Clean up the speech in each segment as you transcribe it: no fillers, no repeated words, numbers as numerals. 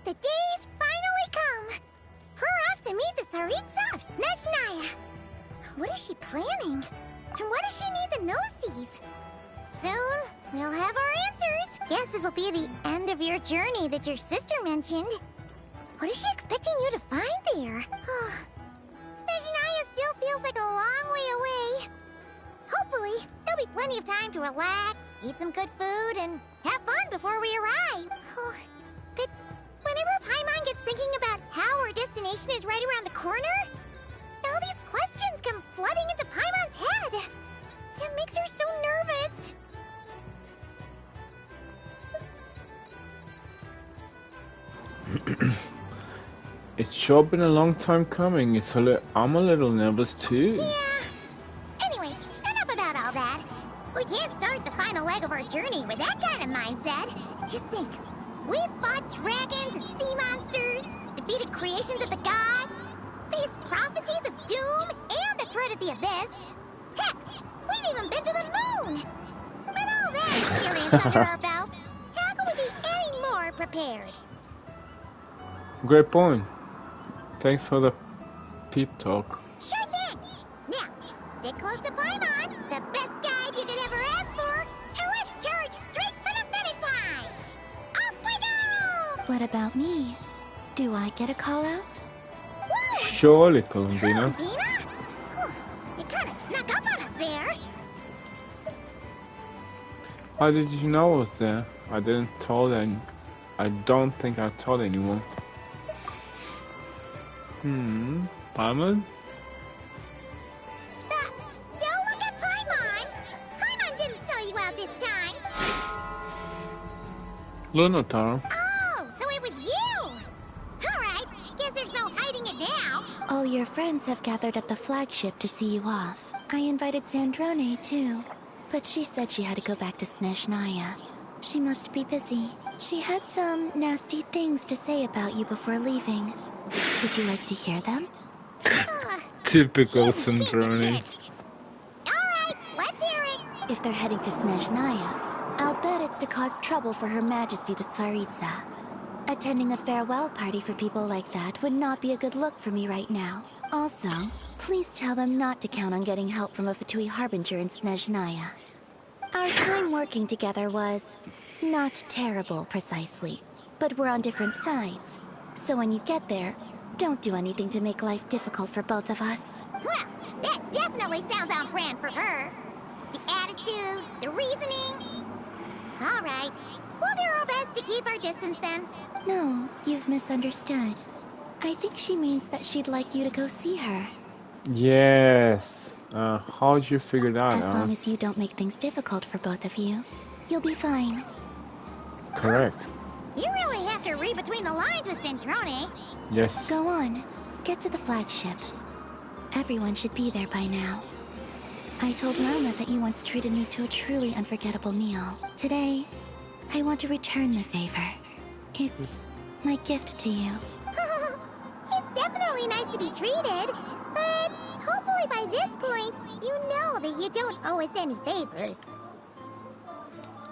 The day's finally come! We're off to meet the Tsaritsa of Snezhnaya! What is she planning? And why does she need the gnosies? Soon, we'll have our answers! Guess this'll be the end of your journey that your sister mentioned. What is she expecting you to find there? Snezhnaya still feels like a long way away. Hopefully, there'll be plenty of time to relax, eat some good food, and have fun before we arrive. But whenever Paimon gets thinking about how our destination is right around the corner, all these questions come flooding into Paimon's head. It makes her so nervous. It's sure been a long time coming. I'm a little nervous too. Yeah. Anyway, enough about all that. We can't start the final leg of our journey with that kind of mindset. Just think. We've fought dragons and sea monsters, defeated creations of the gods, faced prophecies of doom and the threat of the abyss. Heck, we've even been to the moon! With all that experience under our belts, how can we be any more prepared? Great point. Thanks for the peep talk. Sure thing! Now, stick close to Paimon, the best guide you could ever ask for, and let's charge straight for the finish line! Off we go! What about me? Do I get a call out? Whoa! Surely, Columbina. Columbina? You kind of snuck up on us there. How did you know I was there? I didn't tell them. I don't think I told anyone. Paimon? Don't look at Paimon! Paimon didn't sell you out this time! Lunatar. Oh, so it was you! Alright, guess there's no hiding it now. All your friends have gathered at the flagship to see you off. I invited Sandrone too, but she said she had to go back to Snezhnaya. She must be busy. She had some nasty things to say about you before leaving. Would you like to hear them? Typical Sandrone. Alright, let's hear it. If they're heading to Snezhnaya, I'll bet it's to cause trouble for Her Majesty the Tsaritsa. Attending a farewell party for people like that would not be a good look for me right now. Also, please tell them not to count on getting help from a Fatui Harbinger in Snezhnaya. Our time working together was not terrible, precisely, but we're on different sides. So when you get there, don't do anything to make life difficult for both of us. Well, that definitely sounds on brand for her. The attitude, the reasoning. Alright, we'll do our best to keep our distance then. No, you've misunderstood. I think she means that she'd like you to go see her. Yes. How'd you figure that As out? long as you don't make things difficult for both of you, you'll be fine. Correct. You really have to read between the lines with Sandrone. Yes. Go on, get to the flagship. Everyone should be there by now. I told Lama that you once treated me to a truly unforgettable meal. Today, I want to return the favor. It's my gift to you. It's definitely nice to be treated, but hopefully by this point, you know that you don't owe us any favors.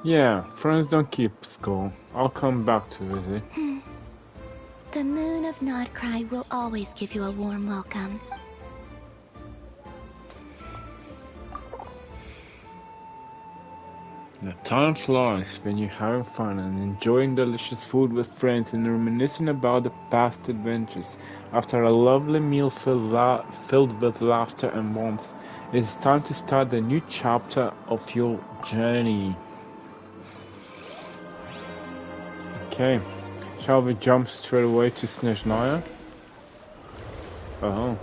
Yeah, friends don't keep score. I'll come back to visit. The moon of Nodcry will always give you a warm welcome. The time flies when you're having fun and enjoying delicious food with friends and reminiscing about the past adventures. After a lovely meal filled with laughter and warmth, it is time to start the new chapter of your journey. Okay. Shall we jump straight away to Snezhnaya? Oh.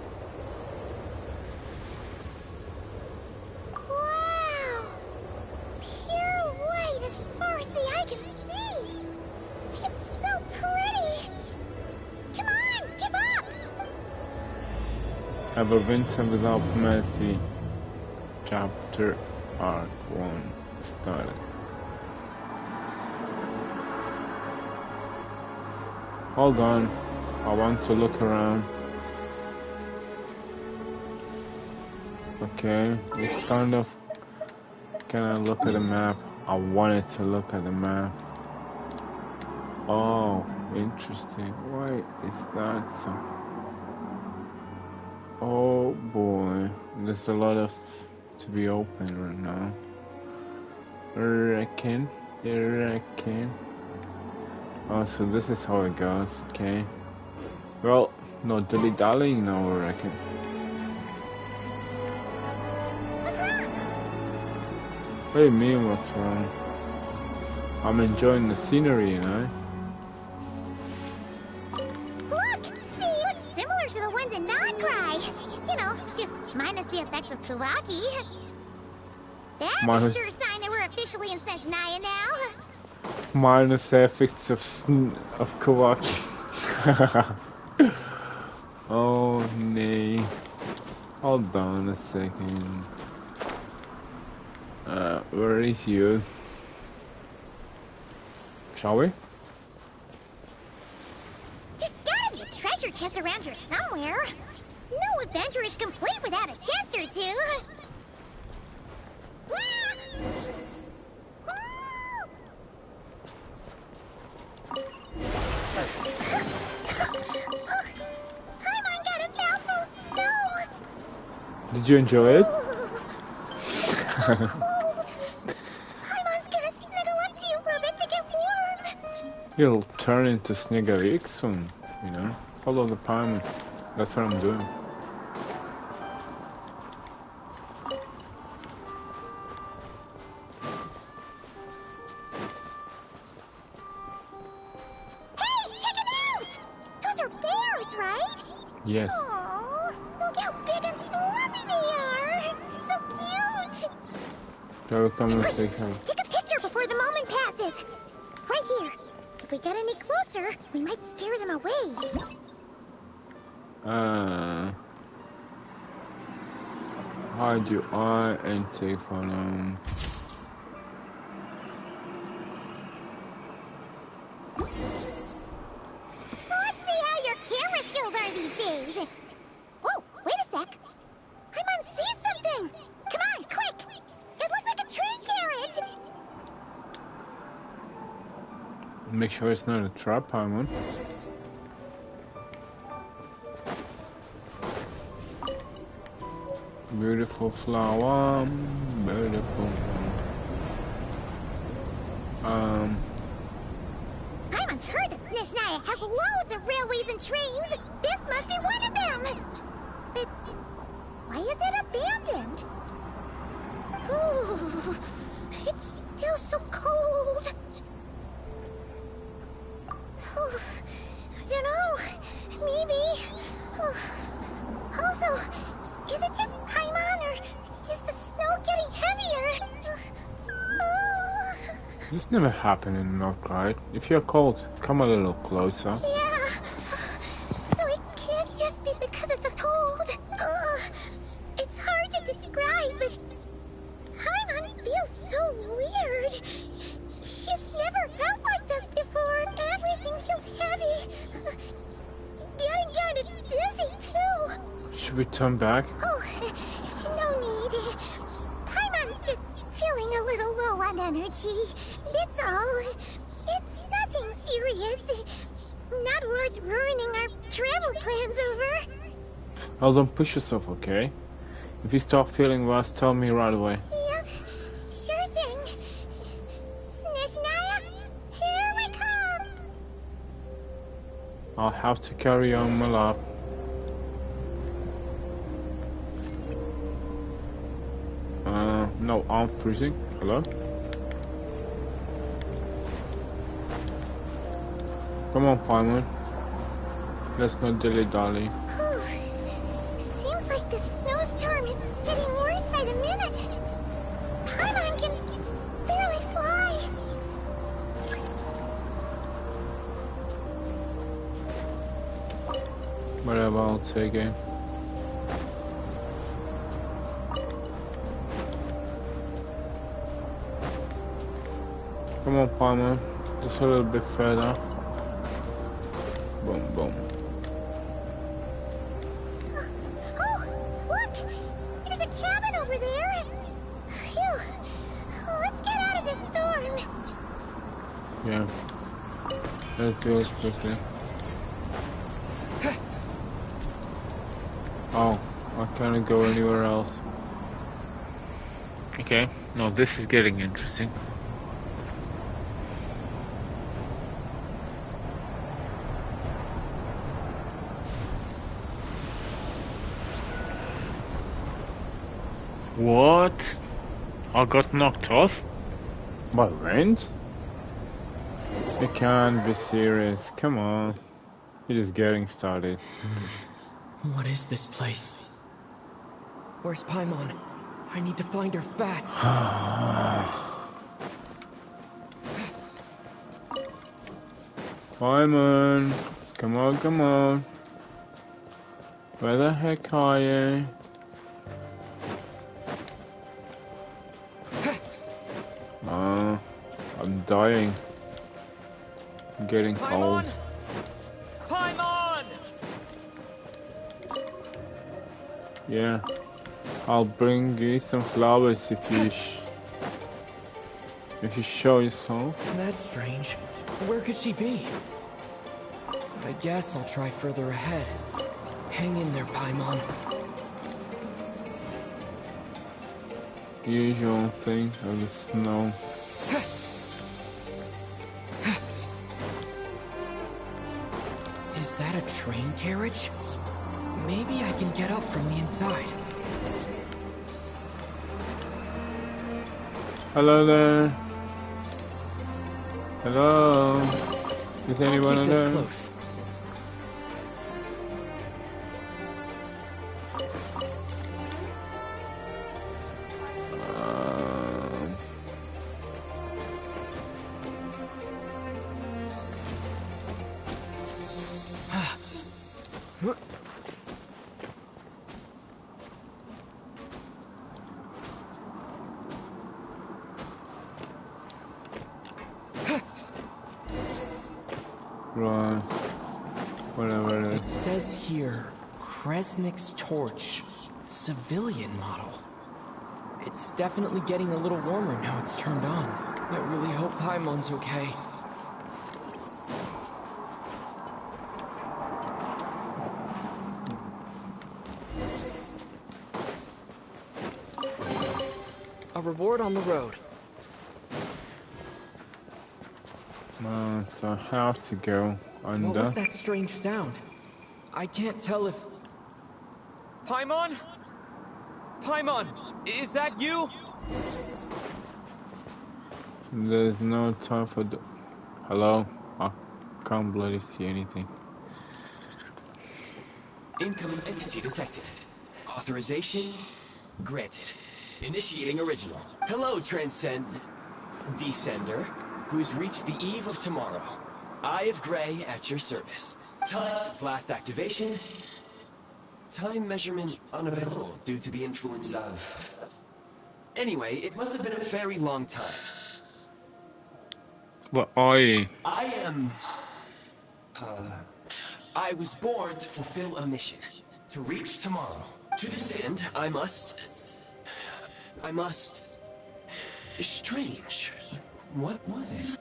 Wow! Pure white as far as the eye can see! It's so pretty! Come on, give up! Ever Winter Without Mercy. Chapter Arc 1 started. Hold on, I want to look around. Okay, it's kind of... Can I look at the map? I wanted to look at the map. Oh, interesting. Why is that so? Oh boy, there's a lot of to be open right now. Reckon. Oh, so this is how it goes, okay. Well, no dilly-dallying now, I reckon. What's wrong? What do you mean, what's wrong? I'm enjoying the scenery, you know? Look! They look similar to the ones in Notcry. You know, just minus the effects of Kawaki. That's a sure sign that we're officially in Snezhnaya now. Minus the effects of Kawaki. Oh, nay. Hold on a second. Where is you? Shall we? There's gotta be a treasure chest around here somewhere. No adventure is complete without a chest or two. Paimon got a mouthful of snow. Did you enjoy it? Cold. Paimon's gonna snuggle up to you for a bit to get warm. You'll turn into Snegavik soon, you know? Follow the Paimon. That's what I'm doing. Yes. Aww, look how big and fluffy they are! So cute! They'll come and say hi. Take a picture before the moment passes! Right here. If we get any closer, we might scare them away. Hide your eye and take photo. Let's see how your camera skills are these days. Oh, wait a sec. Paimon sees something. Come on, quick. It looks like a train carriage. Make sure it's not a trap, Paimon. Beautiful flower, beautiful. Paimon's heard that Snezhnaya has loads of railways and trains. This must be one of them. But why is it abandoned? Ooh, it's still so cold. Oh, I don't know. Maybe. Oh. Also, is it just Paimon or is the snow getting heavier? This never happened in North, right? If you're cold, come a little closer. Yeah. So it can't just be because of the cold. It's hard to describe, but Paimon feels so weird. She's never felt like this before. Everything feels heavy. Getting kind of dizzy, too. Should we turn back? Oh, no need. Paimon's just feeling a little low on energy. That's all. It's nothing serious. Not worth ruining our travel plans over. Oh, don't push yourself, okay? If you start feeling worse, tell me right away. Yep, sure thing. Snezhnaya, here we come. I'll have to carry on my lap. No, I'm freezing. Hello? Come on, Paimon. Let's not dilly-dally. Seems like this snowstorm is getting worse by the minute. Paimon can barely fly. Whatever, I'll take it. Come on, Paimon. Just a little bit further. Boom, boom. Oh, look! There's a cabin over there. Phew. Let's get out of this storm. Yeah. Let's do it quickly. Oh, I can't go anywhere else. Okay, no, this is getting interesting. What? I got knocked off? By wind? You can't be serious. Come on. You're just getting started. What is this place? Where's Paimon? I need to find her fast. Paimon, come on, come on. Where the heck are you? I'm dying. I'm getting cold. Paimon! Yeah, I'll bring you some flowers if you show yourself. That's strange. Where could she be? I guess I'll try further ahead. Hang in there, Paimon. The usual thing of the snow. Is that a train carriage? Maybe I can get up from the inside. Hello there. Hello. Is anyone I'll keep there? this close. Right. Whatever it It is. says here, Kresnik's torch, civilian model. It's definitely getting a little warmer now it's turned on. I really hope Paimon's okay. A reward on the road. So I have to go under. What was that strange sound? I can't tell if... Paimon? Paimon, is that you? There's no time for the... Hello? I can't bloody see anything. Incoming entity detected. Authorization granted. Initiating original. Hello, Transcend... Descender, who's reached the eve of tomorrow. Eye of Grey at your service. Time since last activation... Time measurement unavailable due to the influence of... Anyway, it must have been a very long time. What are you? I am... I was born to fulfill a mission. To reach tomorrow. To this end, I must... Strange. What was it?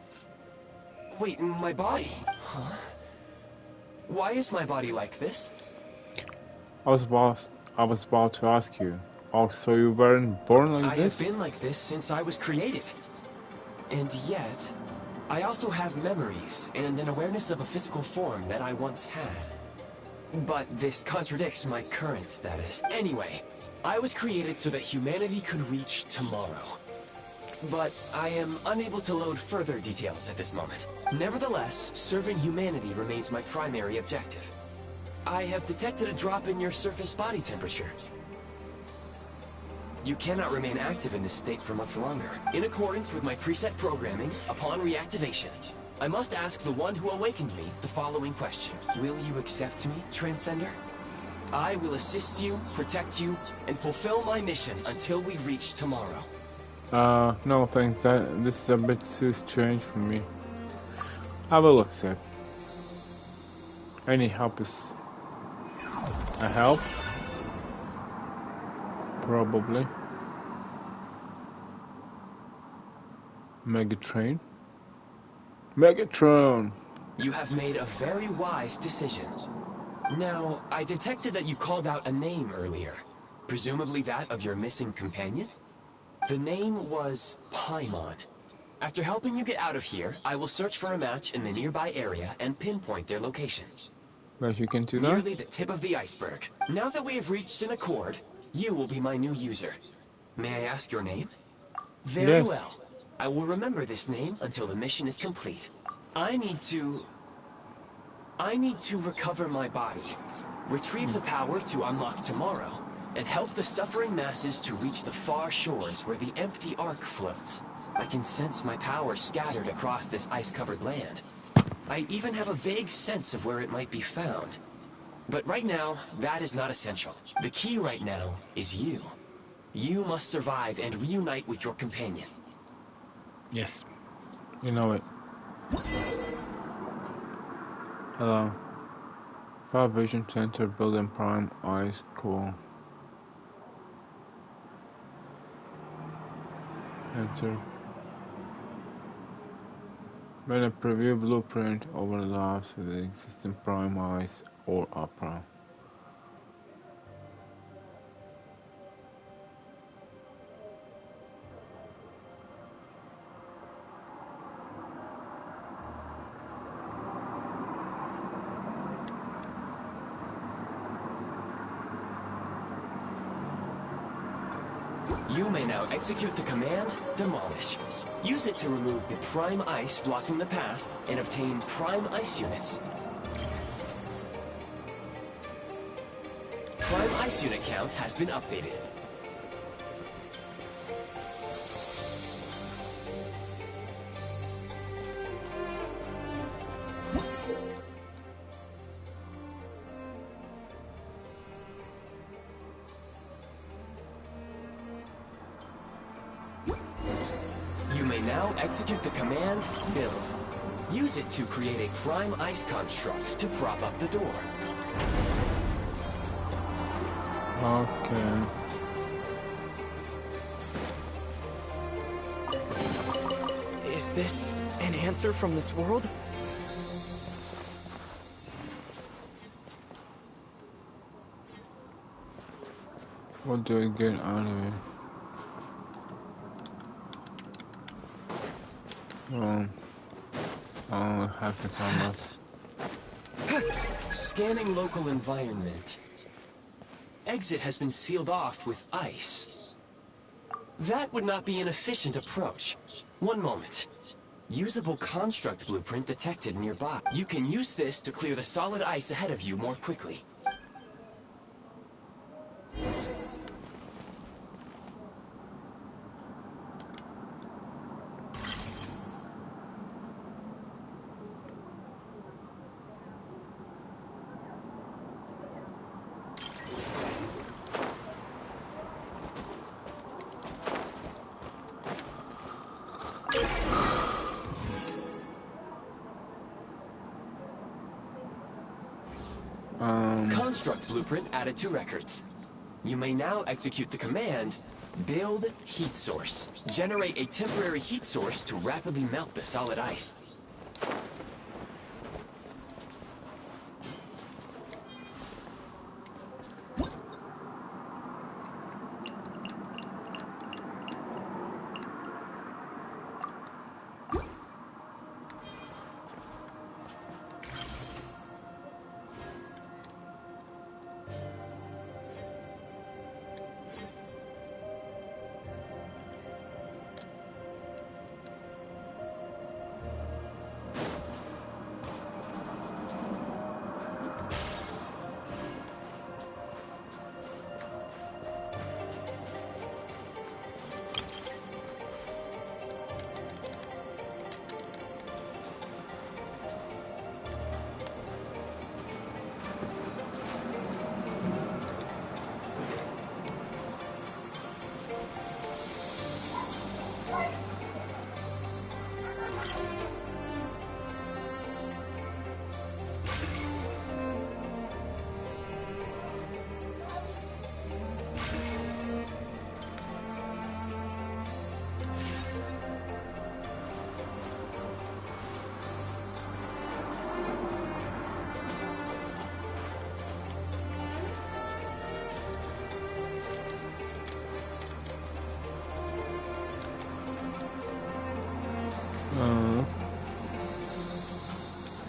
Wait, my body? Huh? Why is my body like this? I was about to ask you. Oh, so you weren't born like I this? have been like this since I was created. And yet, I also have memories and an awareness of a physical form that I once had. But this contradicts my current status. Anyway, I was created so that humanity could reach tomorrow. but I am unable to load further details at this moment. Nevertheless, serving humanity remains my primary objective. I have detected a drop in your surface body temperature. You cannot remain active in this state for much longer. In accordance with my preset programming, upon reactivation, I must ask the one who awakened me the following question. Will you accept me, Transcender? I will assist you, protect you, and fulfill my mission until we reach tomorrow. No thanks, this is a bit too strange for me. I will accept. Any help is a help. Probably. Megatron. Megatron! You have made a very wise decision. Now, I detected that you called out a name earlier. Presumably that of your missing companion? The name was Paimon. After helping you get out of here, I will search for a match in the nearby area and pinpoint their location. But you can do that? Merely the tip of the iceberg. Now that we have reached an accord, you will be my new user. May I ask your name? Very Yes. well. I will remember this name until the mission is complete. I need to recover my body, retrieve the power to unlock tomorrow, and help the suffering masses to reach the far shores where the empty Ark floats. I can sense my power scattered across this ice-covered land. I even have a vague sense of where it might be found. But right now, that is not essential. The key right now is you. You must survive and reunite with your companion. Yes. You know it. Hello. Far Vision Center building prime eyes cool. Enter. Run a preview blueprint overlaps with the existing prime eyes or opera. You may now execute the command, Demolish. Use it to remove the prime ice blocking the path and obtain prime ice units. Prime ice unit count has been updated. You may now execute the command, Build. Use it to create a prime ice construct to prop up the door. Okay. Is this an answer from this world? What do I get out of it? I'll have to come up. Scanning local environment. Exit has been sealed off with ice. That would not be an efficient approach. One moment. Usable construct blueprint detected nearby. You can use this to clear the solid ice ahead of you more quickly. Construct blueprint added to records. You may now execute the command, Build Heat Source. Generate a temporary heat source to rapidly melt the solid ice.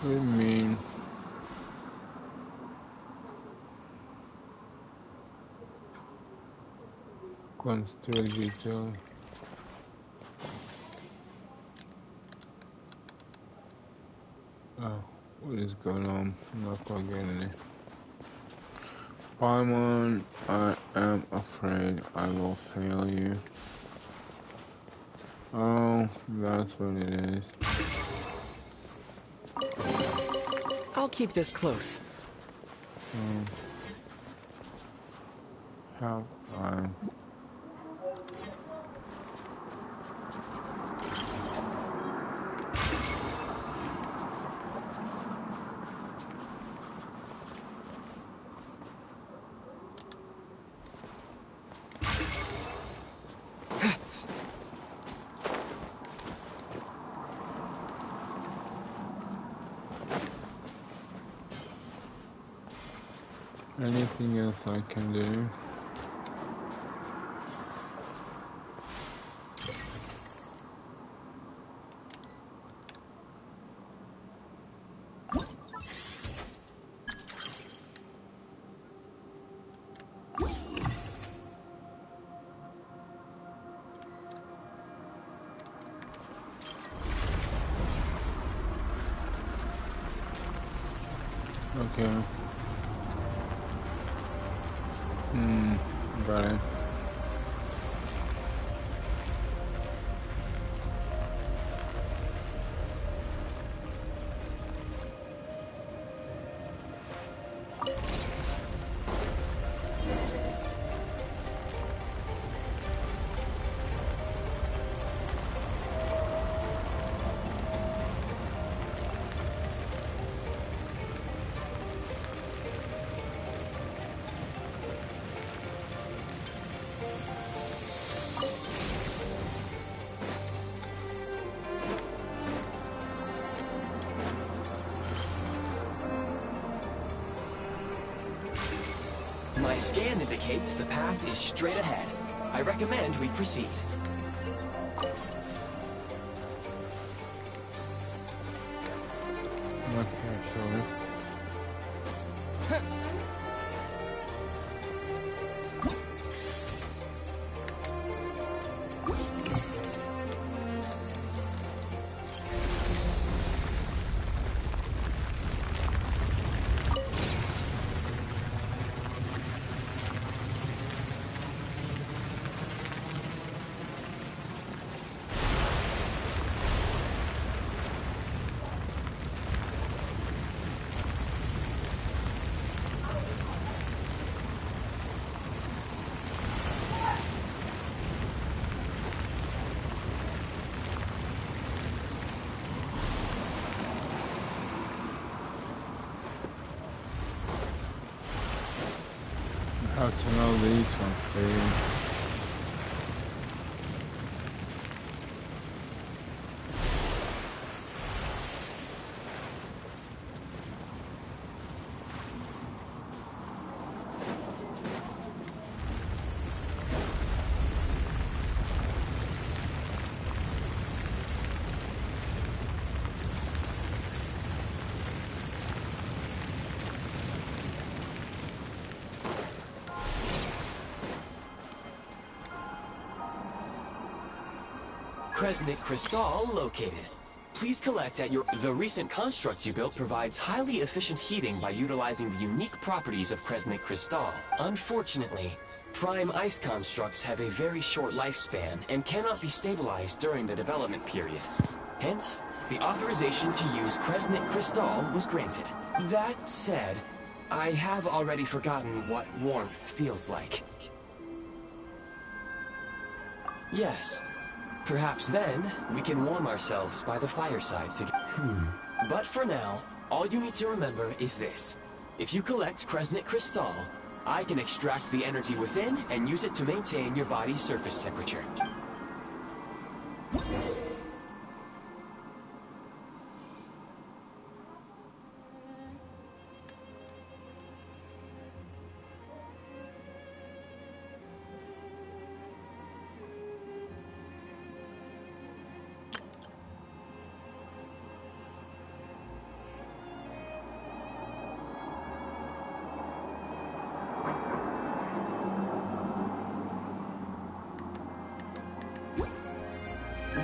What do you mean? Constraint detail. Oh, what is going on? I'm not quite getting it. Paimon, I am afraid I will fail you. Oh, that's what it is. I'll keep this close. Have I? Anything else I can do? Okay. Got it. My scan indicates the path is straight ahead. I recommend we proceed. Okay, sorry. How to know these ones too. Kresnik Crystal located. Please collect at your... The recent construct you built provides highly efficient heating by utilizing the unique properties of Kresnik Crystal. Unfortunately, prime ice constructs have a very short lifespan and cannot be stabilized during the development period. Hence, the authorization to use Kresnik Crystal was granted. That said, I have already forgotten what warmth feels like. Yes. Perhaps then, we can warm ourselves by the fireside together. But for now, all you need to remember is this. If you collect Kresnik Crystal, I can extract the energy within and use it to maintain your body's surface temperature.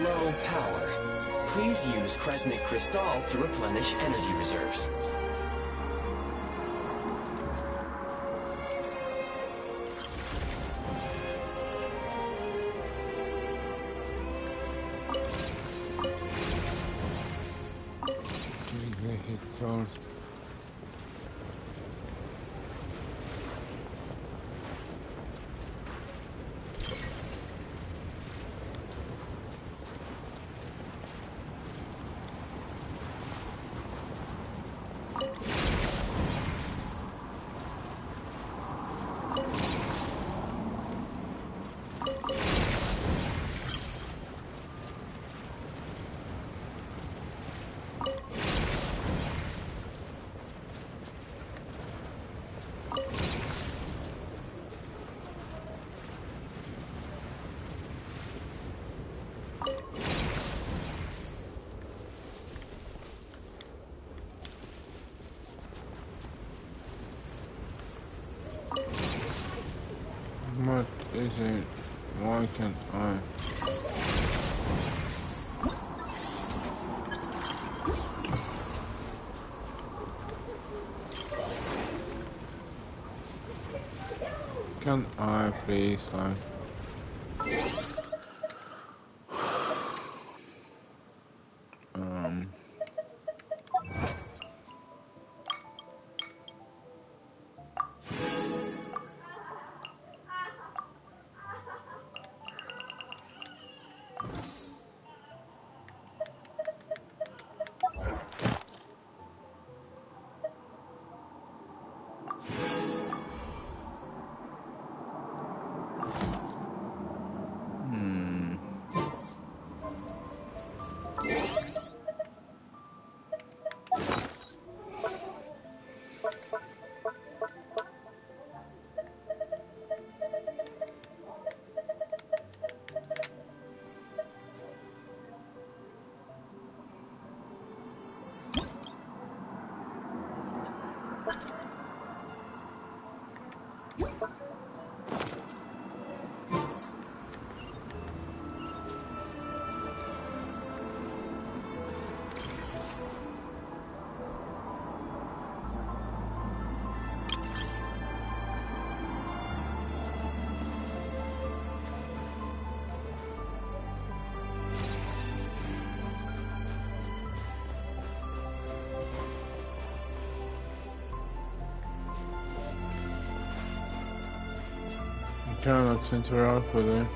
Low power. Please use Kresnik Crystal to replenish energy reserves. They hit souls. What is it? Why can't I? Can I please, like... Cannot interact with it.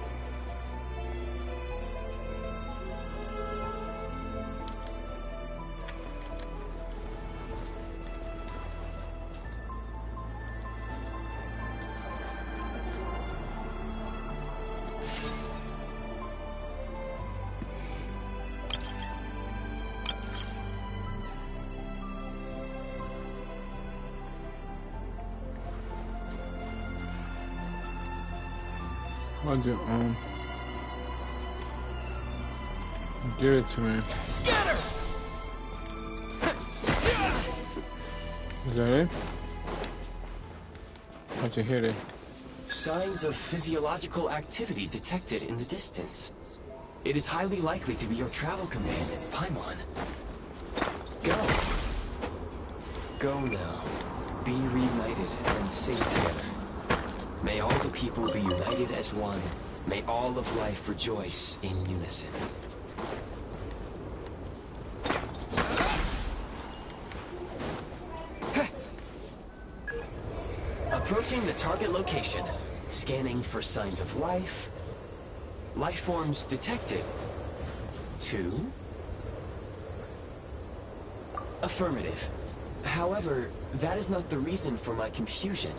What's it on? Give it to me. Scatter! Is that it? How'd you hit it? Signs of physiological activity detected in the distance. It is highly likely to be your travel companion, Paimon. Go. Go now. Be reunited and sing together. May all the people be united as one. May all of life rejoice in unison. Approaching the target location. Scanning for signs of life. Life forms detected. 2. Affirmative. However, that is not the reason for my confusion.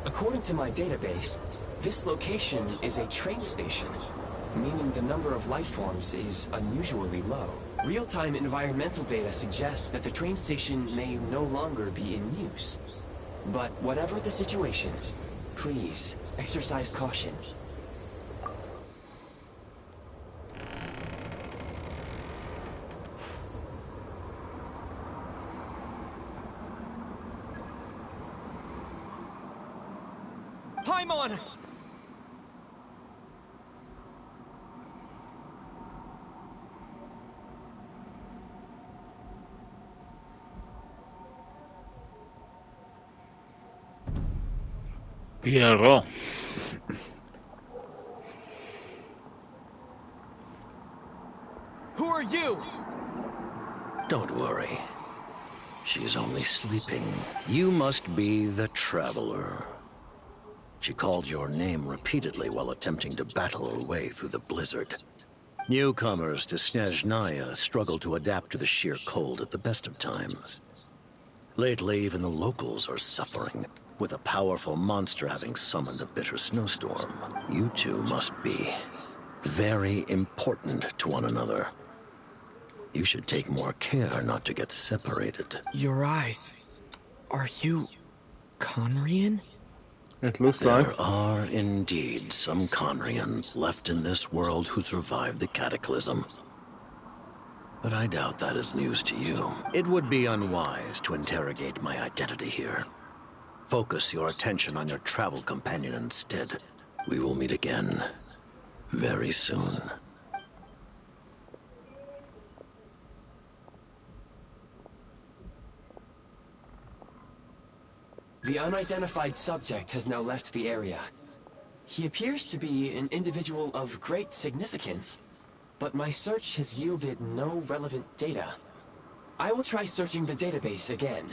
According to my database, this location is a train station, meaning the number of life forms is unusually low. Real-time environmental data suggests that the train station may no longer be in use. But whatever the situation, please exercise caution. Paimon! Piero. Who are you? Don't worry. She's only sleeping. You must be the Traveler. She called your name repeatedly while attempting to battle her way through the blizzard. Newcomers to Snezhnaya struggle to adapt to the sheer cold at the best of times. Lately, even the locals are suffering, with a powerful monster having summoned a bitter snowstorm. You two must be very important to one another. You should take more care not to get separated. Your eyes. Are you Conrian? It looks like. There are indeed some Conrians left in this world who survived the cataclysm. But I doubt that is news to you. It would be unwise to interrogate my identity here. Focus your attention on your travel companion instead. We will meet again very soon. The unidentified subject has now left the area. He appears to be an individual of great significance, but my search has yielded no relevant data. I will try searching the database again.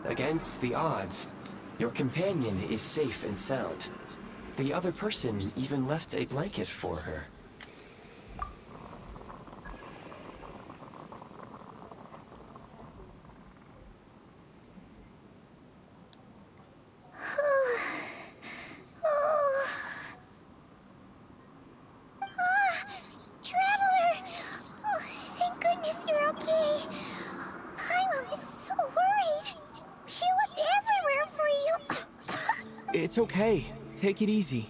Against the odds, your companion is safe and sound. The other person even left a blanket for her. Traveler! Oh, thank goodness you're okay. Paimon is so worried. She looked everywhere for you. It's okay. Take it easy.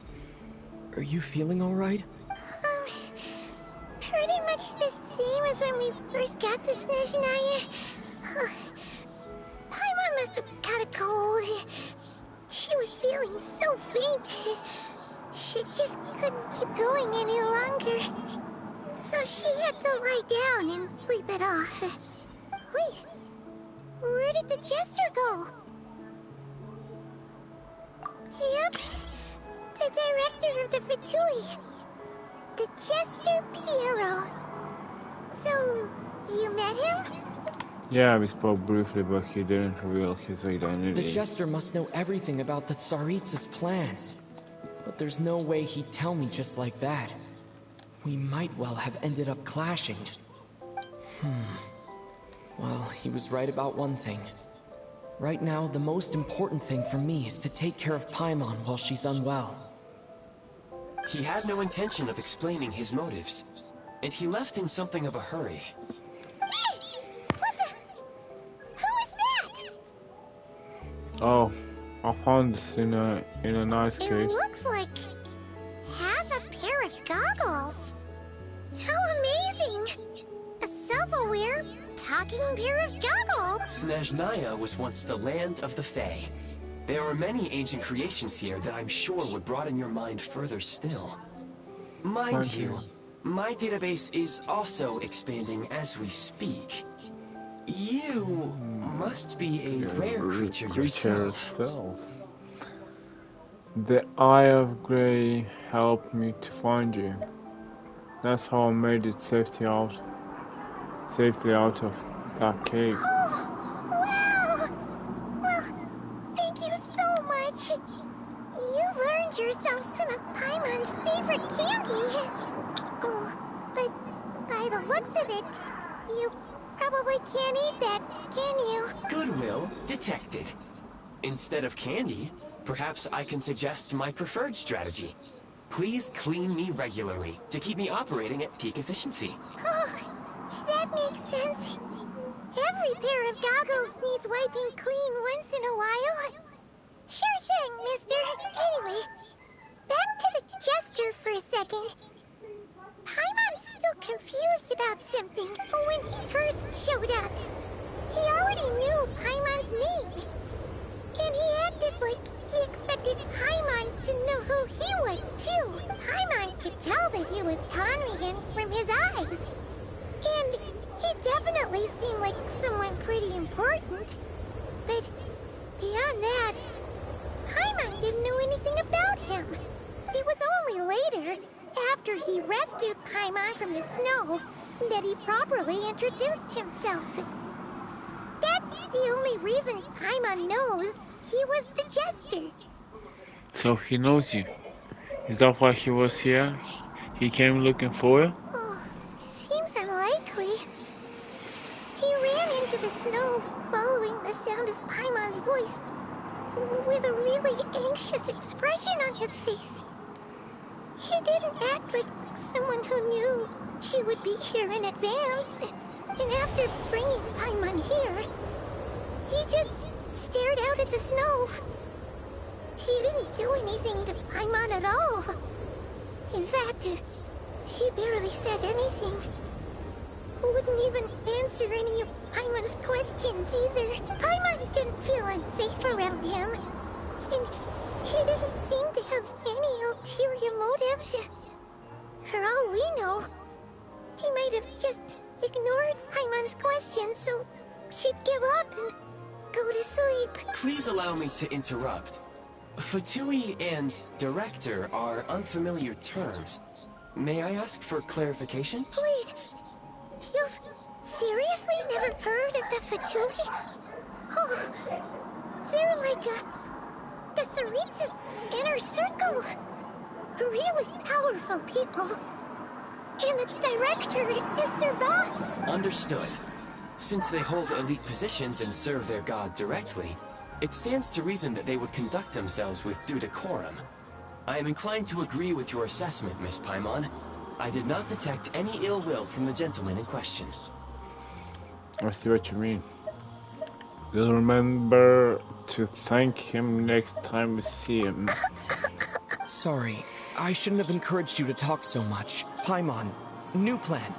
Are you feeling alright? Pretty much the same as when we first got to Snezhnaya. Paimon must have got a cold. She was feeling so faint. She just couldn't keep going any longer. So she had to lie down and sleep it off. Wait, where did the jester go? Yep, the director of the Fatui. The Jester Piero. So, you met him? Yeah, we spoke briefly, but he didn't reveal his The identity. Jester must know everything about the Tsaritsa's plans. But there's no way he'd tell me just like that. We might well have ended up clashing. Well, he was right about one thing. Right now, the most important thing for me is to take care of Paimon while she's unwell. He had no intention of explaining his motives, and he left in something of a hurry. Hey! What the... Who is that? Oh, I found this in a nice It case. looks like... half a pair of goggles. How amazing! A self-aware, talking pair of goggles. Snezhnaya was once the land of the Fae. There are many ancient creations here that I'm sure would broaden your mind further still. Mind you, my database is also expanding as we speak. You must be a rare creature yourself. The Eye of Grey helped me to find you. That's how I made it safely out of that cave. Oh, wow! Well, thank you so much. You've earned yourself lucky. Oh, but by the looks of it, you probably can't eat that, can you? Goodwill detected. Instead of candy, perhaps I can suggest my preferred strategy. Please clean me regularly to keep me operating at peak efficiency. Oh, that makes sense. Every pair of goggles needs wiping clean once in a while. Sure thing, mister. Anyway, back to the Jester for a second. Paimon's still confused about something. When he first showed up, he already knew Paimon's name. And he acted like he expected Paimon to know who he was, too. Paimon could tell that he was conning him from his eyes. And he definitely seemed like someone pretty important. But beyond that, Paimon didn't know anything about him. It was only later, after he rescued Paimon from the snow, that he properly introduced himself. That's the only reason Paimon knows he was the Jester. So he knows you. Is that why he was here? He came looking for you? Oh, seems unlikely. He ran into the snow, following the sound of Paimon's voice, with a really anxious expression on his face. He didn't act like someone who knew she would be here in advance. And after bringing Paimon here, he just stared out at the snow. He didn't do anything to Paimon at all. In fact, he barely said anything. Wouldn't even answer any of Paimon's questions either. Paimon didn't feel unsafe around him. And she didn't seem to have any ulterior motives. For all we know, he might have just ignored Paimon's questions so she'd give up and go to sleep. Please allow me to interrupt. Fatui and director are unfamiliar terms. May I ask for clarification? Wait, you've seriously never heard of the Fatui? Oh, they're like the Tsaritsa's inner circle. Really powerful people. And the director is their boss. Understood. Since they hold elite positions and serve their god directly, it stands to reason that they would conduct themselves with due decorum. I am inclined to agree with your assessment, Miss Paimon. I did not detect any ill will from the gentleman in question. I see what you mean. We'll remember to thank him next time we see him. Sorry, I shouldn't have encouraged you to talk so much. Paimon, new plan.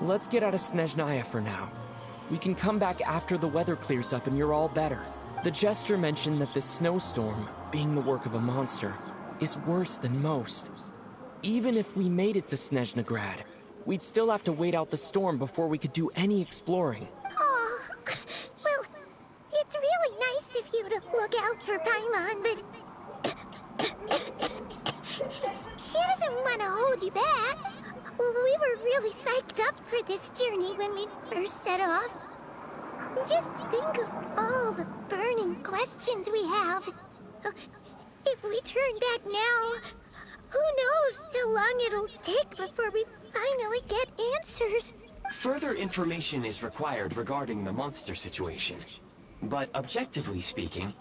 Let's get out of Snezhnaya for now. We can come back after the weather clears up and you're all better. The Jester mentioned that this snowstorm, being the work of a monster, is worse than most. Even if we made it to Snezhnagrad, we'd still have to wait out the storm before we could do any exploring. Oh, well, it's really nice of you to look out for Paimon, but she doesn't want to hold you back. We were really psyched up for this journey when we first set off. Just think of all the burning questions we have. If we turn back now, who knows how long it'll take before we finally get answers. Further information is required regarding the monster situation. But objectively speaking,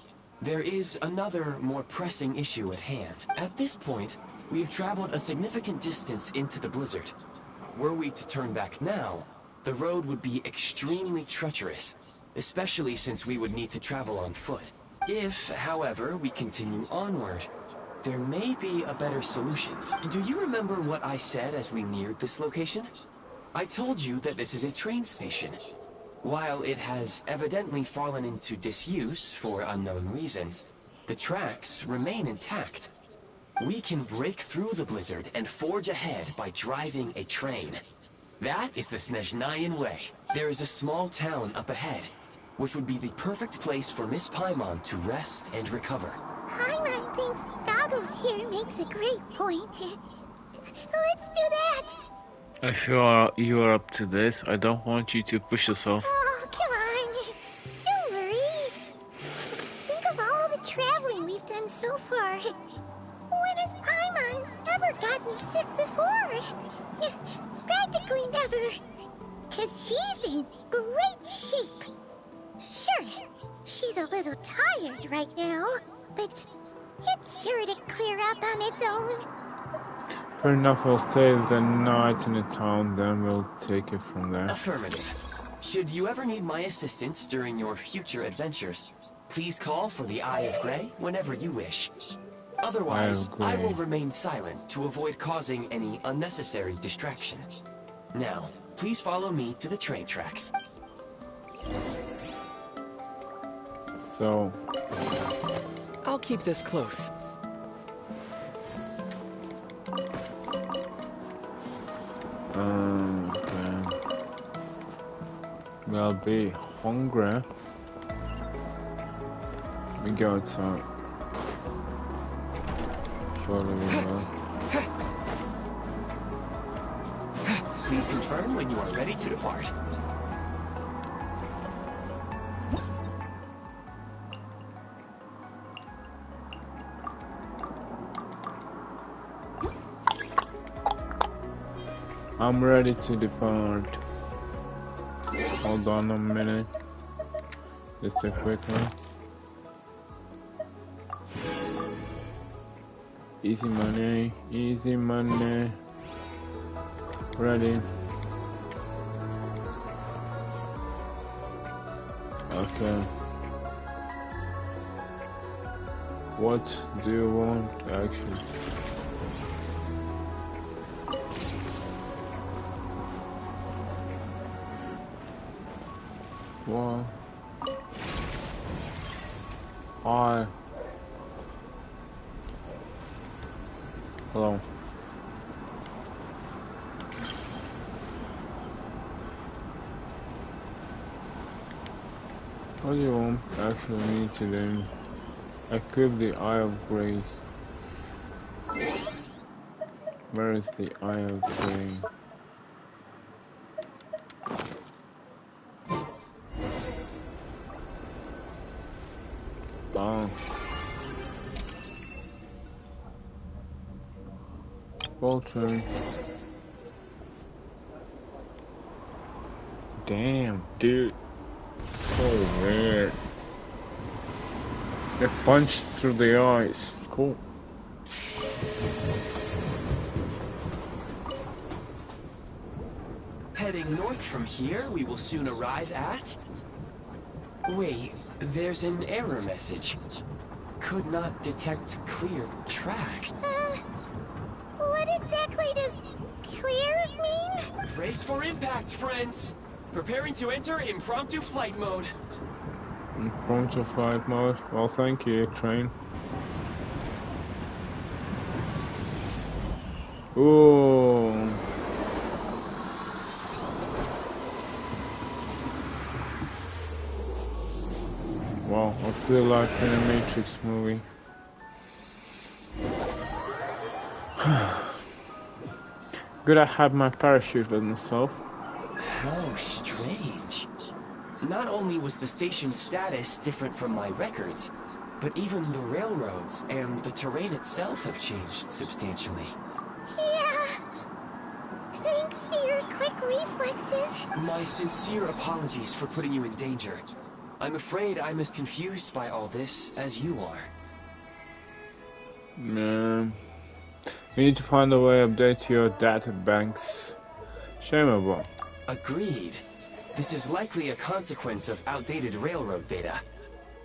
there is another, more pressing issue at hand. At this point, we have traveled a significant distance into the blizzard. Were we to turn back now, the road would be extremely treacherous, especially since we would need to travel on foot. If, however, we continue onward, there may be a better solution. Do you remember what I said as we neared this location? I told you that this is a train station. While it has evidently fallen into disuse for unknown reasons, the tracks remain intact. We can break through the blizzard and forge ahead by driving a train. That is the Snezhnayan way. There is a small town up ahead, which would be the perfect place for Miss Paimon to rest and recover. Paimon thinks Goggles here makes a great point. Let's do that! If you are up to this, I don't want you to push yourself. Oh, come on. Don't worry. Think of all the traveling we've done so far. When has Paimon ever gotten sick ever. 'Cause she's in great shape. Sure, she's a little tired right now, but it's sure to clear up on its own. Fair enough, we'll stay the night in the town, then we'll take it from there. Affirmative. Should you ever need my assistance during your future adventures, please call for the Eye of Grey whenever you wish. Otherwise, I will remain silent to avoid causing any unnecessary distraction. Now, please follow me to the train tracks. So... I'll keep this close. Okay. We'll be hungry. We go outside. Surely we will. Please confirm when you are ready to depart. I'm ready to depart. Hold on a minute. Just a quick one. Easy money, easy money. Ready. Okay. What do you want actually? Well, hello. What do you want actually need to do? Equip the Eye of Grace. Where is the Eye of Grace? Oh. Vulture. Damn, dude. So weird. It punched through the eyes. Cool. Heading north from here, we will soon arrive at... Wait, there's an error message. Could not detect clear tracks. What exactly does clear mean? Brace for impact, friends! Preparing to enter impromptu flight mode. Impromptu flight mode. Well, thank you, train. Ooh. Wow, I feel like in a Matrix movie. Good I had my parachute with myself. How strange. Not only was the station's status different from my records, but even the railroads and the terrain itself have changed substantially. Yeah. Thanks to your quick reflexes. My sincere apologies for putting you in danger. I'm afraid I'm as confused by all this as you are. Man. You need to find a way to update your data banks. Shameable. Agreed. This is likely a consequence of outdated railroad data.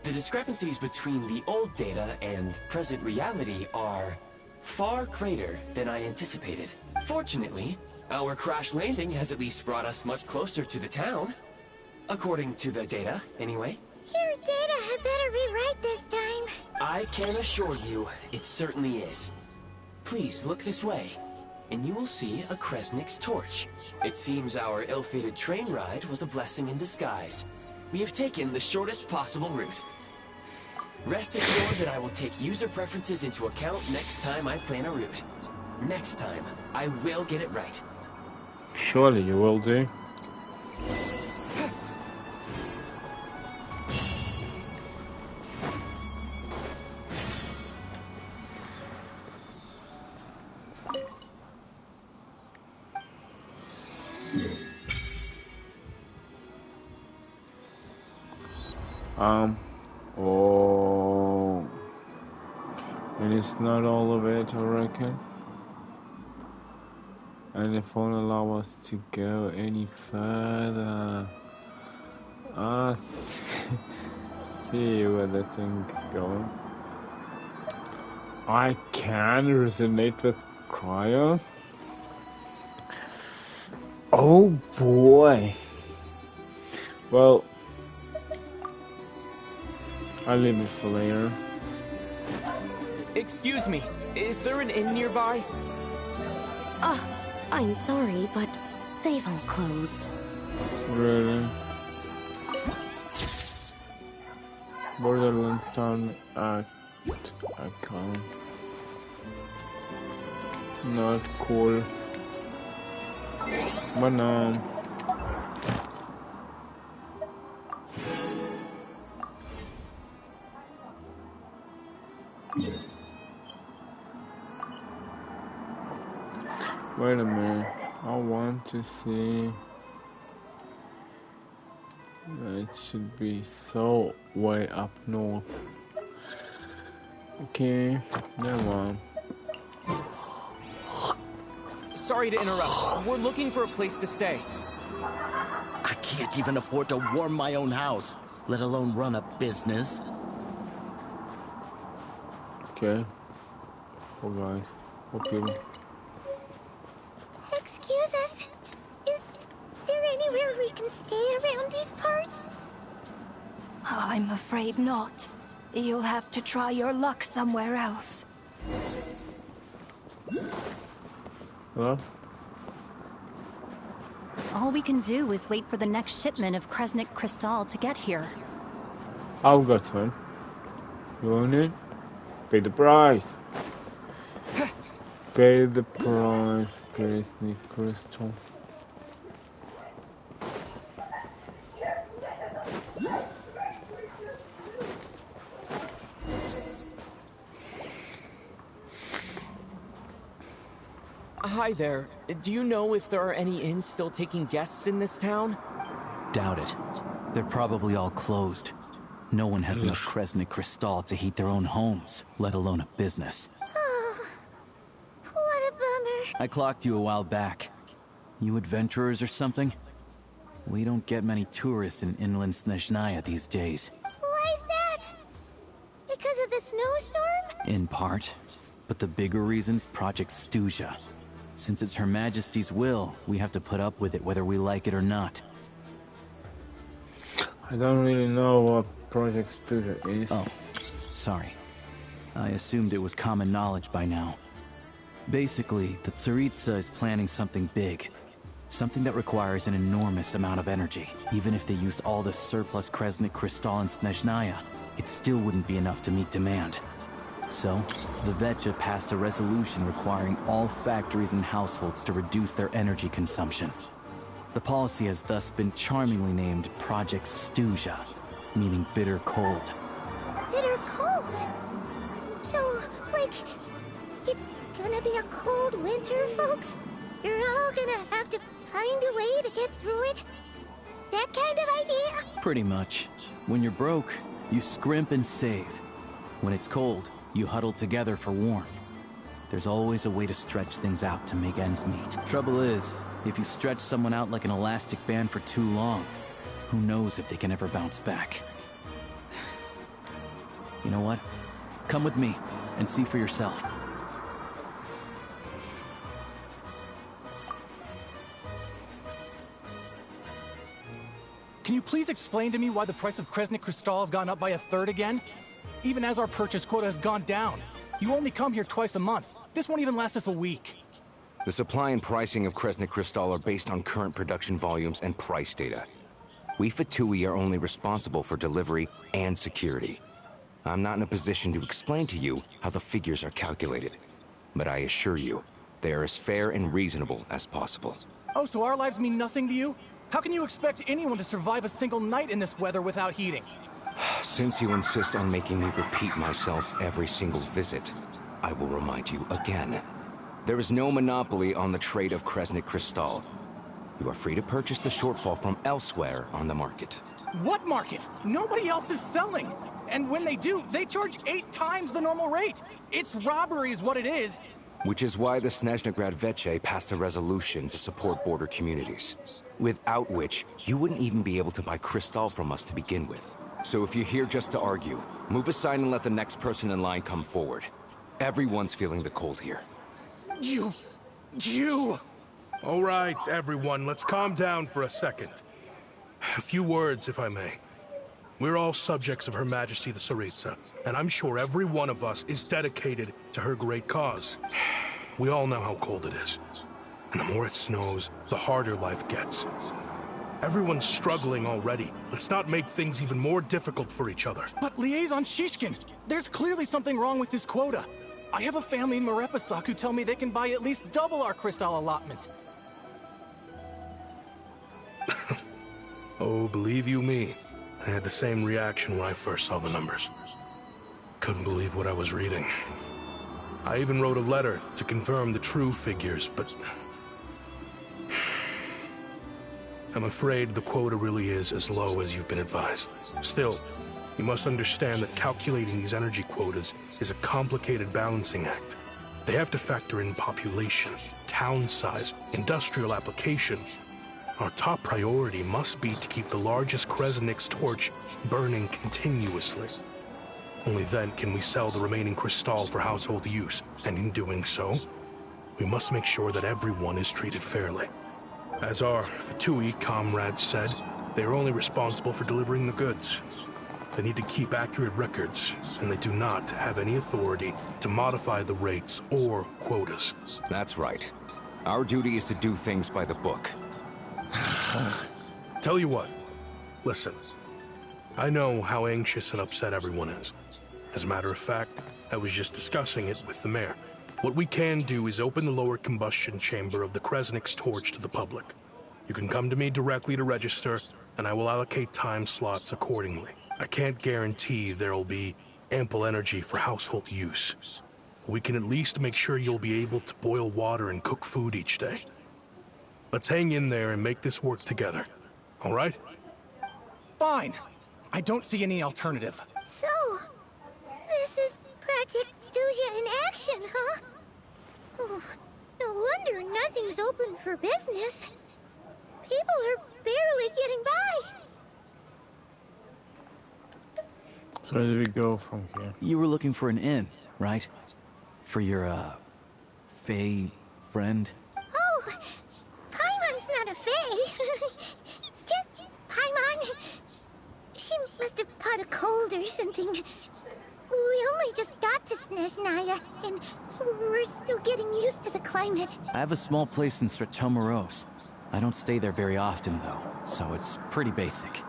The discrepancies between the old data and present reality are far greater than I anticipated. Fortunately, our crash landing has at least brought us much closer to the town. According to the data, anyway. Your data had better be right this time. I can assure you, it certainly is. Please look this way, and you will see a Kresnik's torch. It seems our ill-fated train ride was a blessing in disguise. We have taken the shortest possible route. Rest assured that I will take user preferences into account next time I plan a route. Next time, I will get it right. Surely you will do. Oh, and it's not all of it, I reckon. And it won't allow us to go any further. Ah, see where the thing's going. I can resonate with Cryo. Oh boy. Well, I'll leave it for later. Excuse me, is there an inn nearby? I'm sorry, but they've all closed. Really? Borderlands Town icon. Not cool. But no. Wait a minute. I want to see. It should be so way up north. Okay, never mind. Sorry to interrupt. We're looking for a place to stay. I can't even afford to warm my own house, let alone run a business. Okay. Oh guys. Hope you. Excuse us. Is there anywhere we can stay around these parts? I'm afraid not. You'll have to try your luck somewhere else. Hello? All we can do is wait for the next shipment of Kresnik Crystal to get here. I've got some. You want it? Pay the price. Pay the price, Kresnik Crystal. Hi there. Do you know if there are any inns still taking guests in this town? Doubt it. They're probably all closed. No one has enough Kresnik Crystal to heat their own homes, let alone a business. Oh, what a bummer. I clocked you a while back. You adventurers or something? We don't get many tourists in inland Snezhnaya these days. Why is that? Because of the snowstorm? In part. But the bigger reason's Project Stuzha. Since it's Her Majesty's will, we have to put up with it whether we like it or not. I don't really know what Project Stuzha is. Oh, sorry. I assumed it was common knowledge by now. Basically, the Tsaritsa is planning something big. Something that requires an enormous amount of energy. Even if they used all the surplus Kresnik Crystal in Snezhnaya, it still wouldn't be enough to meet demand. So, the Vetja passed a resolution requiring all factories and households to reduce their energy consumption. The policy has thus been charmingly named Project Stuzha, meaning bitter cold. Bitter cold? So, like, it's gonna be a cold winter, folks? You're all gonna have to find a way to get through it? That kind of idea? Pretty much. When you're broke, you scrimp and save. When it's cold, you huddle together for warmth. There's always a way to stretch things out to make ends meet. Trouble is, if you stretch someone out like an elastic band for too long, who knows if they can ever bounce back. You know what? Come with me and see for yourself. Can you please explain to me why the price of Kresnik Crystal has gone up by 1/3 again? Even as our purchase quota has gone down. You only come here twice a month. This won't even last us a week. The supply and pricing of Kresnik Crystal are based on current production volumes and price data. We Fatui are only responsible for delivery and security. I'm not in a position to explain to you how the figures are calculated, but I assure you, they are as fair and reasonable as possible. Oh, so our lives mean nothing to you? How can you expect anyone to survive a single night in this weather without heating? Since you insist on making me repeat myself every single visit, I will remind you again. There is no monopoly on the trade of Kresnik Crystal. You are free to purchase the shortfall from elsewhere on the market. What market? Nobody else is selling. And when they do, they charge 8 times the normal rate. It's robbery is what it is. Which is why the Snezhnaya Veche passed a resolution to support border communities. Without which, you wouldn't even be able to buy crystal from us to begin with. So if you're here just to argue, move aside and let the next person in line come forward. Everyone's feeling the cold here. You... All right, everyone, let's calm down for a second. A few words, if I may. We're all subjects of Her Majesty the Tsaritsa, and I'm sure every one of us is dedicated to her great cause. We all know how cold it is. And the more it snows, the harder life gets. Everyone's struggling already. Let's not make things even more difficult for each other. But Liaison Shishkin, there's clearly something wrong with this quota. I have a family in Marepasak who tell me they can buy at least double our crystal allotment. Oh, believe you me, I had the same reaction when I first saw the numbers. Couldn't believe what I was reading. I even wrote a letter to confirm the true figures, but... I'm afraid the quota really is as low as you've been advised. Still, you must understand that calculating these energy quotas is a complicated balancing act. They have to factor in population, town size, industrial application. Our top priority must be to keep the largest Kresnik's torch burning continuously. Only then can we sell the remaining crystal for household use, and in doing so, we must make sure that everyone is treated fairly. As our Fatui comrades said, they are only responsible for delivering the goods. They need to keep accurate records, and they do not have any authority to modify the rates or quotas. That's right. Our duty is to do things by the book. Tell you what, listen. I know how anxious and upset everyone is. As a matter of fact, I was just discussing it with the mayor. What we can do is open the lower combustion chamber of the Kresnik's torch to the public. You can come to me directly to register, and I will allocate time slots accordingly. I can't guarantee there'll be ample energy for household use. We can at least make sure you'll be able to boil water and cook food each day. Let's hang in there and make this work together. All right? Fine. I don't see any alternative. So, this is Project Stuja in action, huh? Oh, no wonder nothing's open for business. People are barely getting by. So where do we go from here? You were looking for an inn, right? For your, Fae friend? Oh, Paimon's not a Fae. Just Paimon. She must have caught a cold or something. We only just got to Snezhnaya, and we're still getting used to the climate. I have a small place in Stratomaros. I don't stay there very often, though, so it's pretty basic.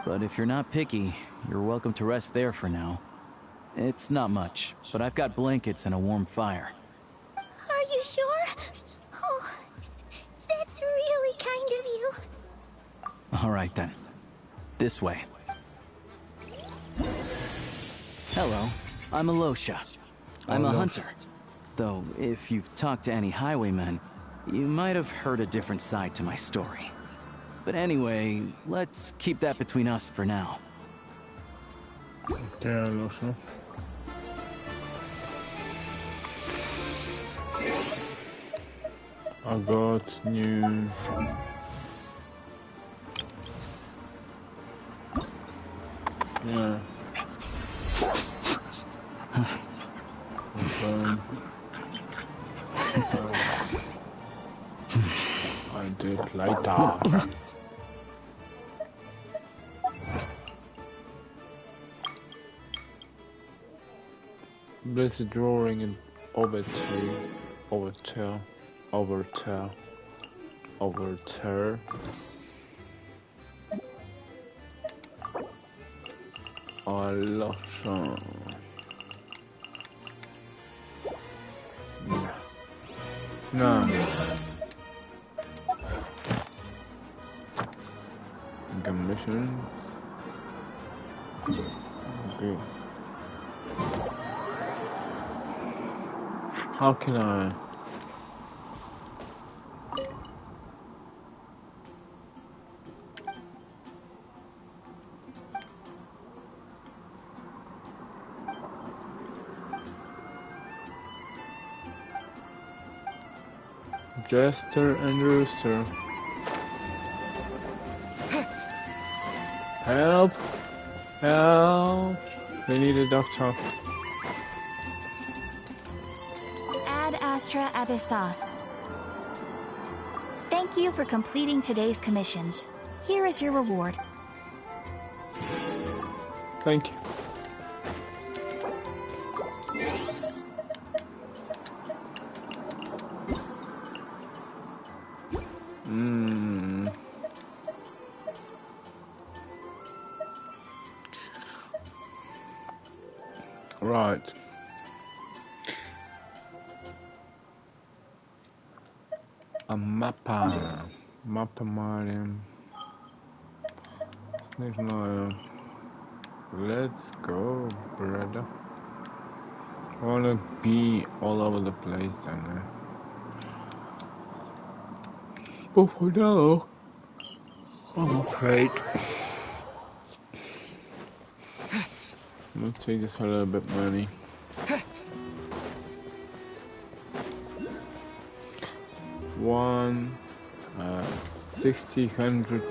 But if you're not picky, you're welcome to rest there for now. It's not much, but I've got blankets and a warm fire. Are you sure? Oh, that's really kind of you. All right, then. This way. Hello, I'm Alosha. I'm a hunter. Though, if you've talked to any highwaymen, you might have heard a different side to my story. But anyway, let's keep that between us for now. Okay, Alosha. I got new... Yeah. I did like that. Blessed drawing and overture. Alosha. No. Mission. Okay. How can I? Jester and Rooster. Help! Help! We need a doctor. Ad Astra Abyssos. Thank you for completing today's commissions. Here is your reward. Thank you. Right. A mappa. Mappa Mariam. Snezhnaya. Let's go, brother. I wanna be all over the place down there. But for now, I'm afraid. I'm gonna take this a little bit money. One 100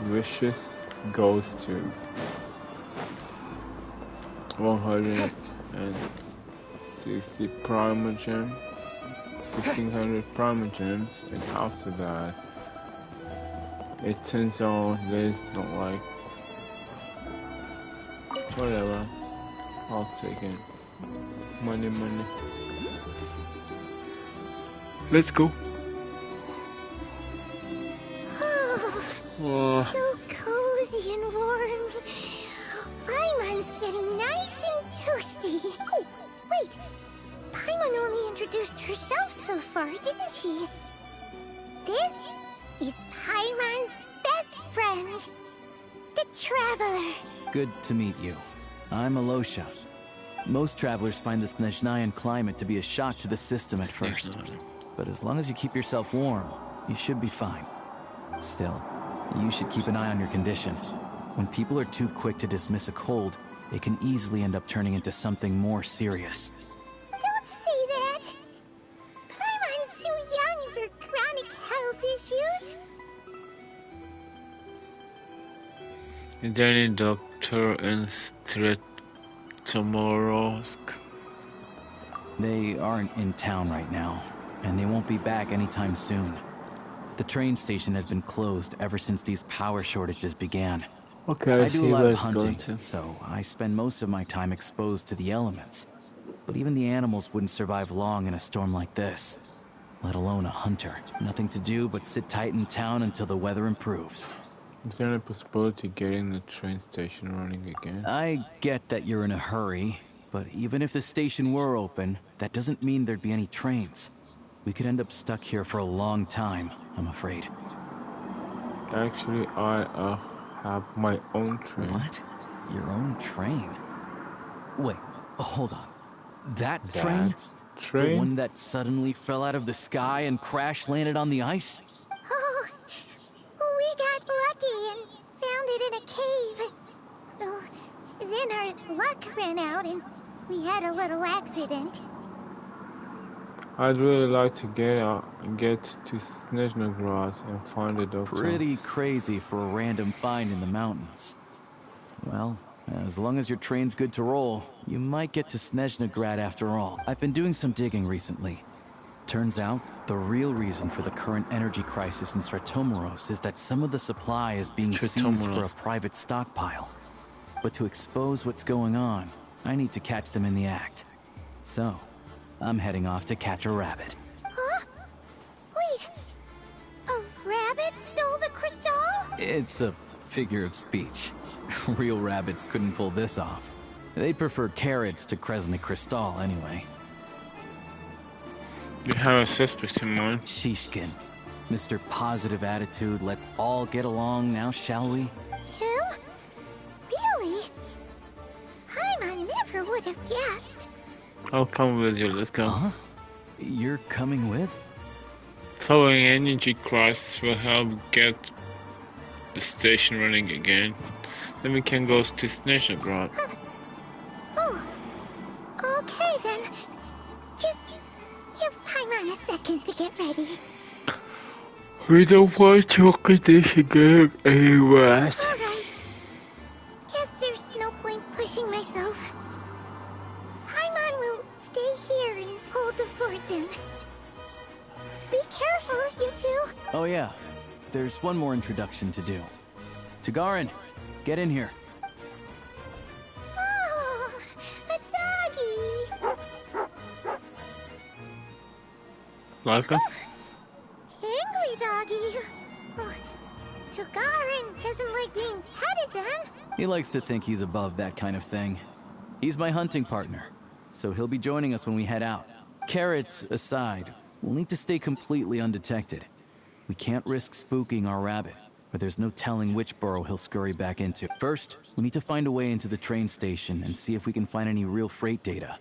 wishes goes to 160 primogen, 1600 primogems, and after that it turns on there's not like whatever. I'll take it. Money. Let's go. Oh, so cozy and warm. Paimon's getting nice and toasty. Oh, wait. Paimon only introduced herself so far, didn't she? This is Paimon's best friend, the Traveler. Good to meet you. I'm Alosha. Most travelers find the Snezhnayan climate to be a shock to the system at first. But as long as you keep yourself warm, you should be fine. Still, you should keep an eye on your condition. When people are too quick to dismiss a cold, it can easily end up turning into something more serious. Don't say that. Paimon's too young for chronic health issues. Is there any doctor in Tomorrowsk? They aren't in town right now, and they won't be back anytime soon. The train station has been closed ever since these power shortages began. Okay, I do a lot of hunting, so I spend most of my time exposed to the elements. But even the animals wouldn't survive long in a storm like this, let alone a hunter. Nothing to do but sit tight in town until the weather improves. Is there any possibility of getting the train station running again? I get that you're in a hurry, but even if the station were open, that doesn't mean there'd be any trains. We could end up stuck here for a long time, I'm afraid. Actually, I have my own train. What? Your own train? Wait, hold on. That train? The one that suddenly fell out of the sky and crash landed on the ice? Oh, we got lucky and found it in a cave. Oh, then our luck ran out and we had a little accident. I'd really like to get to Snezhnaya and find a doctor. Pretty crazy for a random find in the mountains. Well, as long as your train's good to roll, you might get to Snezhnaya after all. I've been doing some digging recently. Turns out, the real reason for the current energy crisis in Stratomaros is that some of the supply is being seized for a private stockpile. But to expose what's going on, I need to catch them in the act. So, I'm heading off to catch a rabbit. Huh? Wait, a rabbit stole the crystal? It's a figure of speech. Real rabbits couldn't pull this off. They prefer carrots to Kresnik Crystal anyway. You have a suspect in mind. Shishkin. Mr. Positive Attitude, let's all get along now, shall we? Him? Really? Paimon never would have guessed. I'll come with you, let's go. Huh? You're coming with? Solving energy crisis will help get the station running again. Then we can go to Snezhnaya. Oh, okay then. Just give Paimon a second. second to get ready. We don't want to look at this again, anyways. Alright. Guess there's no point pushing myself. Paimon will stay here and hold the fort then. Be careful, you two. Oh yeah, there's one more introduction to do. Tagarin, get in here. Oh, a doggy. Like her? Angry doggy. Oh, Tagarin doesn't like being petted then. He likes to think he's above that kind of thing. He's my hunting partner, so he'll be joining us when we head out. Carrots aside, we'll need to stay completely undetected. We can't risk spooking our rabbit, but there's no telling which burrow he'll scurry back into. First, we need to find a way into the train station and see if we can find any real freight data.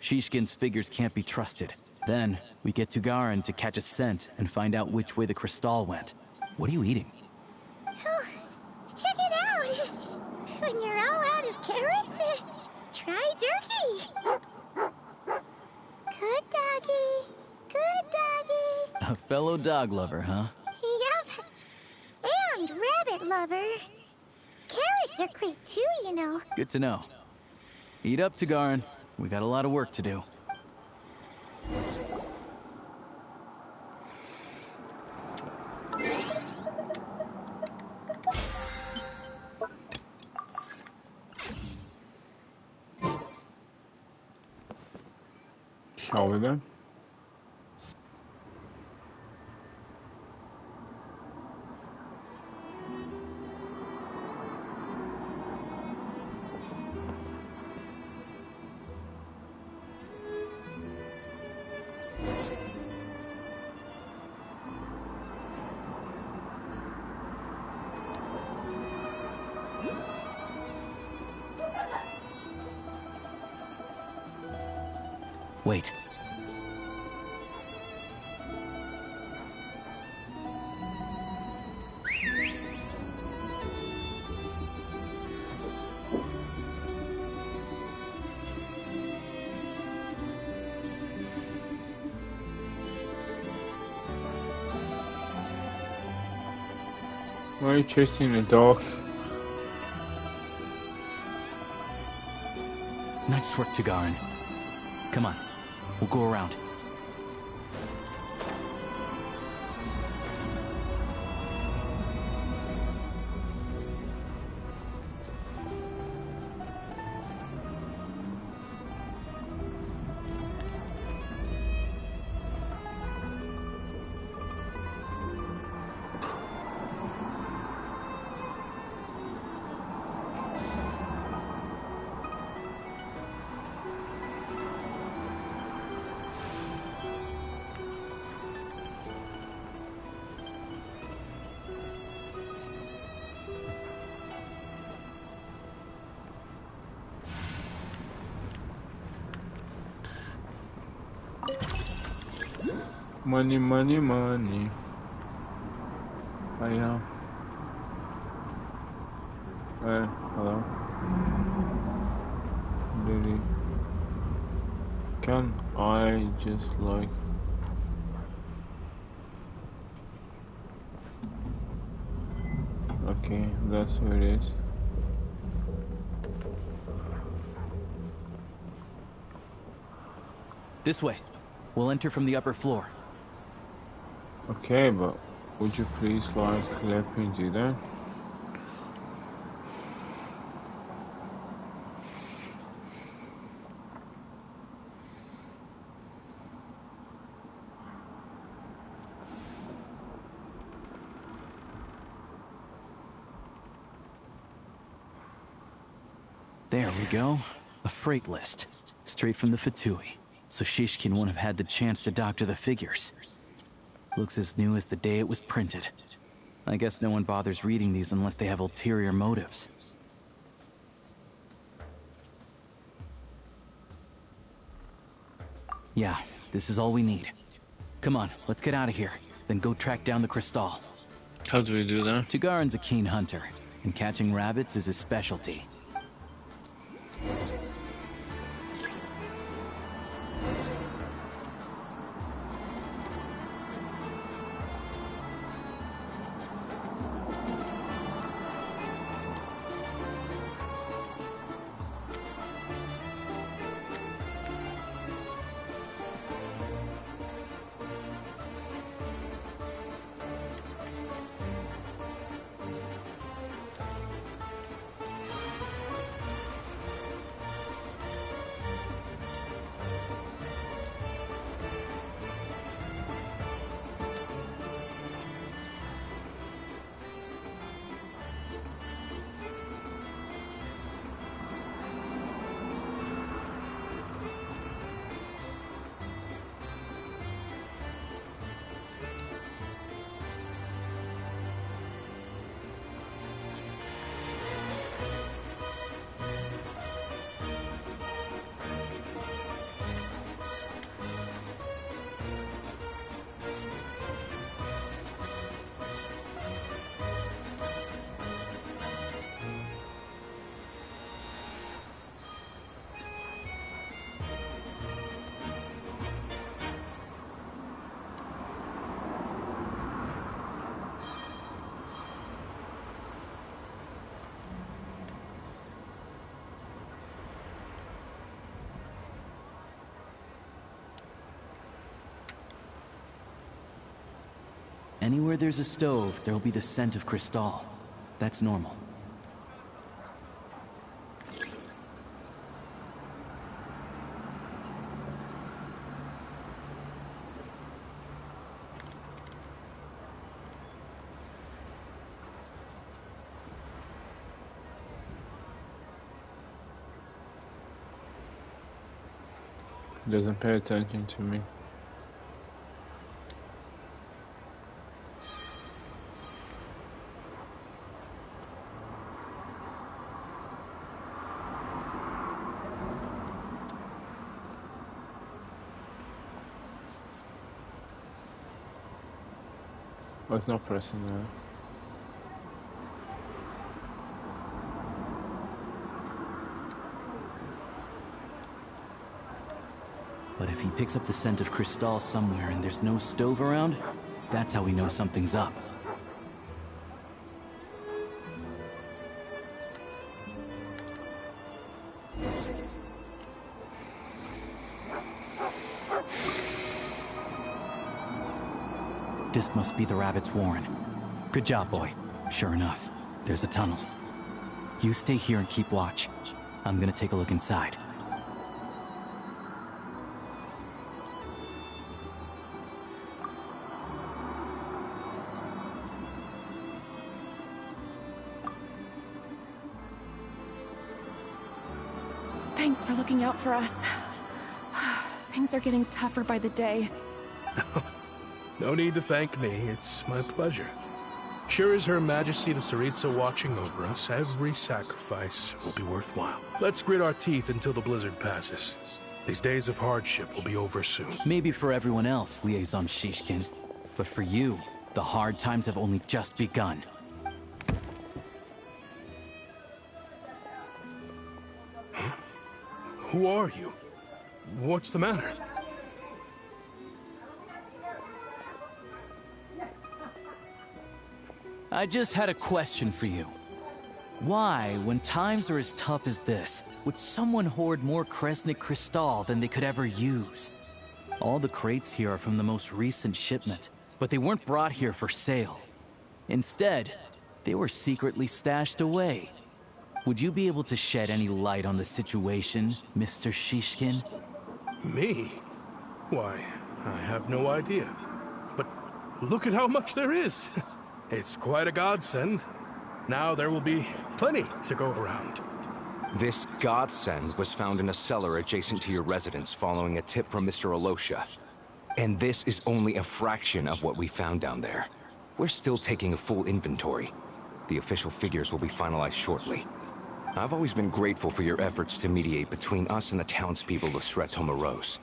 Shishkin's figures can't be trusted. Then, we get Tagarin to catch a scent and find out which way the crystal went. What are you eating? Oh, check it out. When you're all out of carrots, try turkey. Good doggy. Good doggy. A fellow dog lover, huh? Yup. And rabbit lover. Carrots are great too, you know. Good to know. Eat up, Tagarin. We got a lot of work to do. Shall we then? Wait. Why are you chasing the dog? Nice work, Tagarin. Come on, we'll go around. Money, money, money. Hiya. Hello. Really? Can I just like... Okay, that's who it is. This way. We'll enter from the upper floor. Okay, but would you please like let me do that? There we go. A freight list. Straight from the Fatui. So Shishkin won't have had the chance to doctor the figures. Looks as new as the day it was printed. I guess no one bothers reading these unless they have ulterior motives. Yeah, this is all we need. Come on, let's get out of here. Then go track down the crystal. How do we do that? Tagarin's a keen hunter, and catching rabbits is his specialty. Anywhere there's a stove, there'll be the scent of Crystal. That's normal. Doesn't pay attention to me. Oh, it's not pressing that. But if he picks up the scent of Crystal somewhere and there's no stove around, that's how we know something's up. This must be the rabbit's warren. Good job, boy. Sure enough, there's a tunnel. You stay here and keep watch. I'm gonna take a look inside. Thanks for looking out for us. Things are getting tougher by the day. No need to thank me. It's my pleasure. Sure as Her Majesty the Tsaritsa watching over us, every sacrifice will be worthwhile. Let's grit our teeth until the blizzard passes. These days of hardship will be over soon. Maybe for everyone else, Liaison Shishkin. But for you, the hard times have only just begun. Huh? Who are you? What's the matter? I just had a question for you. Why, when times are as tough as this, would someone hoard more Kresnik Crystal than they could ever use? All the crates here are from the most recent shipment, but they weren't brought here for sale. Instead, they were secretly stashed away. Would you be able to shed any light on the situation, Mr. Shishkin? Me? Why, I have no idea. But look at how much there is. It's quite a godsend. Now there will be plenty to go around. This godsend was found in a cellar adjacent to your residence following a tip from Mr. Alosha. And this is only a fraction of what we found down there. We're still taking a full inventory. The official figures will be finalized shortly. I've always been grateful for your efforts to mediate between us and the townspeople of Sretomaros.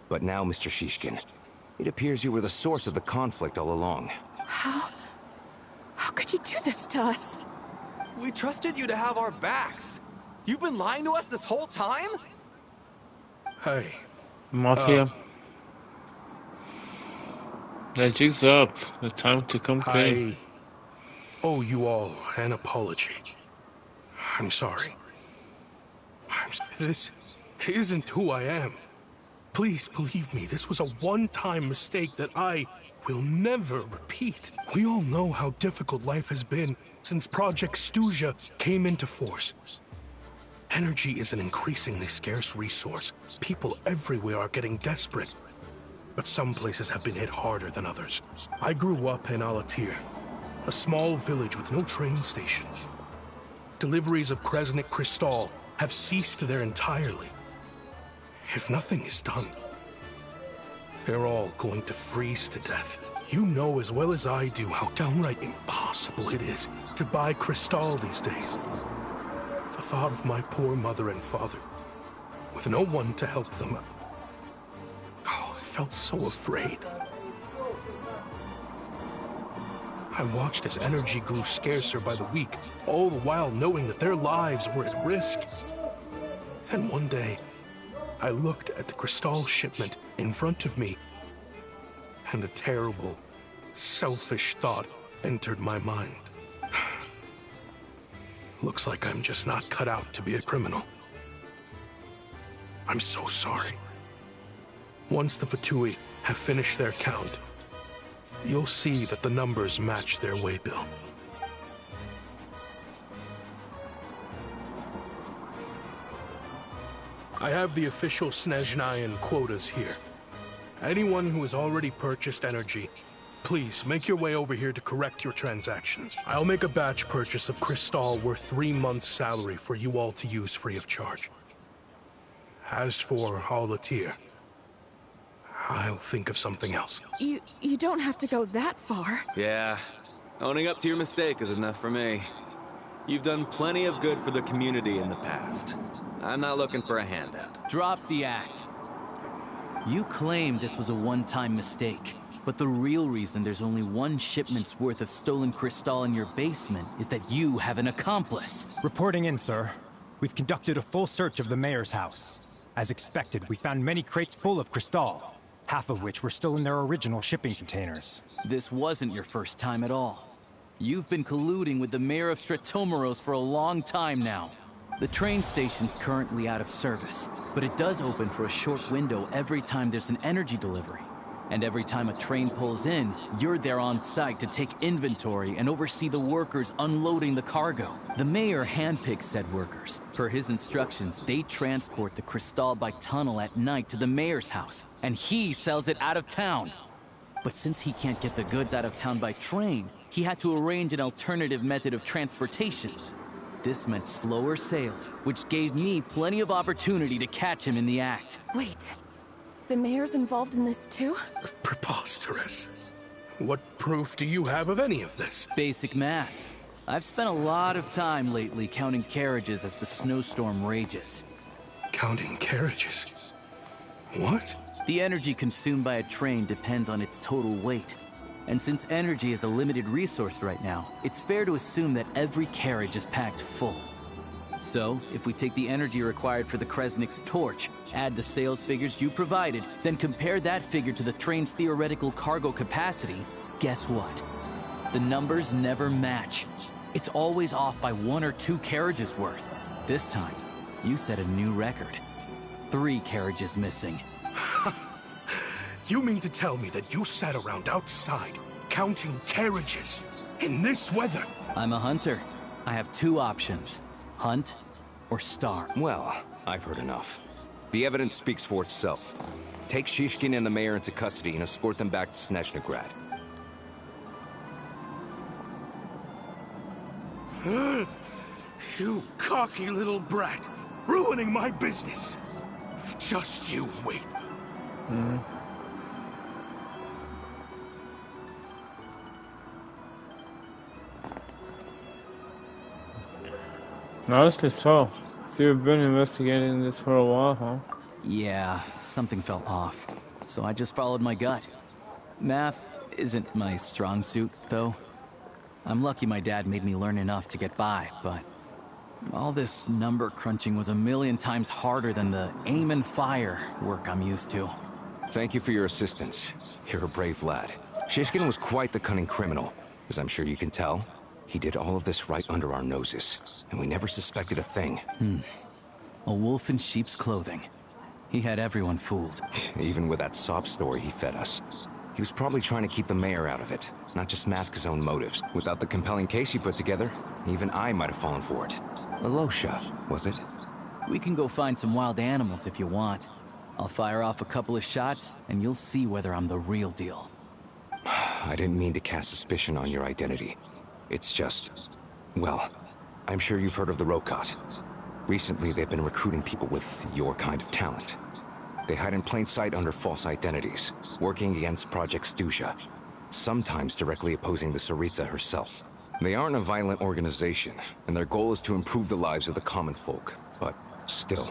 But now, Mr. Shishkin, it appears you were the source of the conflict all along. How could you do this to us? We trusted you to have our backs. You've been lying to us this whole time? Hey. Mafia. That jig's up. The time to come clean. I owe you all an apology. I'm sorry. This isn't who I am. Please believe me, this was a one-time mistake that I will never repeat. We all know how difficult life has been since Project Stuja came into force. Energy is an increasingly scarce resource. People everywhere are getting desperate. But some places have been hit harder than others. I grew up in Alatir, a small village with no train station. Deliveries of Kresnik Crystal have ceased there entirely. If nothing is done, they're all going to freeze to death. You know as well as I do how downright impossible it is to buy Crystal these days. The thought of my poor mother and father, with no one to help them, I felt so afraid. I watched as energy grew scarcer by the week, all the while knowing that their lives were at risk. Then one day, I looked at the Crystal shipment in front of me, and a terrible, selfish thought entered my mind. Looks like I'm just not cut out to be a criminal. I'm so sorry. Once the Fatui have finished their count, you'll see that the numbers match their waybill. I have the official Snezhnayan quotas here. Anyone who has already purchased energy, please make your way over here to correct your transactions. I'll make a batch purchase of Crystal worth 3 months' salary for you all to use free of charge. As for Alatir, I'll think of something else. You don't have to go that far. Yeah, owning up to your mistake is enough for me. You've done plenty of good for the community in the past. I'm not looking for a handout. Drop the act. You claim this was a one-time mistake, but the real reason there's only 1 shipment's worth of stolen crystal in your basement is that you have an accomplice. Reporting in, sir. We've conducted a full search of the mayor's house. As expected, we found many crates full of crystal, half of which were still in their original shipping containers. This wasn't your first time at all. You've been colluding with the mayor of Stratomeros for a long time now. The train station's currently out of service, but it does open for a short window every time there's an energy delivery. And every time a train pulls in, you're there on site to take inventory and oversee the workers unloading the cargo. The mayor handpicks said workers. Per his instructions, they transport the crystal by tunnel at night to the mayor's house, and he sells it out of town. But since he can't get the goods out of town by train, he had to arrange an alternative method of transportation. This meant slower sales, which gave me plenty of opportunity to catch him in the act. Wait, the mayor's involved in this too? Preposterous. What proof do you have of any of this? Basic math. I've spent a lot of time lately counting carriages as the snowstorm rages. Counting carriages? What? The energy consumed by a train depends on its total weight. And since energy is a limited resource right now, it's fair to assume that every carriage is packed full. So, if we take the energy required for the Kresnik's torch, add the sales figures you provided, then compare that figure to the train's theoretical cargo capacity, guess what? The numbers never match. It's always off by 1 or 2 carriages worth. This time, you set a new record. 3 carriages missing. You mean to tell me that you sat around outside, counting carriages, in this weather? I'm a hunter. I have 2 options. Hunt or starve. Well, I've heard enough. The evidence speaks for itself. Take Shishkin and the mayor into custody and escort them back to Snezhnaya. You cocky little brat, ruining my business. Just you wait. Nicely so. So you've been investigating this for a while, huh? Yeah, something felt off. So I just followed my gut. Math isn't my strong suit, though. I'm lucky my dad made me learn enough to get by, but all this number crunching was a million times harder than the aim and fire work I'm used to. Thank you for your assistance. You're a brave lad. Shishkin was quite the cunning criminal, as I'm sure you can tell. He did all of this right under our noses, and we never suspected a thing. A wolf in sheep's clothing. He had everyone fooled. Even with that sob story he fed us. He was probably trying to keep the mayor out of it, not just mask his own motives. Without the compelling case he put together, even I might have fallen for it. Alosha, was it? We can go find some wild animals if you want. I'll fire off a couple of shots, and you'll see whether I'm the real deal. I didn't mean to cast suspicion on your identity. It's just... well, I'm sure you've heard of the Rokat. Recently, they've been recruiting people with your kind of talent. They hide in plain sight under false identities, working against Project Stuzha, sometimes directly opposing the Tsaritsa herself. They aren't a violent organization, and their goal is to improve the lives of the common folk. But still,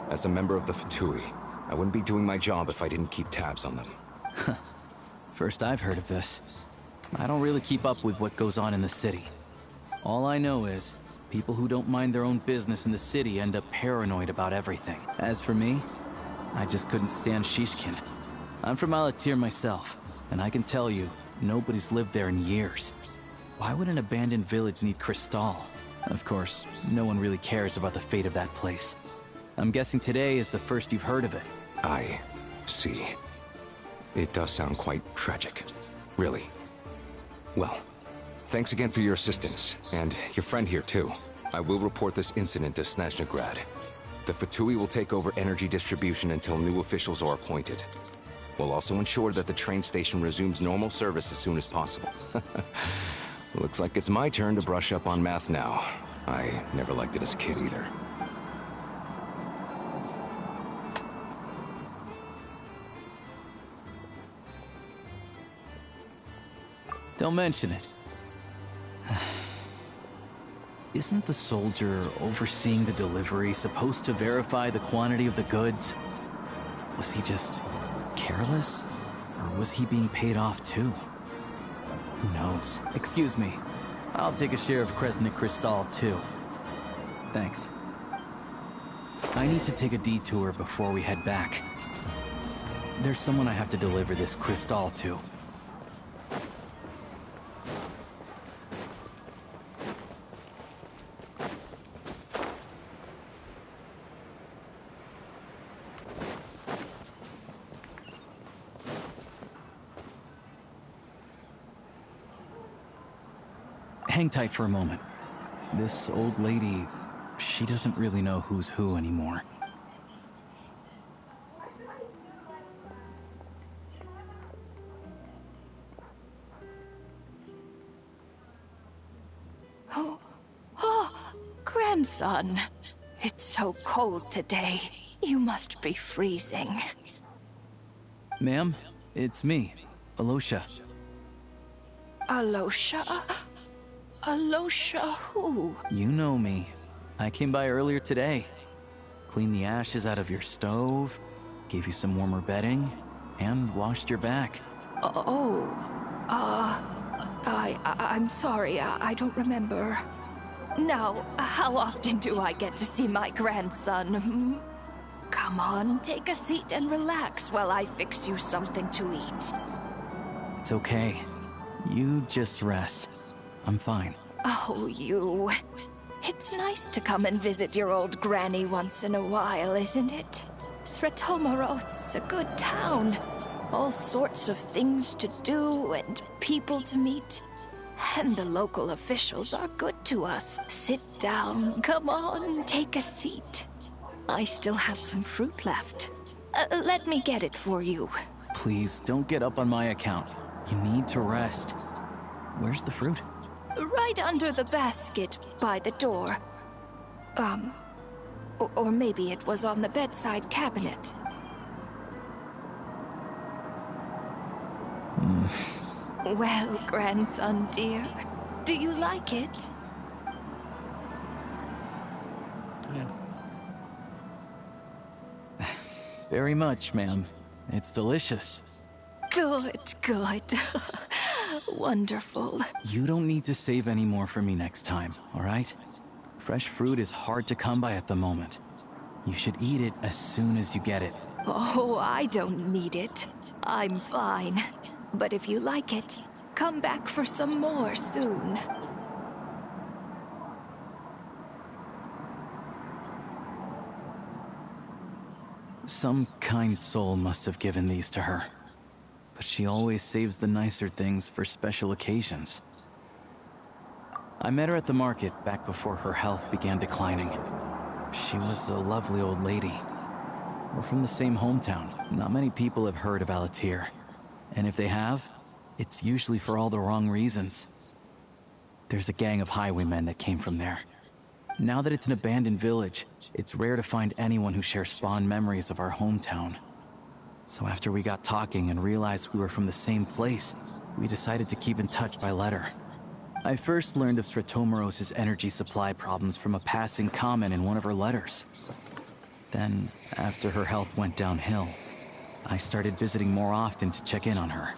as a member of the Fatui, I wouldn't be doing my job if I didn't keep tabs on them. First I've heard of this. I don't really keep up with what goes on in the city. All I know is, people who don't mind their own business in the city end up paranoid about everything. As for me, I just couldn't stand Shishkin. I'm from Alatir myself, and I can tell you, nobody's lived there in years. Why would an abandoned village need crystal? Of course, no one really cares about the fate of that place. I'm guessing today is the first you've heard of it. I see. It does sound quite tragic. Really? Well, thanks again for your assistance, and your friend here too. I will report this incident to Snezhnaya. The Fatui will take over energy distribution until new officials are appointed. We'll also ensure that the train station resumes normal service as soon as possible. Looks like it's my turn to brush up on math now. I never liked it as a kid either. Don't mention it. Isn't the soldier overseeing the delivery supposed to verify the quantity of the goods? Was he just careless? Or was he being paid off too? Who knows? Excuse me. I'll take a share of Kresnik Crystal too. Thanks. I need to take a detour before we head back. There's someone I have to deliver this crystal to. Hang tight for a moment. This old lady, she doesn't really know who's who anymore. Oh, grandson. It's so cold today. You must be freezing. Ma'am, it's me, Alosha. Alosha? Alosha who? You know me. I came by earlier today. Cleaned the ashes out of your stove, gave you some warmer bedding, and washed your back. I'm sorry, I don't remember. Now, how often do I get to see my grandson? Hmm? Come on, take a seat and relax while I fix you something to eat. It's okay. You just rest. I'm fine. Oh, you. It's nice to come and visit your old granny once in a while, isn't it? Sretomaros, a good town. All sorts of things to do and people to meet. And the local officials are good to us. Sit down. Come on, take a seat. I still have some fruit left. Let me get it for you. Please, don't get up on my account. You need to rest. Where's the fruit? Right under the basket by the door. Or maybe it was on the bedside cabinet. Well, grandson dear, do you like it? Very much, ma'am. It's delicious. Good, good. Wonderful. You don't need to save any more for me next time, all right? Fresh fruit is hard to come by at the moment. You should eat it as soon as you get it. Oh, I don't need it. I'm fine. But if you like it, come back for some more soon. Some kind soul must have given these to her. But she always saves the nicer things for special occasions. I met her at the market back before her health began declining. She was a lovely old lady. We're from the same hometown. Not many people have heard of Alatir. And if they have, it's usually for all the wrong reasons. There's a gang of highwaymen that came from there. Now that it's an abandoned village, it's rare to find anyone who shares fond memories of our hometown. So after we got talking and realized we were from the same place, we decided to keep in touch by letter. I first learned of Sretomaros' energy supply problems from a passing comment in one of her letters. Then, after her health went downhill, I started visiting more often to check in on her.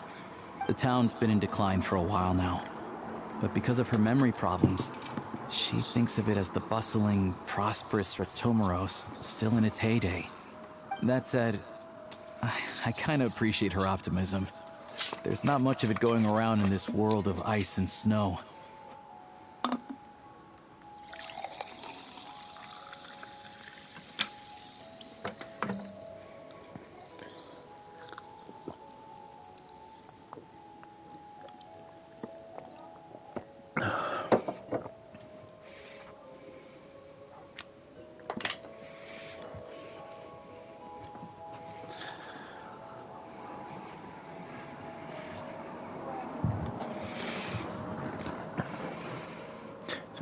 The town's been in decline for a while now, but because of her memory problems, she thinks of it as the bustling, prosperous Sretomaros still in its heyday. That said, I kinda appreciate her optimism. There's not much of it going around in this world of ice and snow.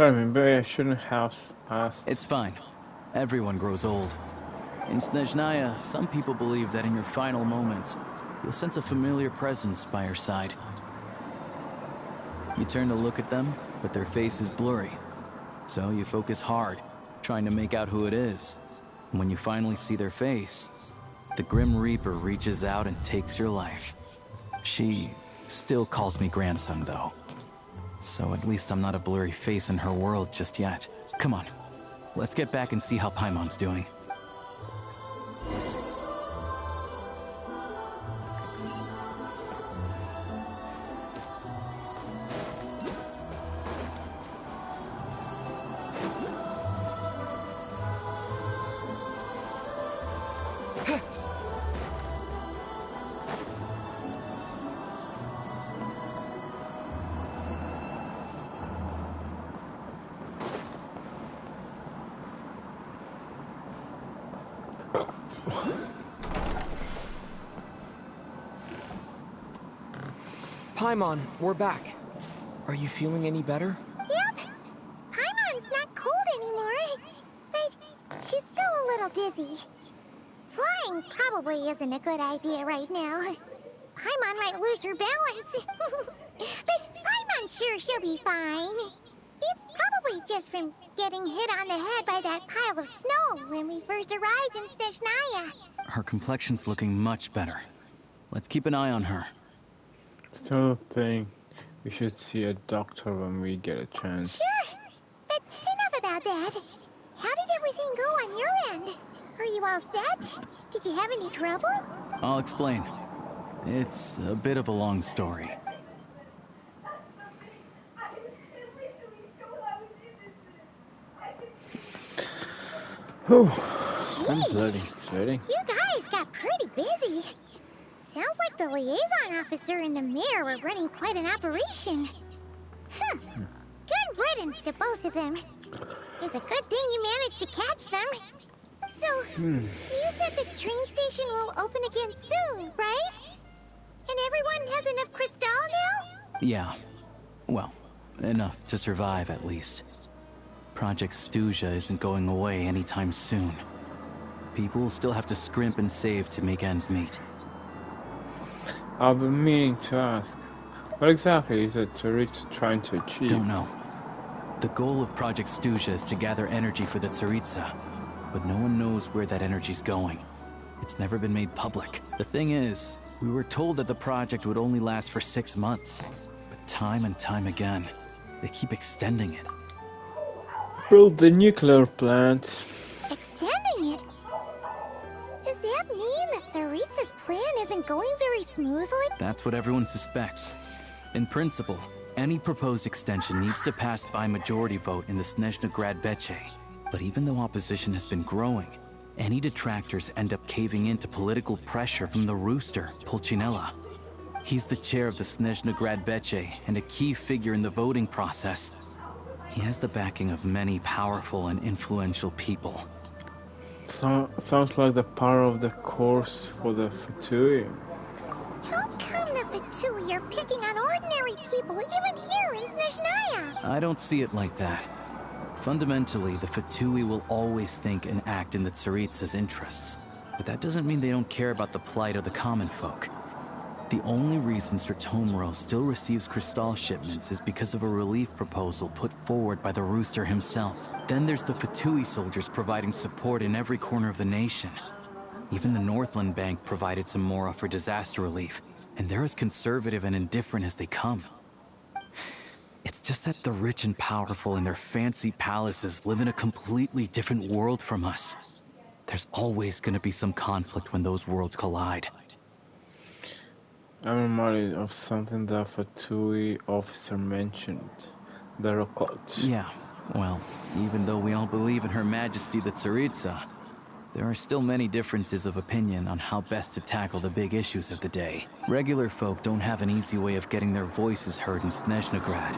Sorry, maybe I shouldn't have asked. It's fine. Everyone grows old. In Snezhnaya, some people believe that in your final moments, you'll sense a familiar presence by your side. You turn to look at them, but their face is blurry. So you focus hard, trying to make out who it is. And when you finally see their face, the Grim Reaper reaches out and takes your life. She still calls me grandson, though. So at least I'm not a blurry face in her world just yet. Come on, let's get back and see how Paimon's doing. Paimon, we're back. Are you feeling any better? Yep. Paimon's not cold anymore. But she's still a little dizzy. Flying probably isn't a good idea right now. Paimon might lose her balance. But Paimon's sure she'll be fine. It's probably just from getting hit on the head by that pile of snow when we first arrived in Snezhnaya. Her complexion's looking much better. Let's keep an eye on her. Still think we should see a doctor when we get a chance. Sure, but enough about that. How did everything go on your end? Are you all set? Did you have any trouble? I'll explain. It's a bit of a long story. Whew. Jeez. I'm bloody sweating. You guys got pretty busy. Sounds like the liaison officer and the mayor were running quite an operation. Good riddance to both of them. It's a good thing you managed to catch them. So, you said the train station will open again soon, right? And everyone has enough crystal now? Yeah. Well, enough to survive at least. Project Snezhnaya isn't going away anytime soon. People still have to scrimp and save to make ends meet. I've been meaning to ask, what exactly is it Tsaritsa trying to achieve? Don't know. The goal of Project Snezhnaya is to gather energy for the Tsaritsa, but no one knows where that energy's going. It's never been made public. The thing is, we were told that the project would only last for 6 months, but time and time again, they keep extending it. Build the nuclear plant. Extending it? Does that mean the Tsaritsa's plan isn't going very smoothly? That's what everyone suspects. In principle, any proposed extension needs to pass by majority vote in the Snezhnaya Veche. But even though opposition has been growing, any detractors end up caving in to political pressure from the rooster, Pulcinella. He's the chair of the Snezhnaya Veche and a key figure in the voting process. He has the backing of many powerful and influential people. Sounds like the power of the course for the Fatui. How come the Fatui are picking on ordinary people even here in Snezhnaya? I don't see it like that. Fundamentally, the Fatui will always think and act in the Tsaritsa's interests. But that doesn't mean they don't care about the plight of the common folk. The only reason Sir Tomro still receives crystal shipments is because of a relief proposal put forward by the Rooster himself. Then there's the Fatui soldiers providing support in every corner of the nation. Even the Northland Bank provided some mora for disaster relief, and they're as conservative and indifferent as they come. It's just that the rich and powerful in their fancy palaces live in a completely different world from us. There's always going to be some conflict when those worlds collide. I'm reminded of something the Fatui officer mentioned. The occult. Yeah, well, even though we all believe in Her Majesty the Tsaritsa, there are still many differences of opinion on how best to tackle the big issues of the day. Regular folk don't have an easy way of getting their voices heard in Snezhnaya,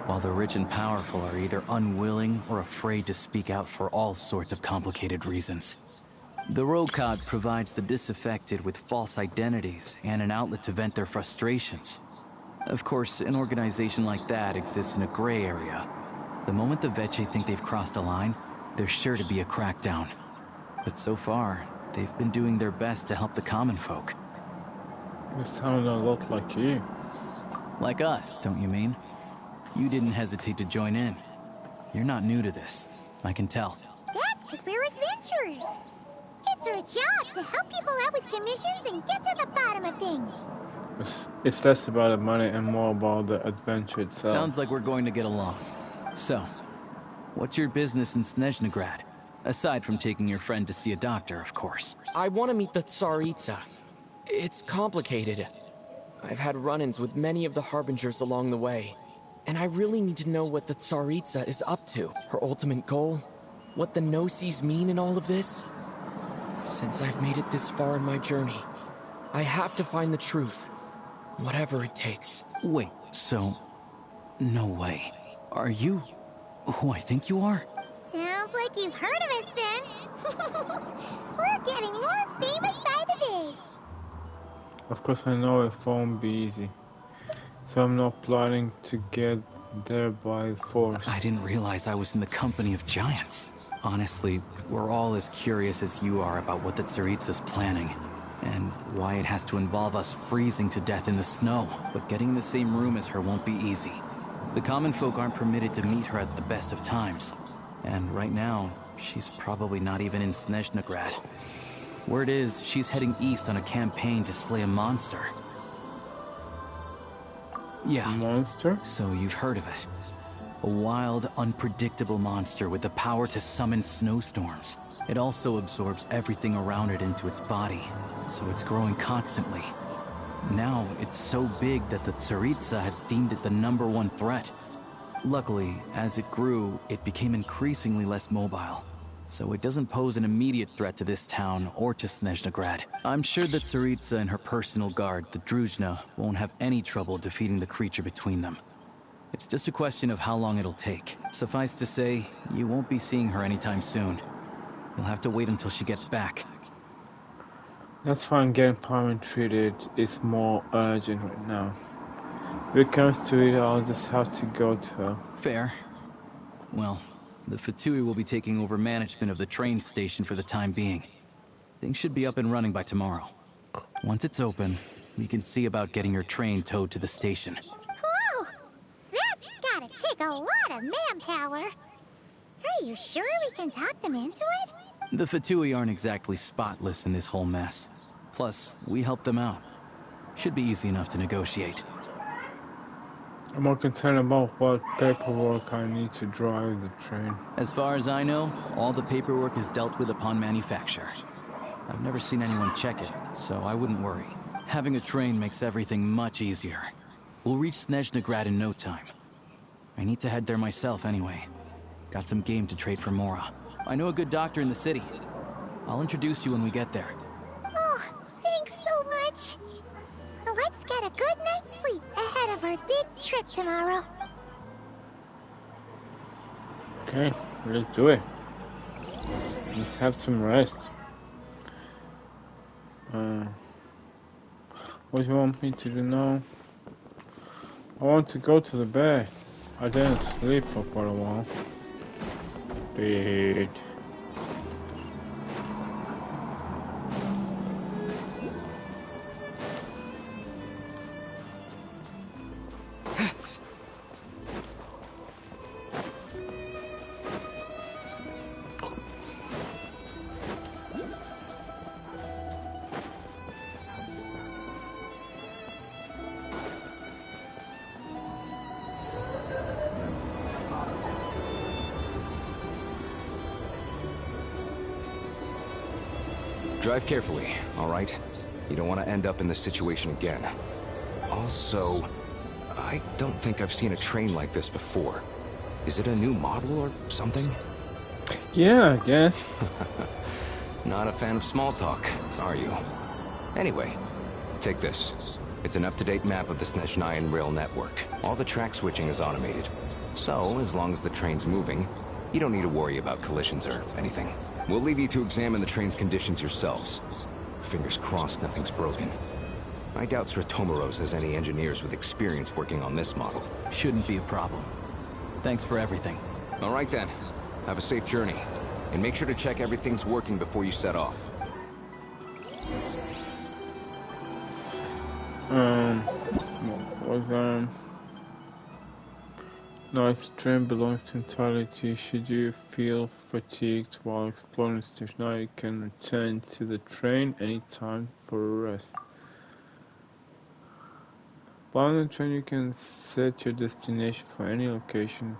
while the rich and powerful are either unwilling or afraid to speak out for all sorts of complicated reasons. The Rokad provides the disaffected with false identities and an outlet to vent their frustrations. Of course, an organization like that exists in a gray area. The moment the Veche think they've crossed a line, there's sure to be a crackdown. But so far, they've been doing their best to help the common folk. You sound a lot like you. Like us, don't you mean? You didn't hesitate to join in. You're not new to this. I can tell. That's because we're adventurers. It's our job to help people out with commissions and get to the bottom of things. It's less about the money and more about the adventure itself. Sounds like we're going to get along. So, what's your business in Snezhnagrad? Aside from taking your friend to see a doctor, of course. I want to meet the Tsaritsa. It's complicated. I've had run-ins with many of the Harbingers along the way. And I really need to know what the Tsaritsa is up to. Her ultimate goal? What the no-sees mean in all of this? Since I've made it this far in my journey, I have to find the truth. Whatever it takes. Wait, so... No way. Are you who I think you are? Sounds like you've heard of us then. We're getting more famous by the day. Of course I know it won't be easy. So I'm not planning to get there by force. I didn't realize I was in the company of giants. Honestly, we're all as curious as you are about what the Tsaritsa's planning. And why it has to involve us freezing to death in the snow. But getting in the same room as her won't be easy. The common folk aren't permitted to meet her at the best of times. And right now, she's probably not even in Snezhnagrad. Word is, she's heading east on a campaign to slay a monster. Yeah. Monster? So you've heard of it. A wild, unpredictable monster with the power to summon snowstorms. It also absorbs everything around it into its body, so it's growing constantly. Now, it's so big that the Tsaritsa has deemed it the #1 threat. Luckily, as it grew, it became increasingly less mobile. So it doesn't pose an immediate threat to this town or to Snezhnagrad. I'm sure the Tsaritsa and her personal guard, the Druzhna, won't have any trouble defeating the creature between them. It's just a question of how long it'll take. Suffice to say, you won't be seeing her anytime soon. You'll have to wait until she gets back. That's fine, getting Paimon treated is more urgent right now. If it comes to it, I'll just have to go to her. Fair. Well, the Fatui will be taking over management of the train station for the time being. Things should be up and running by tomorrow. Once it's open, we can see about getting your train towed to the station. Whoa! That's gotta take a lot of manpower. Are you sure we can talk them into it? The Fatui aren't exactly spotless in this whole mess. Plus, we helped them out. Should be easy enough to negotiate. I'm more concerned about what paperwork I need to drive the train. As far as I know, all the paperwork is dealt with upon manufacture. I've never seen anyone check it, so I wouldn't worry. Having a train makes everything much easier. We'll reach Snezhnagrad in no time. I need to head there myself anyway. Got some game to trade for Mora. I know a good doctor in the city. I'll introduce you when we get there. Oh, thanks so much. Let's get a good night's sleep ahead of our big trip tomorrow. Okay, let's do it. Let's have some rest. What do you want me to do now? I want to go to the bed. I didn't sleep for quite a while. Dude. Drive carefully, all right? You don't want to end up in this situation again. Also, I don't think I've seen a train like this before. Is it a new model or something? Yeah, I guess. Not a fan of small talk, are you? Anyway, take this. It's an up-to-date map of the Snezhnayan rail network. All the track switching is automated. So, as long as the train's moving, you don't need to worry about collisions or anything. We'll leave you to examine the train's conditions yourselves. Fingers crossed nothing's broken. I doubt Sratomaros has any engineers with experience working on this model. Shouldn't be a problem. Thanks for everything. All right then. Have a safe journey. And make sure to check everything's working before you set off. Nice train belongs to entirely to you. Should you feel fatigued while exploring Snezhnaya, you can return to the train anytime for a rest. While on the train, you can set your destination for any location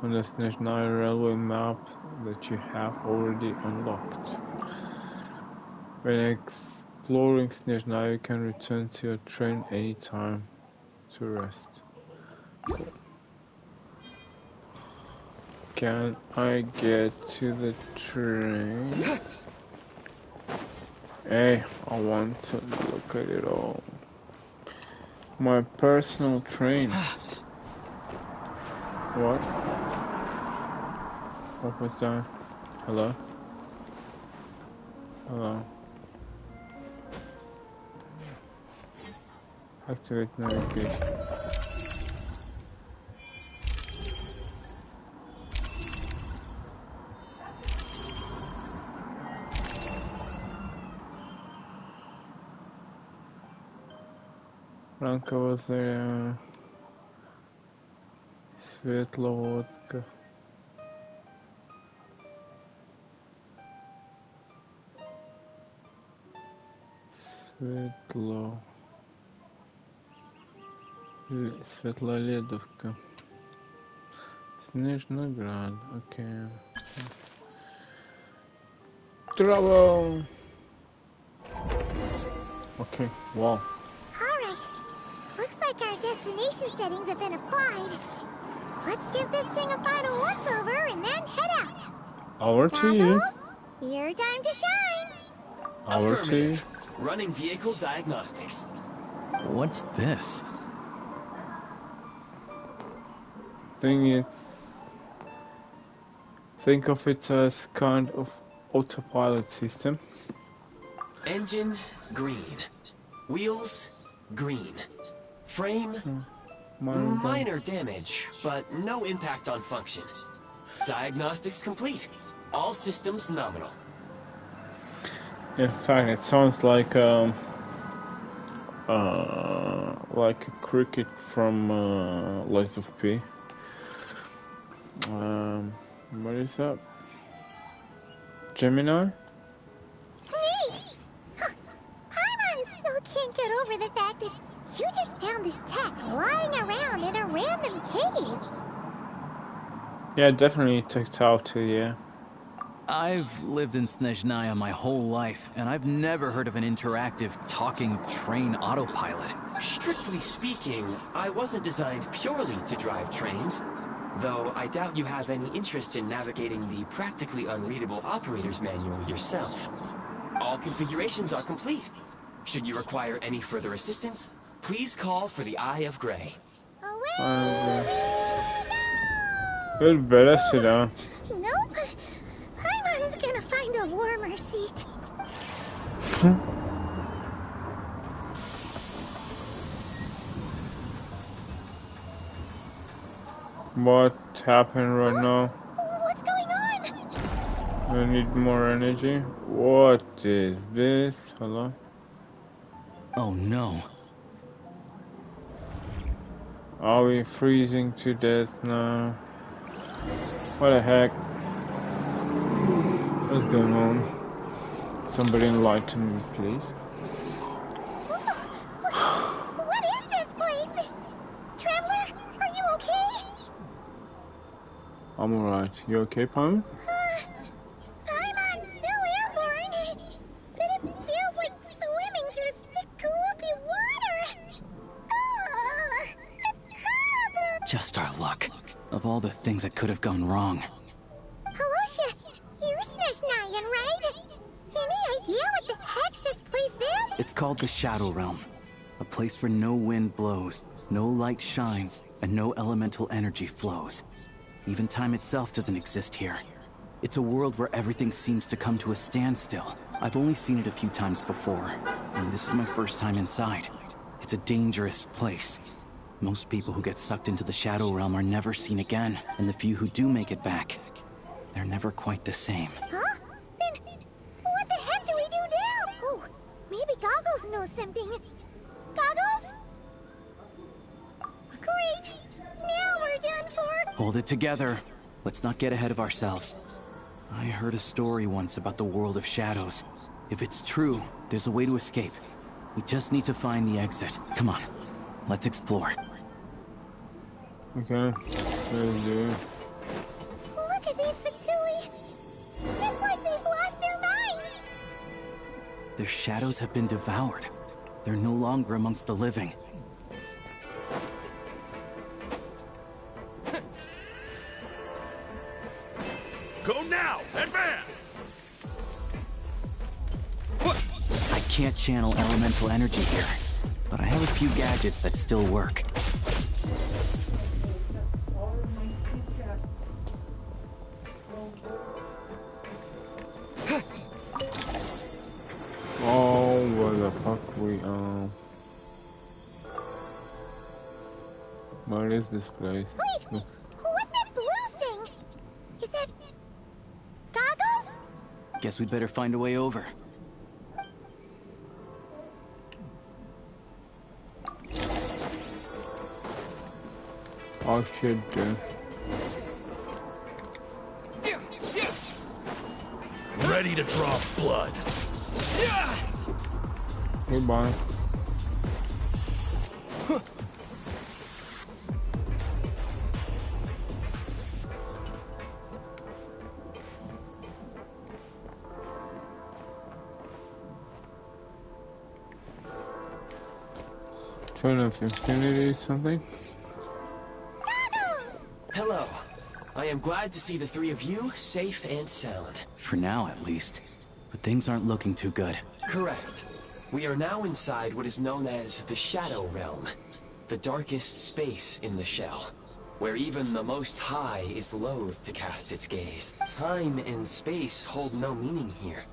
on the Snezhnaya railway map that you have already unlocked. When exploring Snezhnaya, you can return to your train anytime to rest. Can I get to the train? Hey, I want to look at it all. My personal train. What? What was that? Hello? Hello? Activate navigation. Ранковая светловодка. Светлоледовка. Снежноград. Okay. Trouble. Okay. Wow. Looks like our destination settings have been applied. Let's give this thing a final once-over and then head out. Over to you. Your time to shine. Over to you. Running vehicle diagnostics. What's this? Think of it as kind of autopilot system. Engine, green. Wheels, green. Frame, minor damage, but no impact on function. Diagnostics complete. All systems nominal. In fact, it sounds like a cricket from Lies of P. What is that? Gemini? Hey! Paimon still can't get over the fact that you just found this tech lying around in a random cave. Yeah, definitely checked out too, yeah. I've lived in Snezhnaya my whole life, and I've never heard of an interactive, talking train autopilot. Strictly speaking, I wasn't designed purely to drive trains, though I doubt you have any interest in navigating the practically unreadable operator's manual yourself. All configurations are complete. Should you require any further assistance, please call for the Eye of Grey. Good, better sit down. Nope. Paimon's gonna find a warmer seat. What happened right now? What's going on? I need more energy. What is this? Hello? Oh no. Are we freezing to death now? What the heck? What's going on? Somebody enlighten me, please. What is this place? Traveler, are you okay? I'm alright. You okay, Paimon? Paimon's still airborne, but it feels like swimming through thick, gloopy water. It's horrible. Just our luck. Of all the things that could have gone wrong. Halosha, you're Snezhnayan, right? Any idea what the heck this place is? It's called the Shadow Realm. A place where no wind blows, no light shines, and no elemental energy flows. Even time itself doesn't exist here. It's a world where everything seems to come to a standstill. I've only seen it a few times before, and this is my first time inside. It's a dangerous place. Most people who get sucked into the Shadow Realm are never seen again, and the few who do make it back, they're never quite the same. Huh? Then, what the heck do we do now? Oh, maybe Goggles knows something. Goggles? Great! Now we're done for! Hold it together. Let's not get ahead of ourselves. I heard a story once about the world of shadows. If it's true, there's a way to escape. We just need to find the exit. Come on, let's explore. Okay, let's do it. Look at these Fatui! It's like they've lost their minds! Their shadows have been devoured. They're no longer amongst the living. Go now! Advance! I can't channel elemental energy here, but I have a few gadgets that still work. Oh, where the fuck where is this place? Wait! What's that blue thing? Is that... Goggles? Guess we'd better find a way over. Oh shit, dude. Ready to draw blood. Goodbye. Turn of Infinity something? Hello. I am glad to see the three of you safe and sound. For now, at least. But things aren't looking too good. Correct. We are now inside what is known as the Shadow Realm, the darkest space in the shell, where even the Most High is loath to cast its gaze. Time and space hold no meaning here.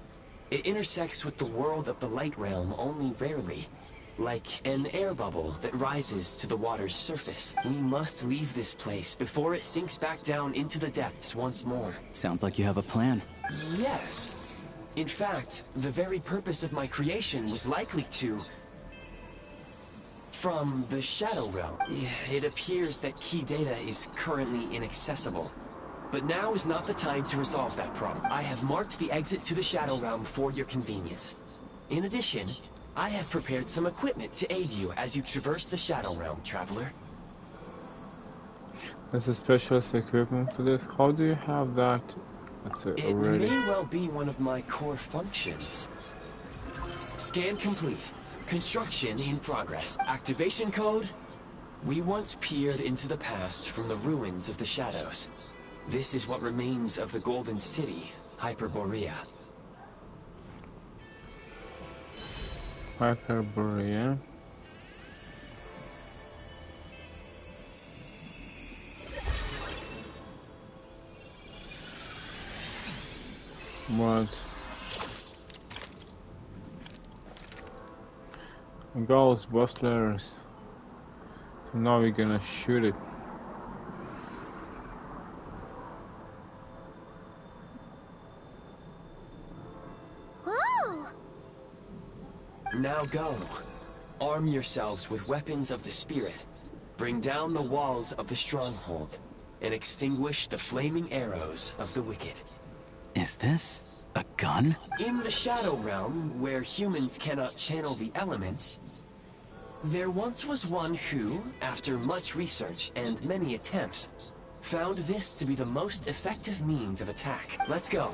It intersects with the world of the Light Realm only rarely, like an air bubble that rises to the water's surface. We must leave this place before it sinks back down into the depths once more. Sounds like you have a plan. Yes. In fact, the very purpose of my creation was likely to... From the Shadow Realm. It appears that key data is currently inaccessible. But now is not the time to resolve that problem. I have marked the exit to the Shadow Realm for your convenience. In addition, I have prepared some equipment to aid you as you traverse the Shadow Realm, traveler. There's a specialist equipment for this. How do you have that? It may well be one of my core functions. Scan complete. Construction in progress. Activation code? We once peered into the past from the ruins of the shadows. This is what remains of the Golden City, Hyperborea. Hyperborea? What? Gauss bustlers. So now we're gonna shoot it. Whoa! Now go. Arm yourselves with weapons of the spirit. Bring down the walls of the stronghold and extinguish the flaming arrows of the wicked. Is this a gun? In the Shadow Realm, where humans cannot channel the elements, there once was one who, after much research and many attempts, found this to be the most effective means of attack. Let's go.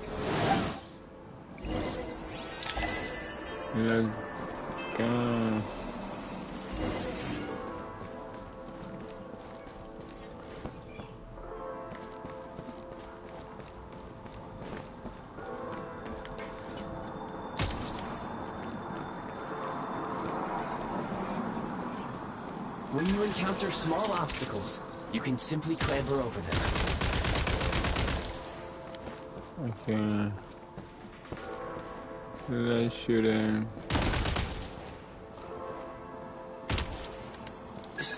Let's go. When you encounter small obstacles, you can simply clamber over them. Okay. Let's shoot him.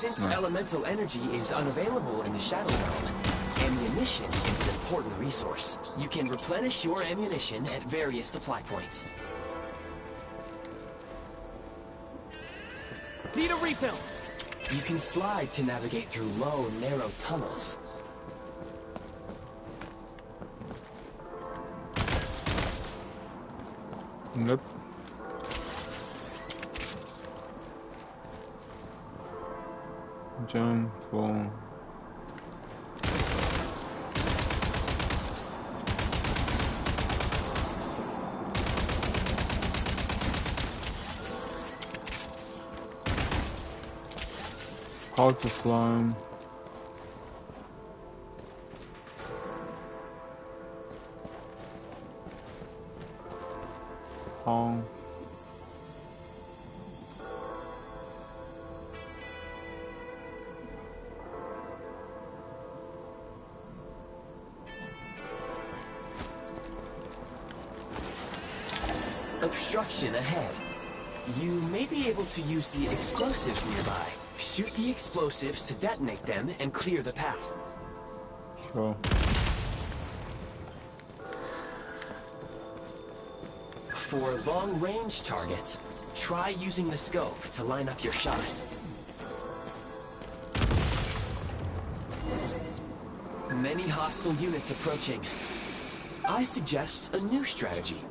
Since elemental energy is unavailable in the Shadow Realm, ammunition is an important resource. You can replenish your ammunition at various supply points. Need a refill! You can slide to navigate through low, narrow tunnels. Nope. Jump for how to slime. How Obstruction ahead. You may be able to use the explosives nearby. Shoot the explosives to detonate them and clear the path. sure. For long-range targets, try using the scope to line up your shot. Many hostile units approaching. I suggest a new strategy.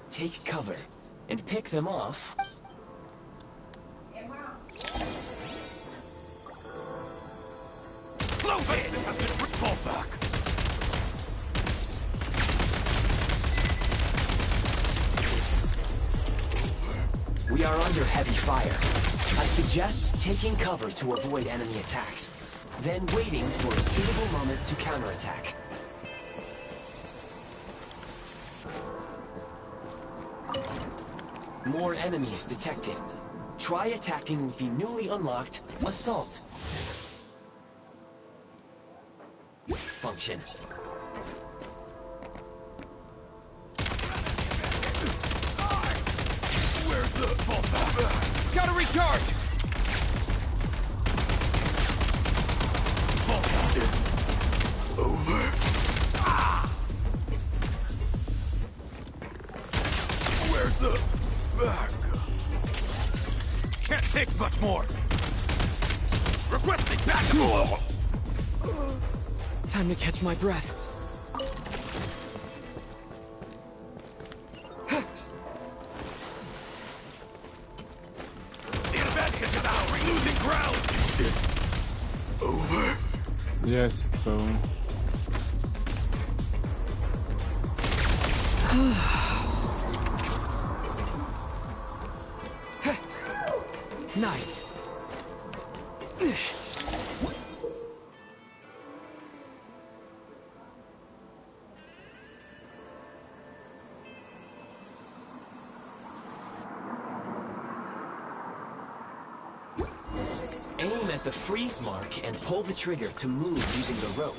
Take cover and pick them off. Fall back. We are under heavy fire. I suggest taking cover to avoid enemy attacks, then waiting for a suitable moment to counterattack. More enemies detected. Try attacking with the newly unlocked Assault function. Where's the fall back? Gotta recharge! Fall back. Over. Where's the back? Can't take much more. Requesting backup. Time to catch my breath. The advantage is out. We're losing ground. It's over. Yes, so Nice. Aim at the freeze mark and pull the trigger to move using the rope.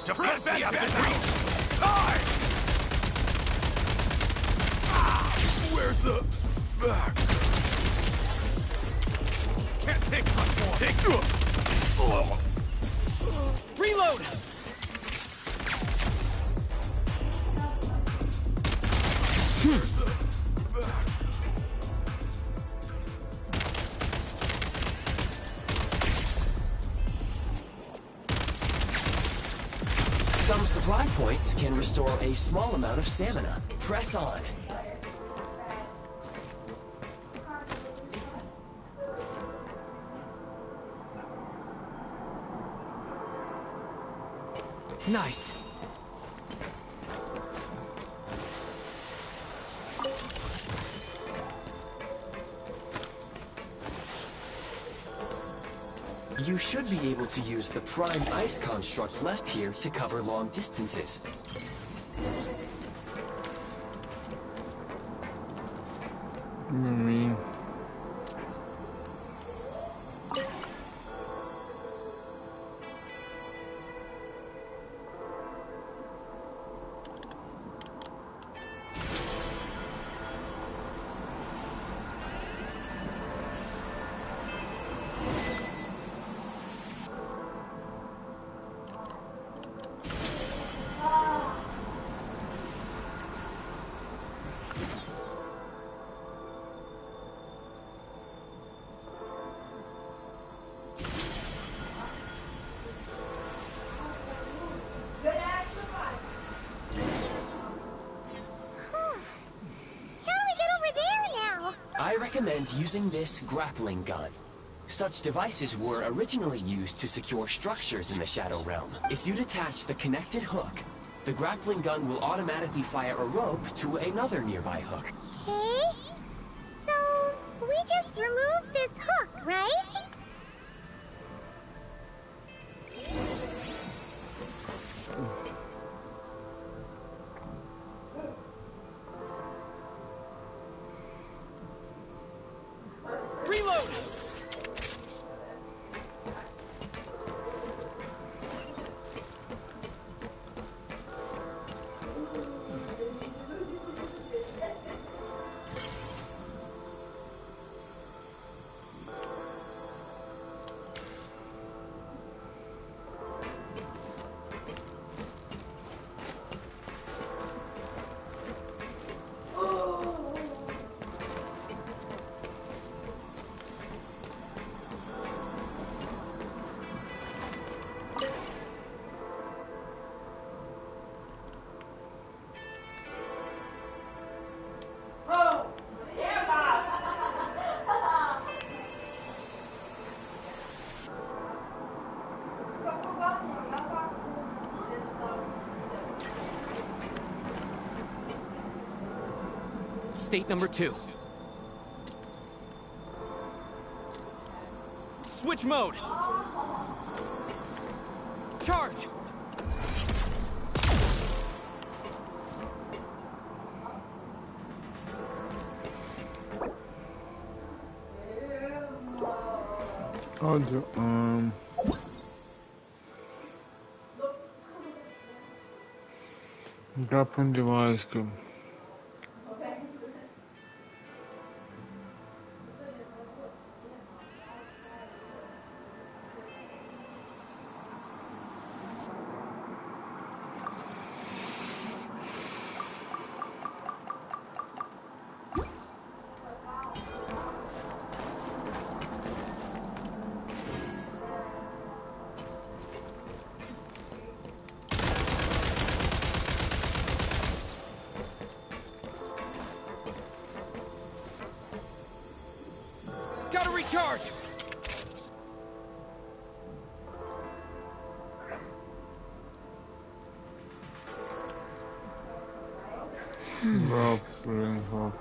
Defense the advantage. Time. Where's the back? Can't take much more. Take. Reload! Some supply points can restore a small amount of stamina. Press on. Nice. You should be able to use the prime ice construct left here to cover long distances. Marine. I recommend using this grappling gun. Such devices were originally used to secure structures in the Shadow Realm. If you detach the connected hook, the grappling gun will automatically fire a rope to another nearby hook. Okay? So, we just remove this hook, right? Reload! State number 2. Switch mode! Charge! I'll do, grappling device, go. Gotta recharge! Grappling hook.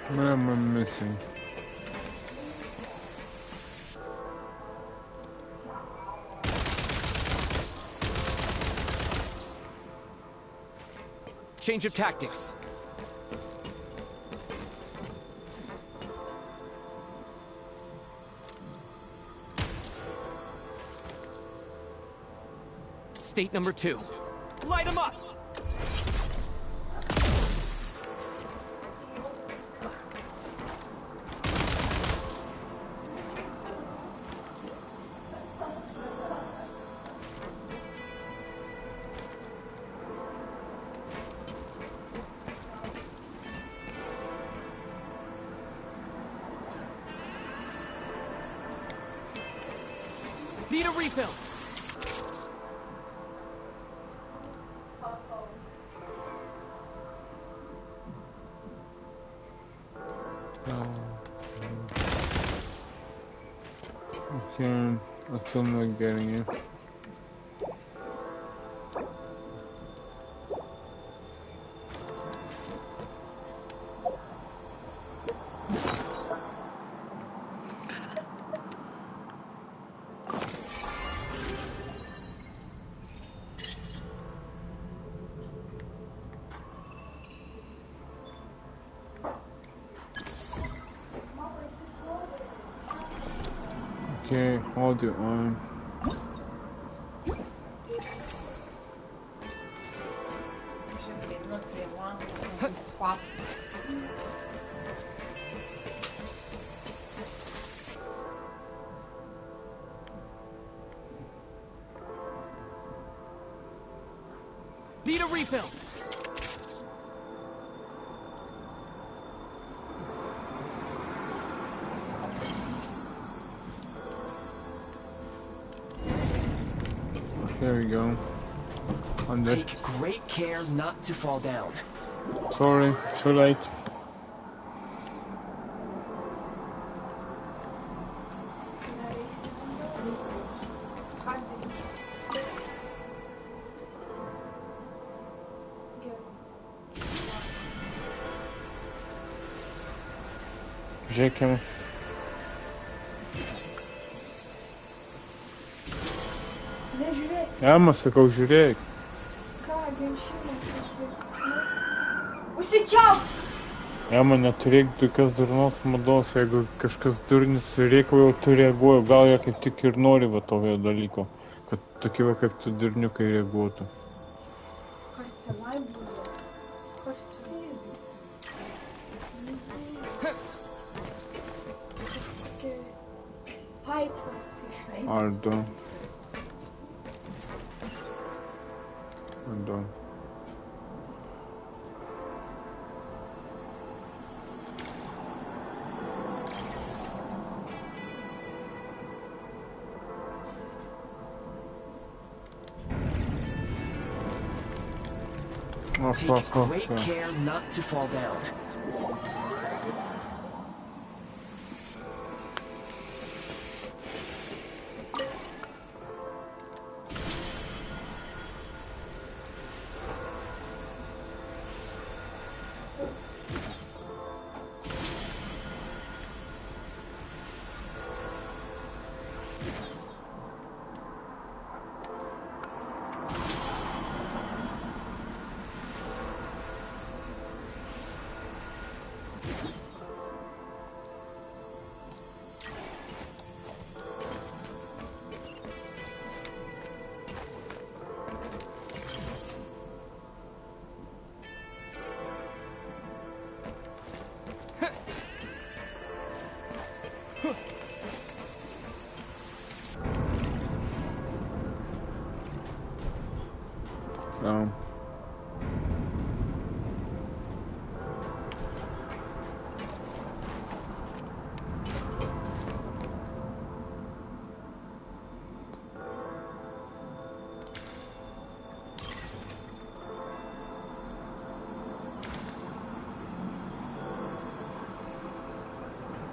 What am I missing? Change of tactics. State number 2. Light 'em up! Need a refill! Okay, I'm still not getting it. Okay, hold your arm. Need a refill. There we go. Take great care not to fall down. Sorry, too late. Žiūrėkime. Ema, sakau, žiūrėk. Ką, Genshiną? Užsičiauk! Ema, neturėk tokios durnos mados, jeigu kažkas durnis reikalo jau tu reaguoji, gal jie kaip tik ir nori va tokio dalyko, kad tokie va kaip tu durniukai reaguotų. Kas tenai buvo? Kas čia? Kažkokie paipas išleidžiasi. Ardo. Ardo. Take great care not to fall down.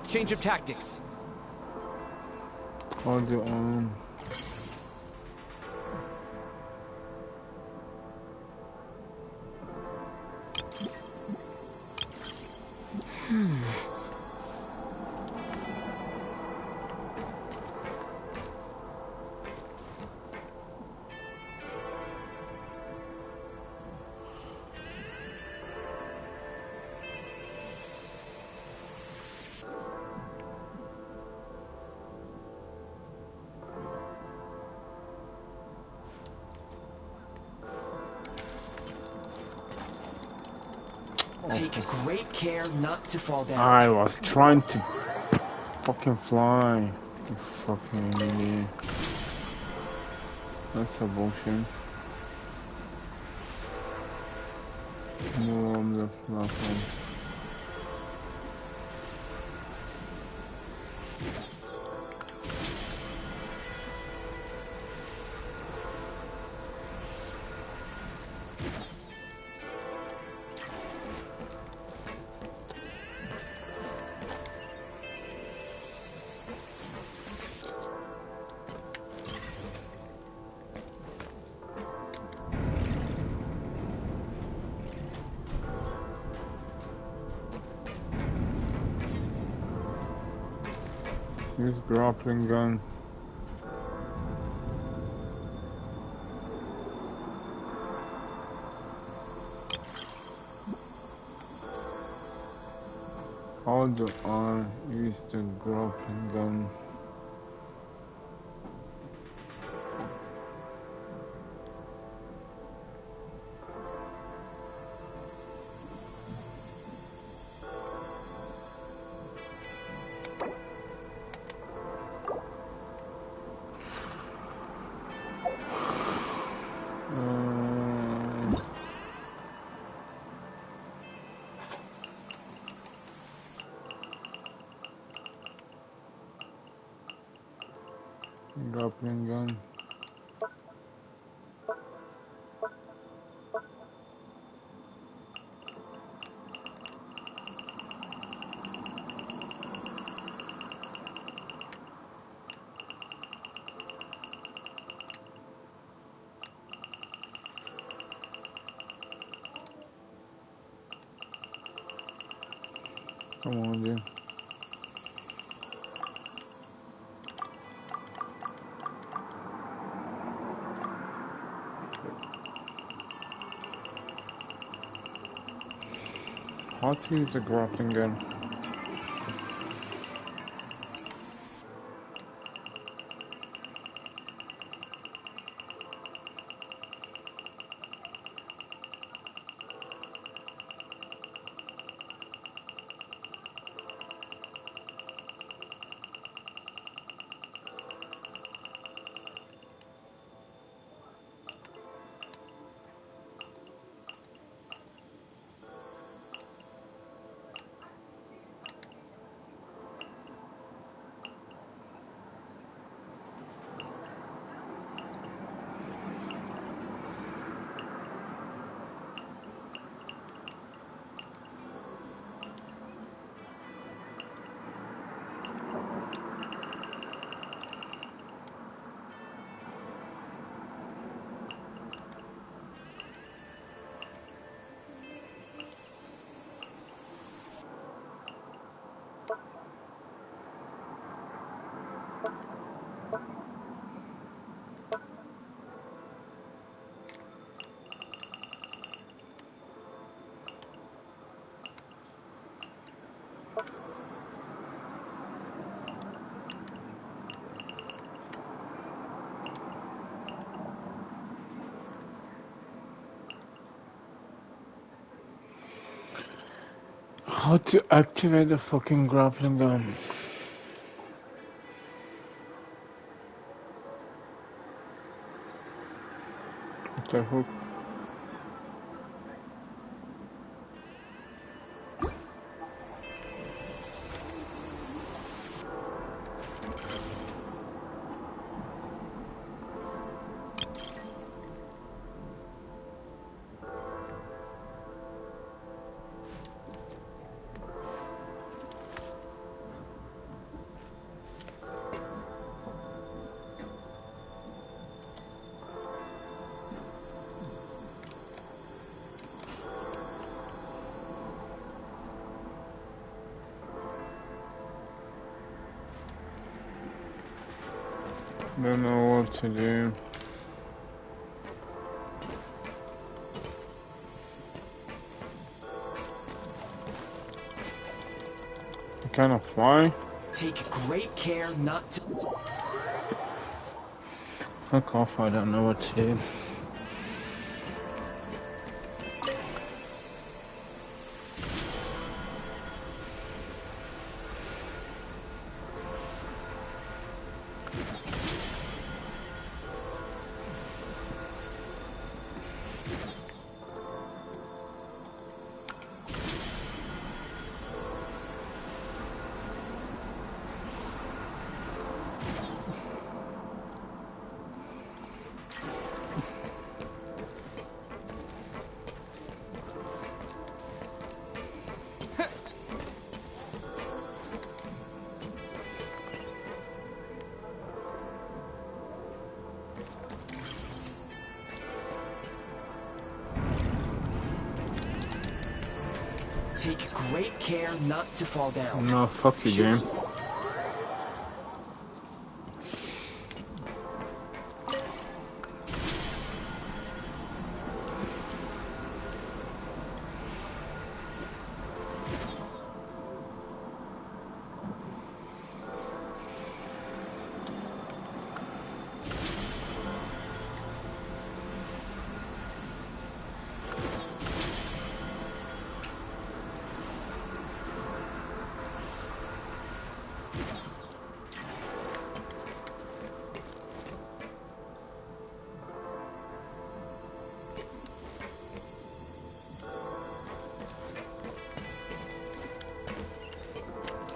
Change of tactics. Hold your arm. Take great care not to fall down. I was trying to fucking fly. You fucking idiot. That's a bullshit. No, I'm the platform. Use grappling gun. Hold the arm, use the grappling gun. Grappling gun. Come on, dude. How to use a grappling gun? How to activate the fucking grappling gun? The hook. Don't know what to do. I cannot fly. Take great care not to... Fuck off, I don't know what to do. Take great care not to fall down. No, fuck you, game.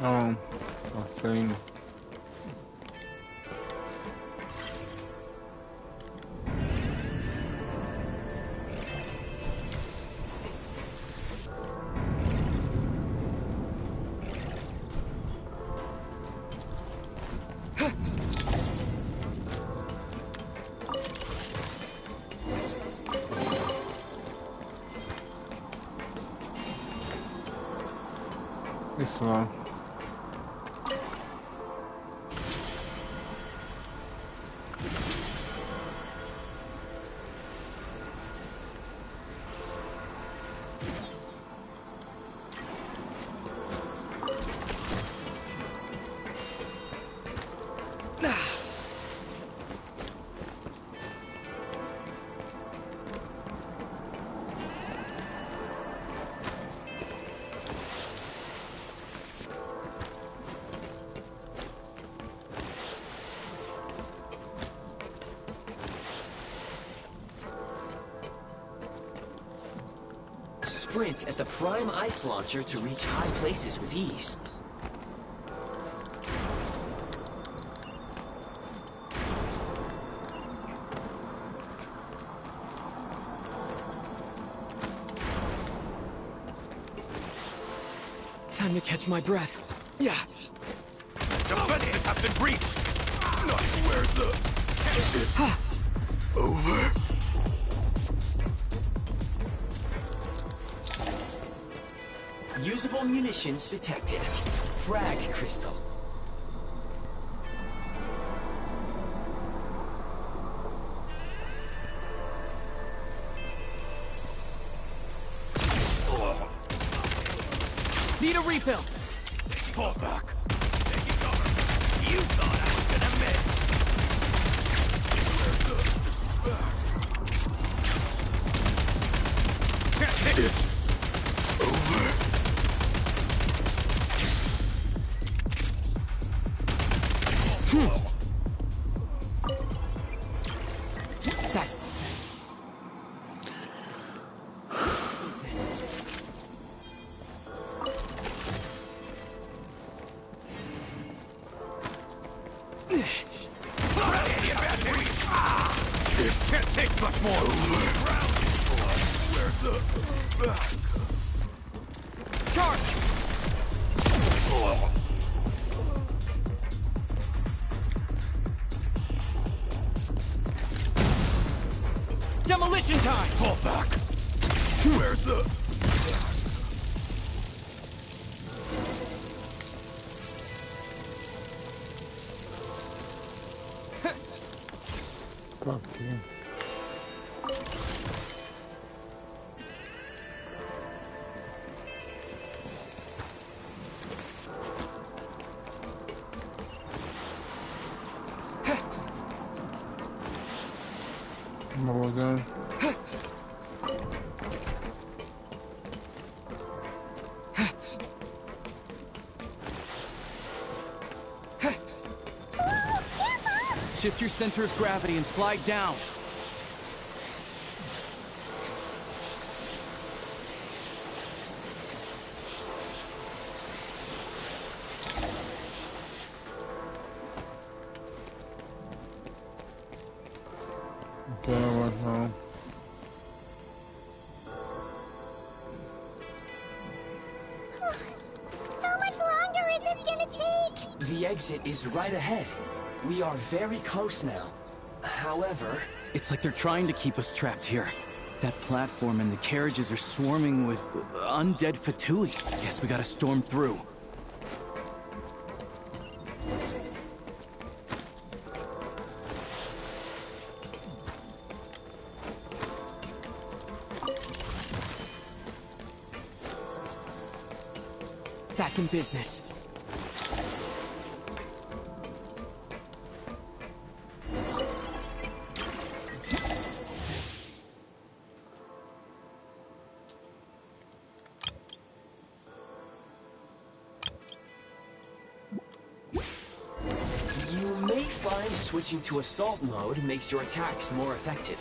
Oh, I think. It's long. Sprint at the prime ice launcher to reach high places with ease. Time to catch my breath. Yeah. Defenses have been breached. Nice. Where's the... Over. Usable munitions detected. Frag crystal. Need a refill. Fall back. Taking cover. You thought I was gonna miss. Where's the... It's over. That... It can't take much more. Where's the... Charge! Demolition time! Fall back. Where's the... Fuck you. Bubble gun. Shift your center of gravity and slide down. Okay, I went home. How much longer is this gonna take? The exit is right ahead. We are very close now. However... It's like they're trying to keep us trapped here. That platform and the carriages are swarming with undead Fatui. Guess we gotta storm through. Back in business. You may find switching to assault mode makes your attacks more effective.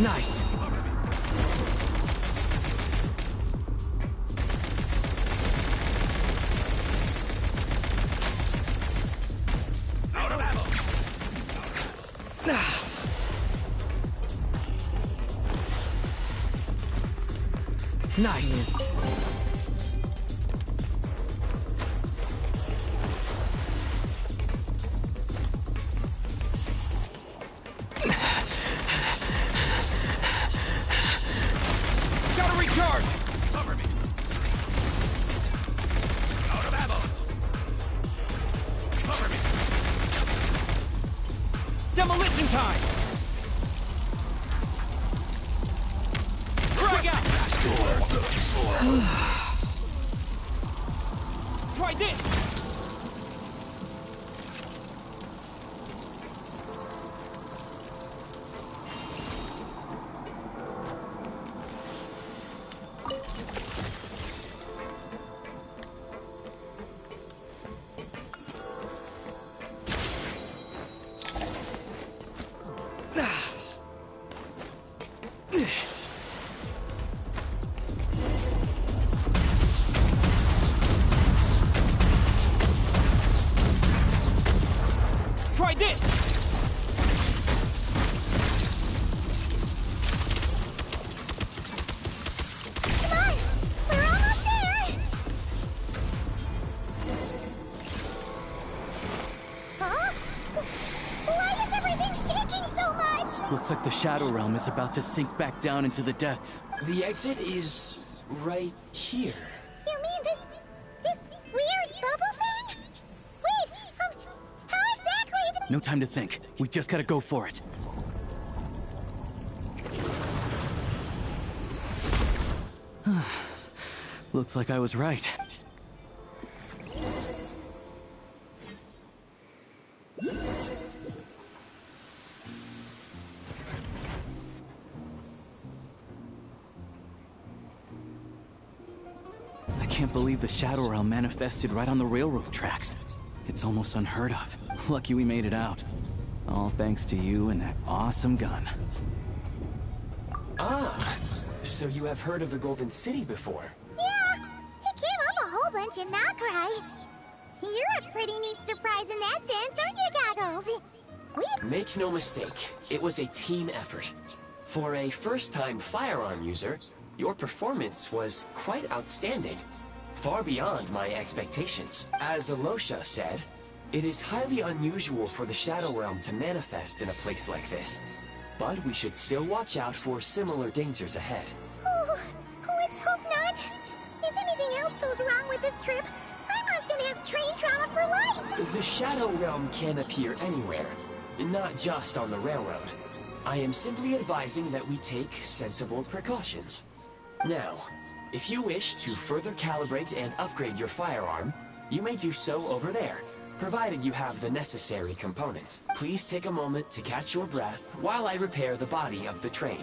Nice. Out of ammo. Nice. Gotta recharge! Cover me! Out of ammo! Cover me! Demolition time! Frag out! Try this! Try this! Come on! We're almost there! Huh? Why is everything shaking so much? Looks like the Shadow Realm is about to sink back down into the depths. The exit is right here. You mean this weird bubble thing? Wait, how exactly? No time to think. We just gotta go for it. Looks like I was right. I can't believe the Shadow Realm manifested right on the railroad tracks. It's almost unheard of. Lucky we made it out. All thanks to you and that awesome gun. Ah, so you have heard of the Golden City before? Yeah, it came up a whole bunch in Nokrai. You're a pretty neat surprise in that sense, aren't you, Goggles? Make no mistake, it was a team effort. For a first-time firearm user, your performance was quite outstanding. Far beyond my expectations. As Alosha said, it is highly unusual for the Shadow Realm to manifest in a place like this. But we should still watch out for similar dangers ahead. Oh, let's hope not. If anything else goes wrong with this trip, Paimon's gonna have train trauma for life! The Shadow Realm can appear anywhere, not just on the railroad. I am simply advising that we take sensible precautions. Now, if you wish to further calibrate and upgrade your firearm, you may do so over there, provided you have the necessary components. Please take a moment to catch your breath while I repair the body of the train.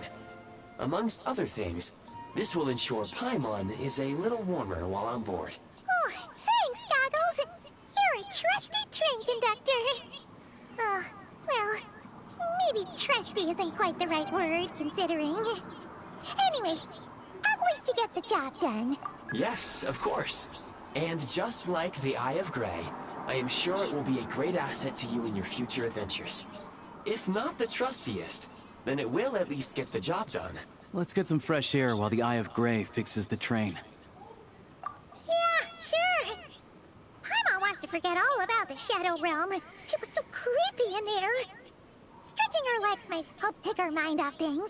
Amongst other things, this will ensure Paimon is a little warmer while on board. Oh, thanks, Goggles! You're a trusty train conductor! Well, maybe trusty isn't quite the right word, considering. Anyways, at least you get the job done. Yes, of course. And just like the Eye of Grey, I am sure it will be a great asset to you in your future adventures. If not the trustiest, then it will at least get the job done. Let's get some fresh air while the Eye of Grey fixes the train. Yeah, sure. Paimon wants to forget all about the Shadow Realm. It was so creepy in there. Stretching our legs might help take our mind off things.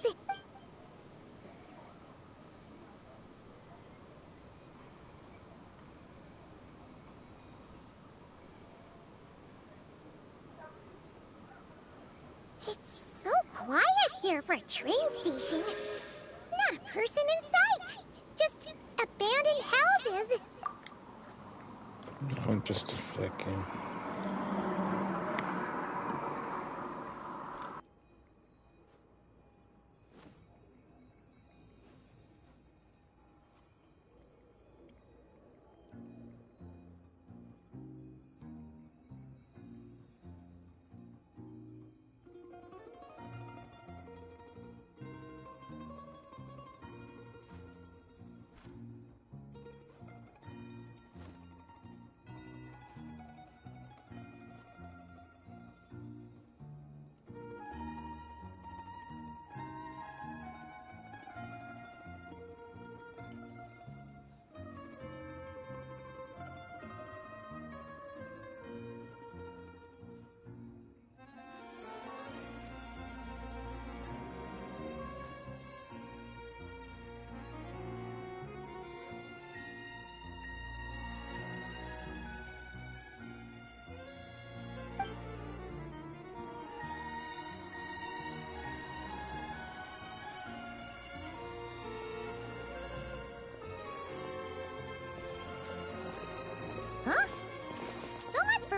It's so quiet here for a train station. Not a person in sight. Just abandoned houses. Oh, just a second.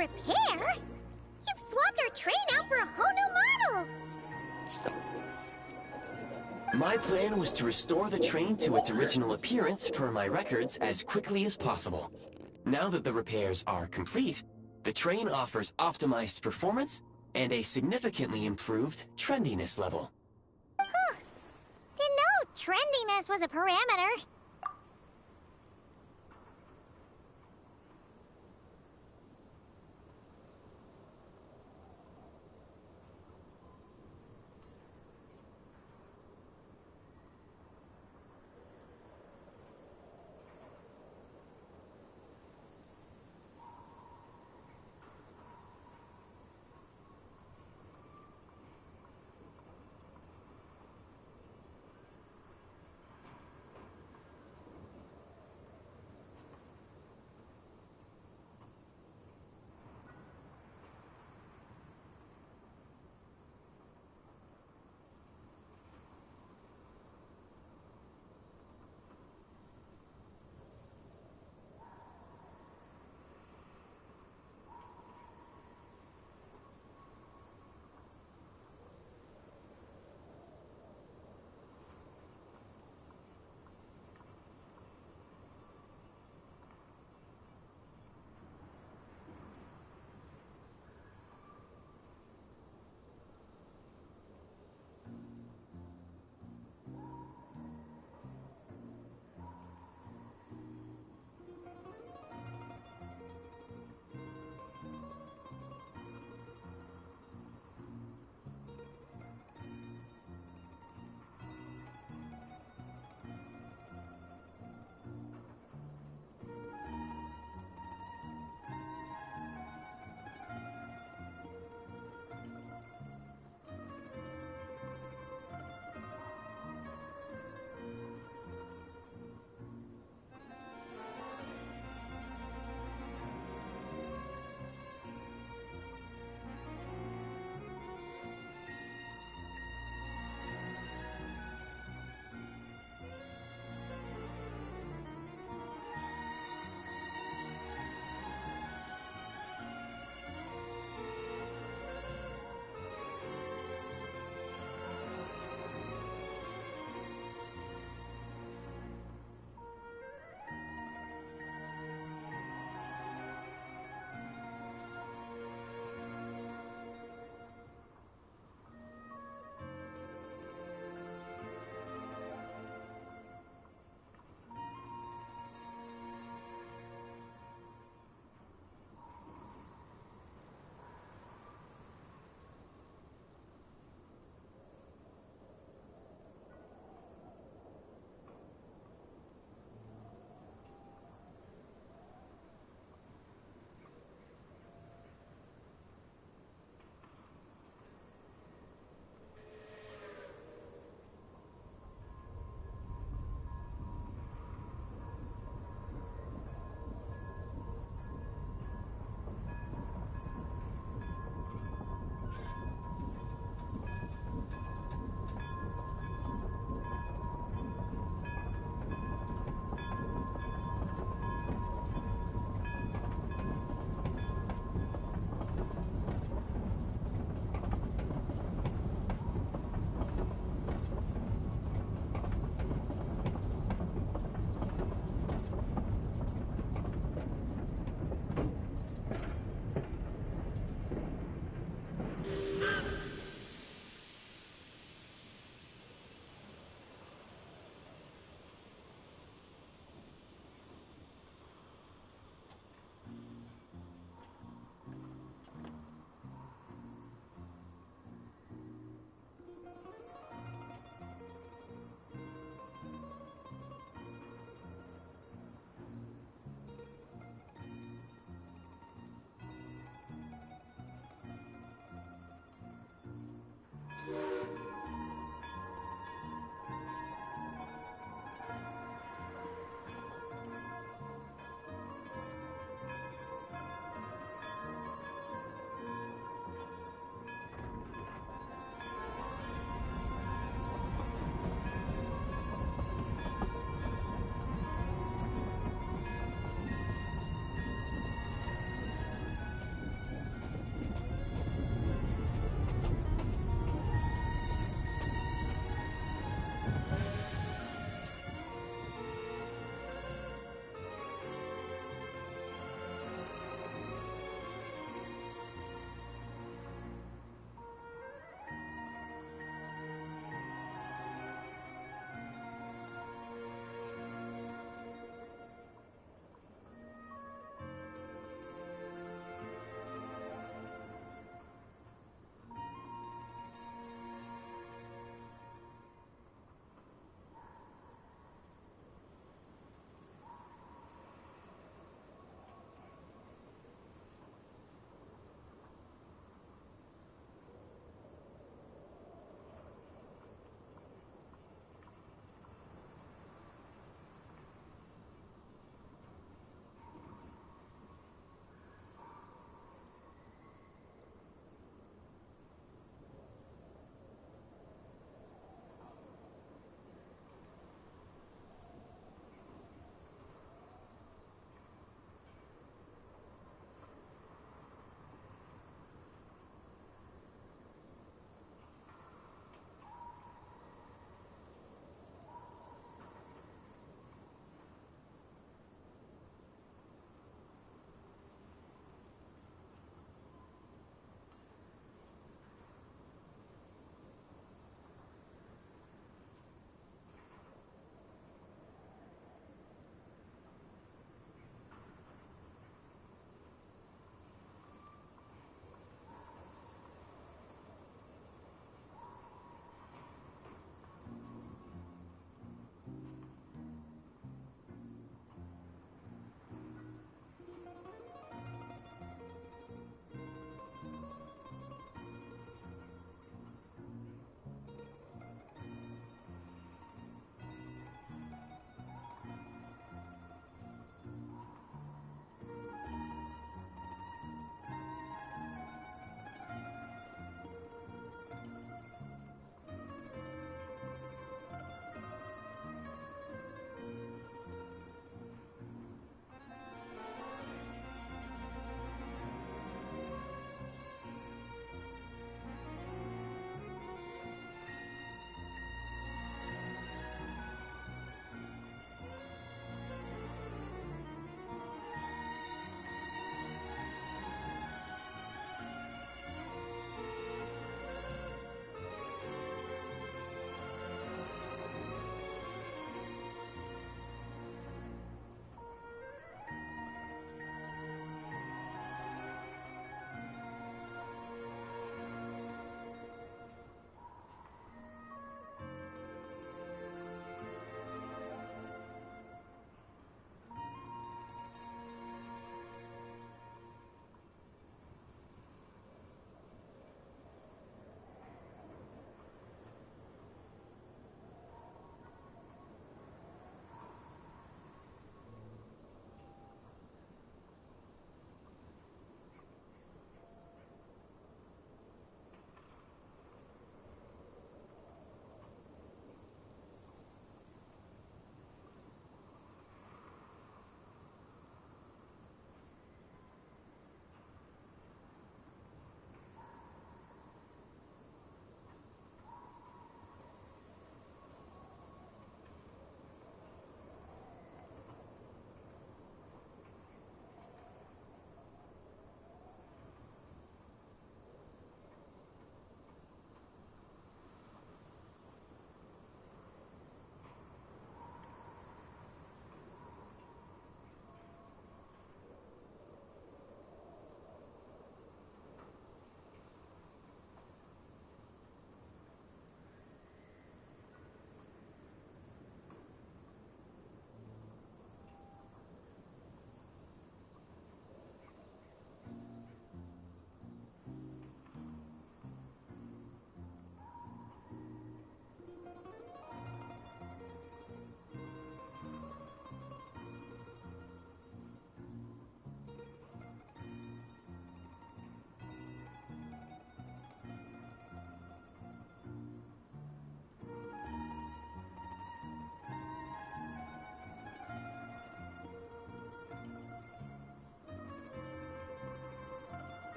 repair? You've swapped our train out for a whole new model! My plan was to restore the train to its original appearance per my records as quickly as possible. Now that the repairs are complete, the train offers optimized performance and a significantly improved trendiness level. Huh. Didn't know trendiness was a parameter.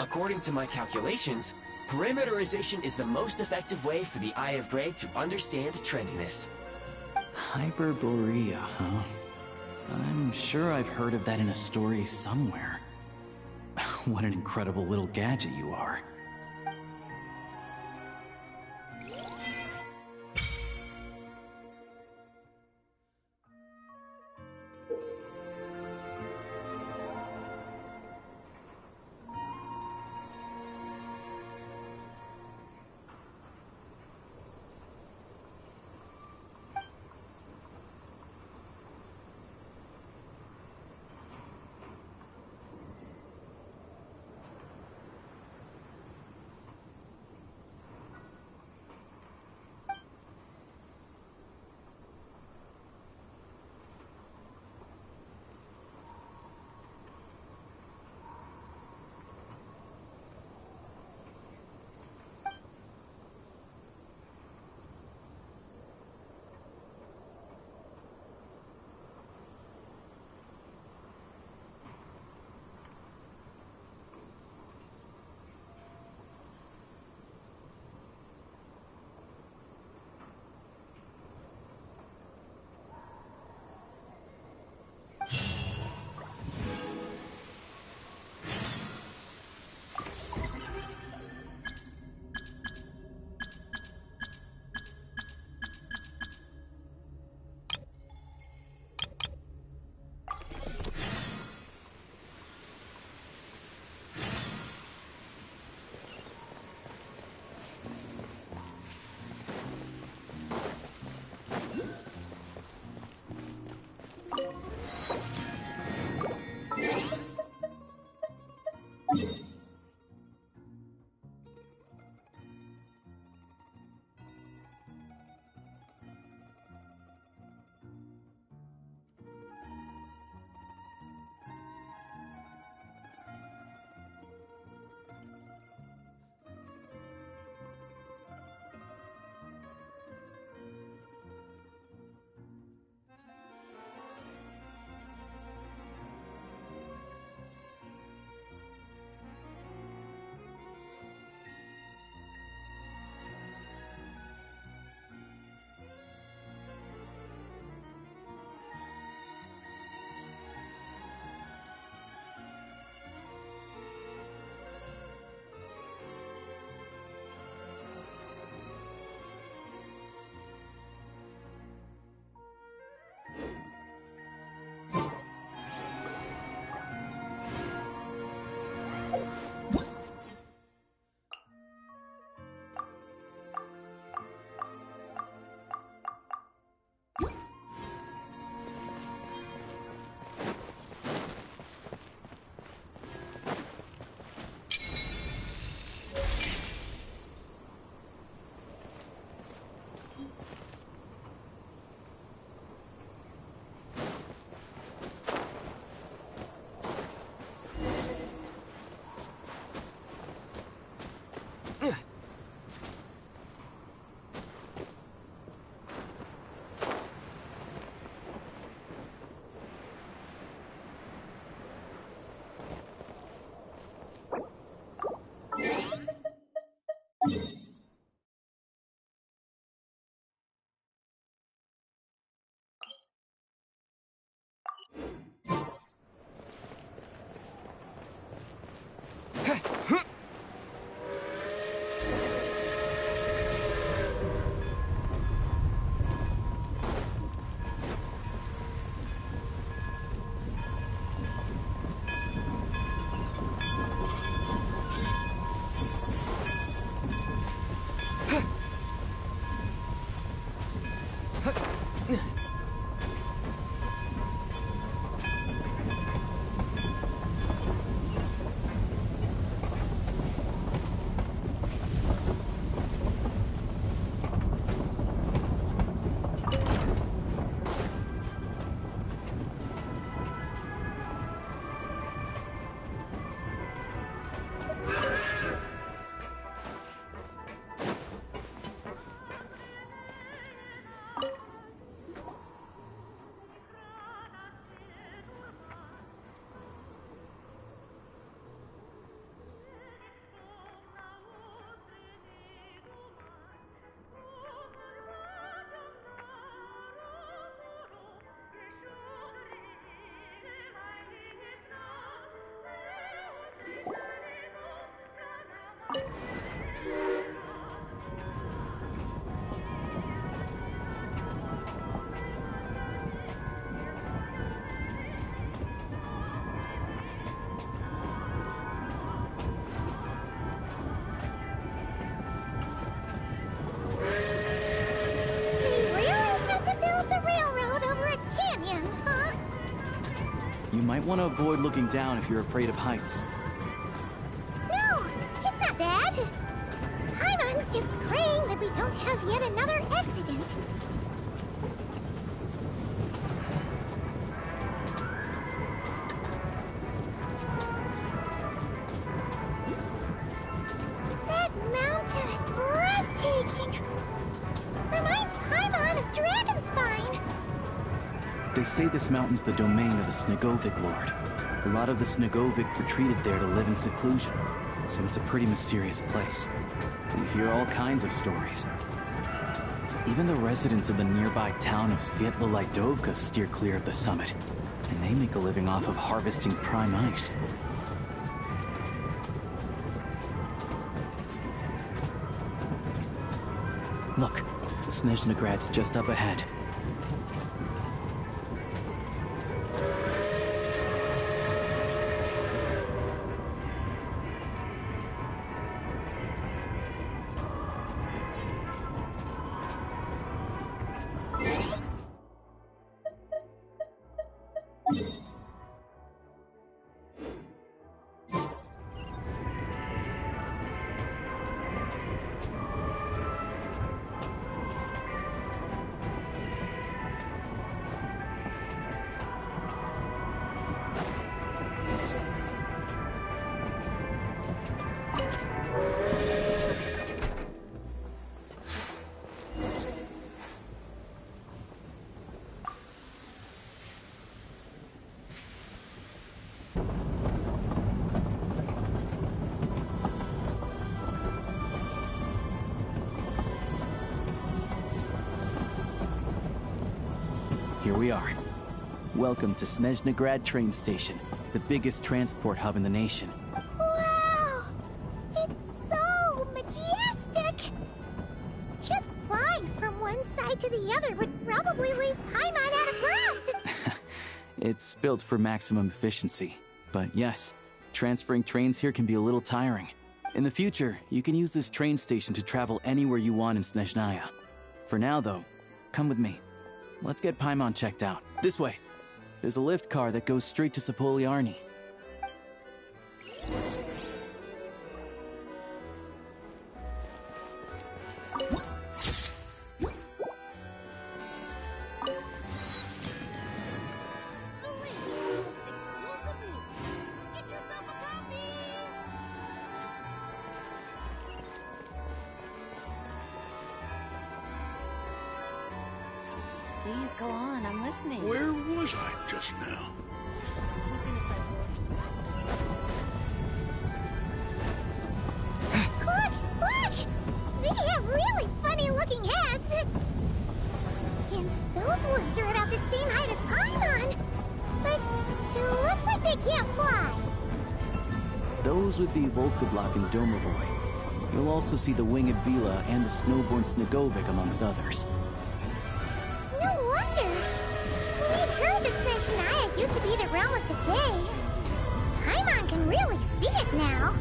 According to my calculations, perimeterization is the most effective way for the Eye of Grey to understand trendiness. Hyperborea, huh? I'm sure I've heard of that in a story somewhere. What an incredible little gadget you are. You might want to avoid looking down if you're afraid of heights. No, it's not that. Paimon's just praying that we don't have yet another accident. That mountain is breathtaking. Reminds Paimon of Dragonspine. They say this mountain's the domain of a Snegovic lord. A lot of the Snegovic retreated there to live in seclusion, so it's a pretty mysterious place. You hear all kinds of stories. Even the residents of the nearby town of Svietla-Lidovka steer clear of the summit, and they make a living off of harvesting prime ice. Look, Snezhnagrad's just up ahead. Here we are. Welcome to Snezhnagrad train station, the biggest transport hub in the nation. Wow! It's so majestic! Just flying from one side to the other would probably leave Paimon out of breath! It's built for maximum efficiency. But yes, transferring trains here can be a little tiring. In the future, you can use this train station to travel anywhere you want in Snezhnaya. For now, though, come with me. Let's get Paimon checked out. This way. There's a lift car that goes straight to Sapoliarni. Please go on, I'm listening. Where was I just now? Look! Look! They have really funny-looking hats! And those ones are about the same height as Paimon! But it looks like they can't fly! Those would be Volkoblok and Domovoy. You'll also see the winged Vila and the snowborn Snegovic, amongst others. No wonder! We'd heard that Snezhnaya used to be the realm of the Fae. Paimon can really see it now!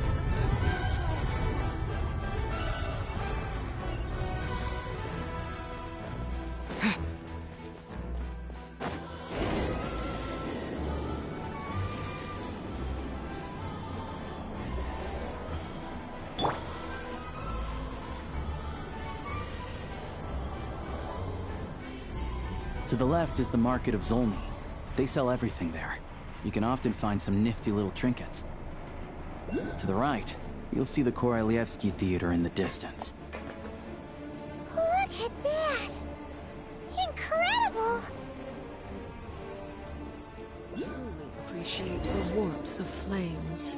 To the left is the Market of Zolny. They sell everything there. You can often find some nifty little trinkets. To the right, you'll see the Korolyevsky Theater in the distance. Look at that! Incredible! Truly appreciate the warmth of flames.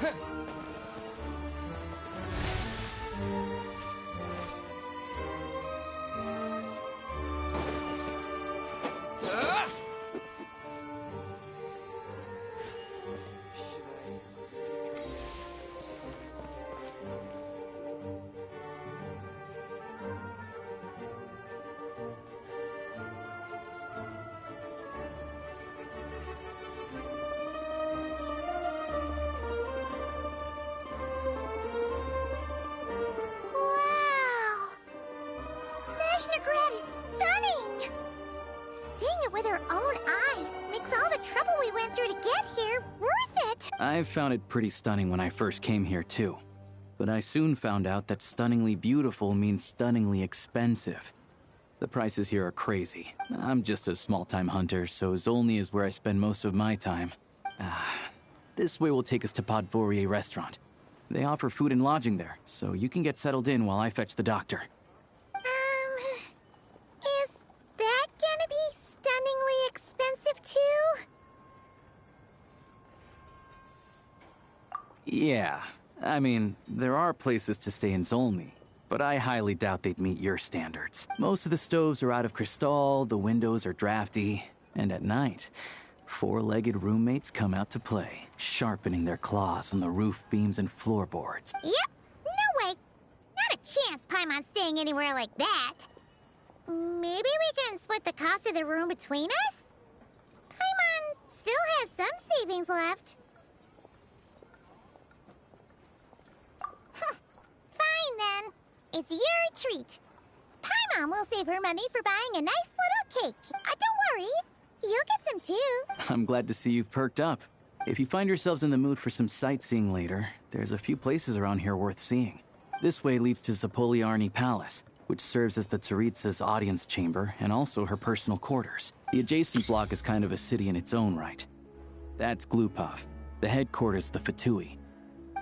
Wow! Snezhnaya is stunning! Seeing it with our own eyes makes all the trouble we went through to get here worth it! I found it pretty stunning when I first came here too. But I soon found out that stunningly beautiful means stunningly expensive. The prices here are crazy. I'm just a small-time hunter, so Zolny is where I spend most of my time. This way will take us to pt1 restaurant. They offer food and lodging there, so you can get settled in while I fetch the doctor. Is that gonna be stunningly expensive too? Yeah, I mean, there are places to stay in Zolny, but I highly doubt they'd meet your standards. Most of the stoves are out of crystal, the windows are drafty, and at night, four-legged roommates come out to play, sharpening their claws on the roof beams and floorboards. Yep, no way! Not a chance Paimon's staying anywhere like that. Maybe we can split the cost of the room between us? Paimon still has some savings left. Fine then. It's your treat. Paimon will save her money for buying a nice little cake. Don't worry, you'll get some too. I'm glad to see you've perked up. If you find yourselves in the mood for some sightseeing later, there's a few places around here worth seeing. This way leads to Zapoliarny Palace, which serves as the Tsaritsa's audience chamber and also her personal quarters. The adjacent block is kind of a city in its own right. That's Glupov, the headquarters of the Fatui.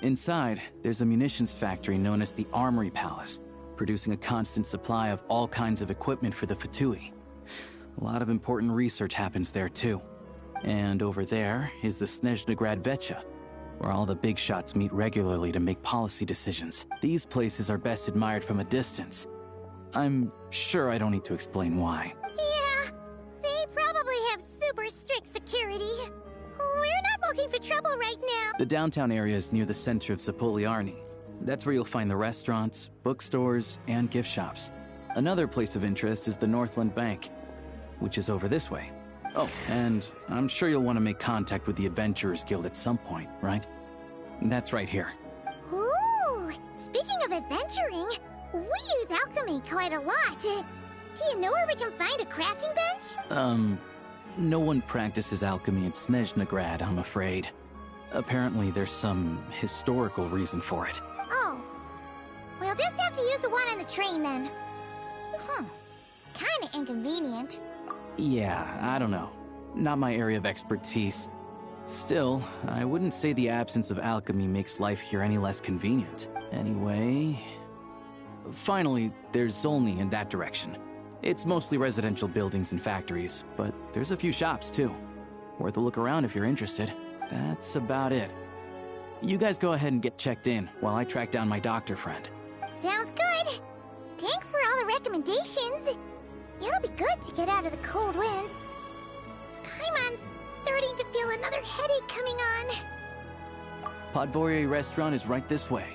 Inside, there's a munitions factory known as the Armory Palace, producing a constant supply of all kinds of equipment for the Fatui. A lot of important research happens there too. And over there is the Snezhnaya Vecha, where all the big shots meet regularly to make policy decisions. These places are best admired from a distance. I'm sure I don't need to explain why. Yeah, they probably have super strict security. We're not looking for trouble right now. The downtown area is near the center of Zapoliarny. That's where you'll find the restaurants, bookstores, and gift shops. Another place of interest is the Northland Bank, which is over this way. Oh, and I'm sure you'll want to make contact with the Adventurers Guild at some point, right? That's right here. Ooh, speaking of adventuring, we use alchemy quite a lot. Do you know where we can find a crafting bench? No one practices alchemy in Snezhnaya, I'm afraid. Apparently there's some historical reason for it. Oh, we'll just have to use the one on the train then. Kinda inconvenient. Yeah, I don't know. Not my area of expertise. Still, I wouldn't say the absence of alchemy makes life here any less convenient. Anyway... Finally, there's Zolny in that direction. It's mostly residential buildings and factories, but there's a few shops too. Worth a look around if you're interested. That's about it. You guys go ahead and get checked in while I track down my doctor friend. Sounds good. Thanks for all the recommendations. It'll be good to get out of the cold wind. Paimon's starting to feel another headache coming on. pt1 restaurant is right this way.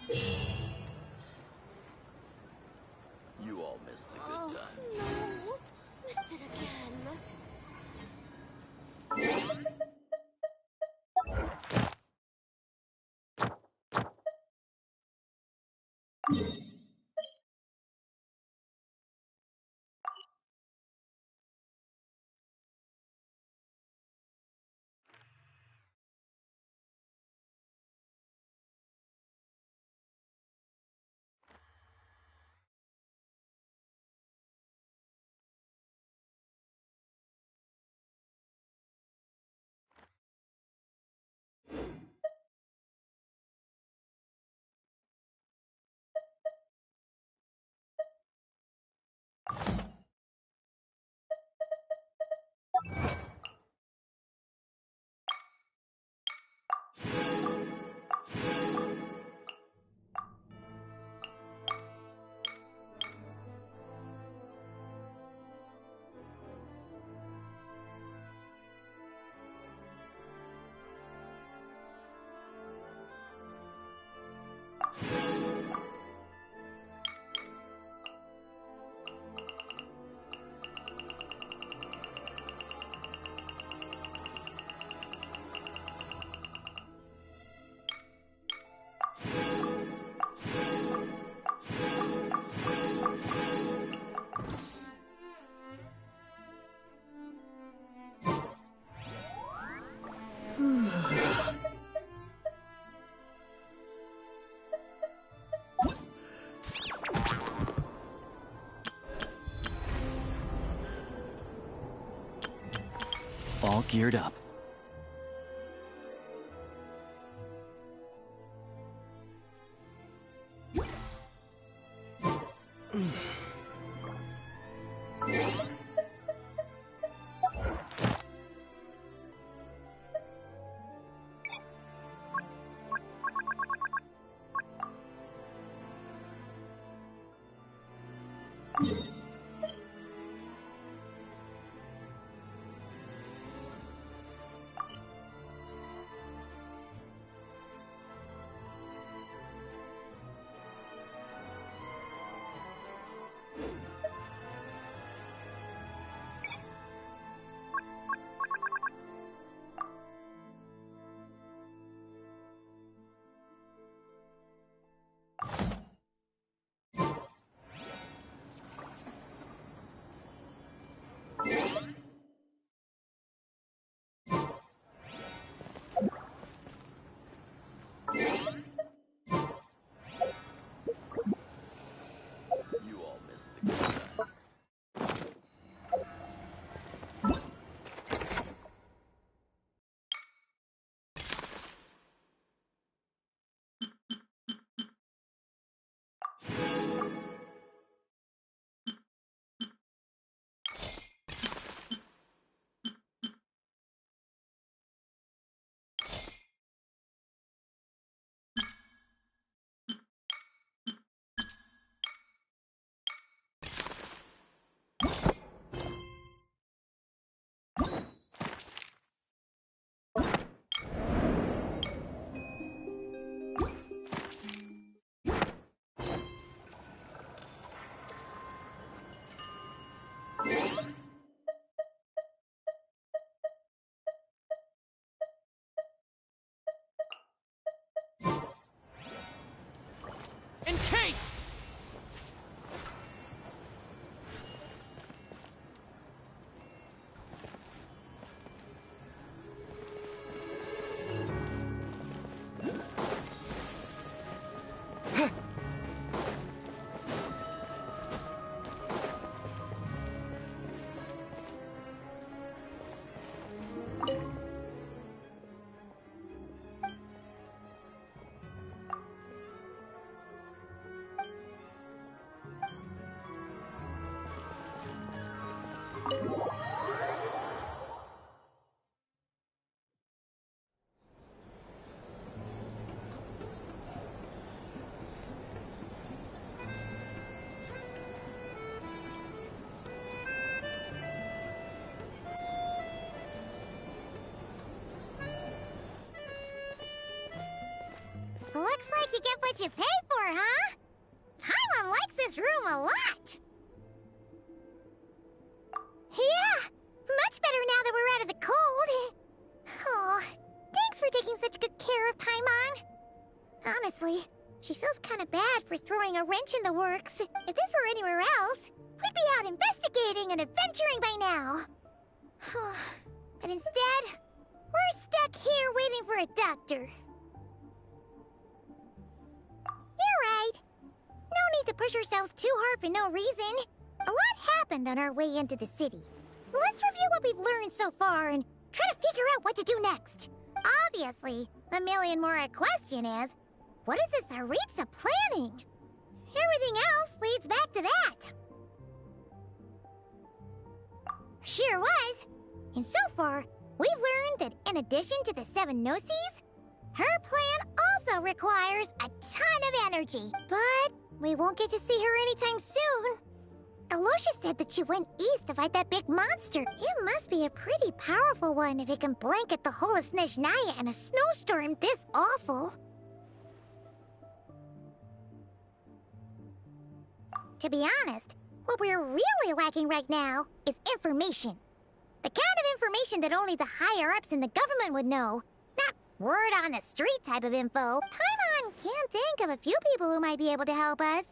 You all missed the good times. No. Missed it again. All geared up. You all missed the good times. In case! Looks like you get what you pay through them a lot. Yeah, much better now that we're out of the cold. Oh, thanks for taking such good care of Paimon. Honestly, she feels kind of bad for throwing a wrench in the works. If this were anywhere else, we'd be out investigating and adventuring by now. But instead, we're stuck here waiting for a doctor. You're right. No need to push ourselves too hard for no reason. A lot happened on our way into the city. Let's review what we've learned so far and try to figure out what to do next. Obviously, the million more question is, what is this Tsaritsa planning? Everything else leads back to that. Sure was. And so far, we've learned that in addition to the 7 Gnosis, her plan also requires a ton of energy. But we won't get to see her anytime soon. Alosha said that she went east to fight that big monster. It must be a pretty powerful one if it can blanket the whole of Snezhnaya in a snowstorm this awful. To be honest, what we're really lacking right now is information. The kind of information that only the higher-ups in the government would know. Not word on the street type of info. Paimon can think of a few people who might be able to help us.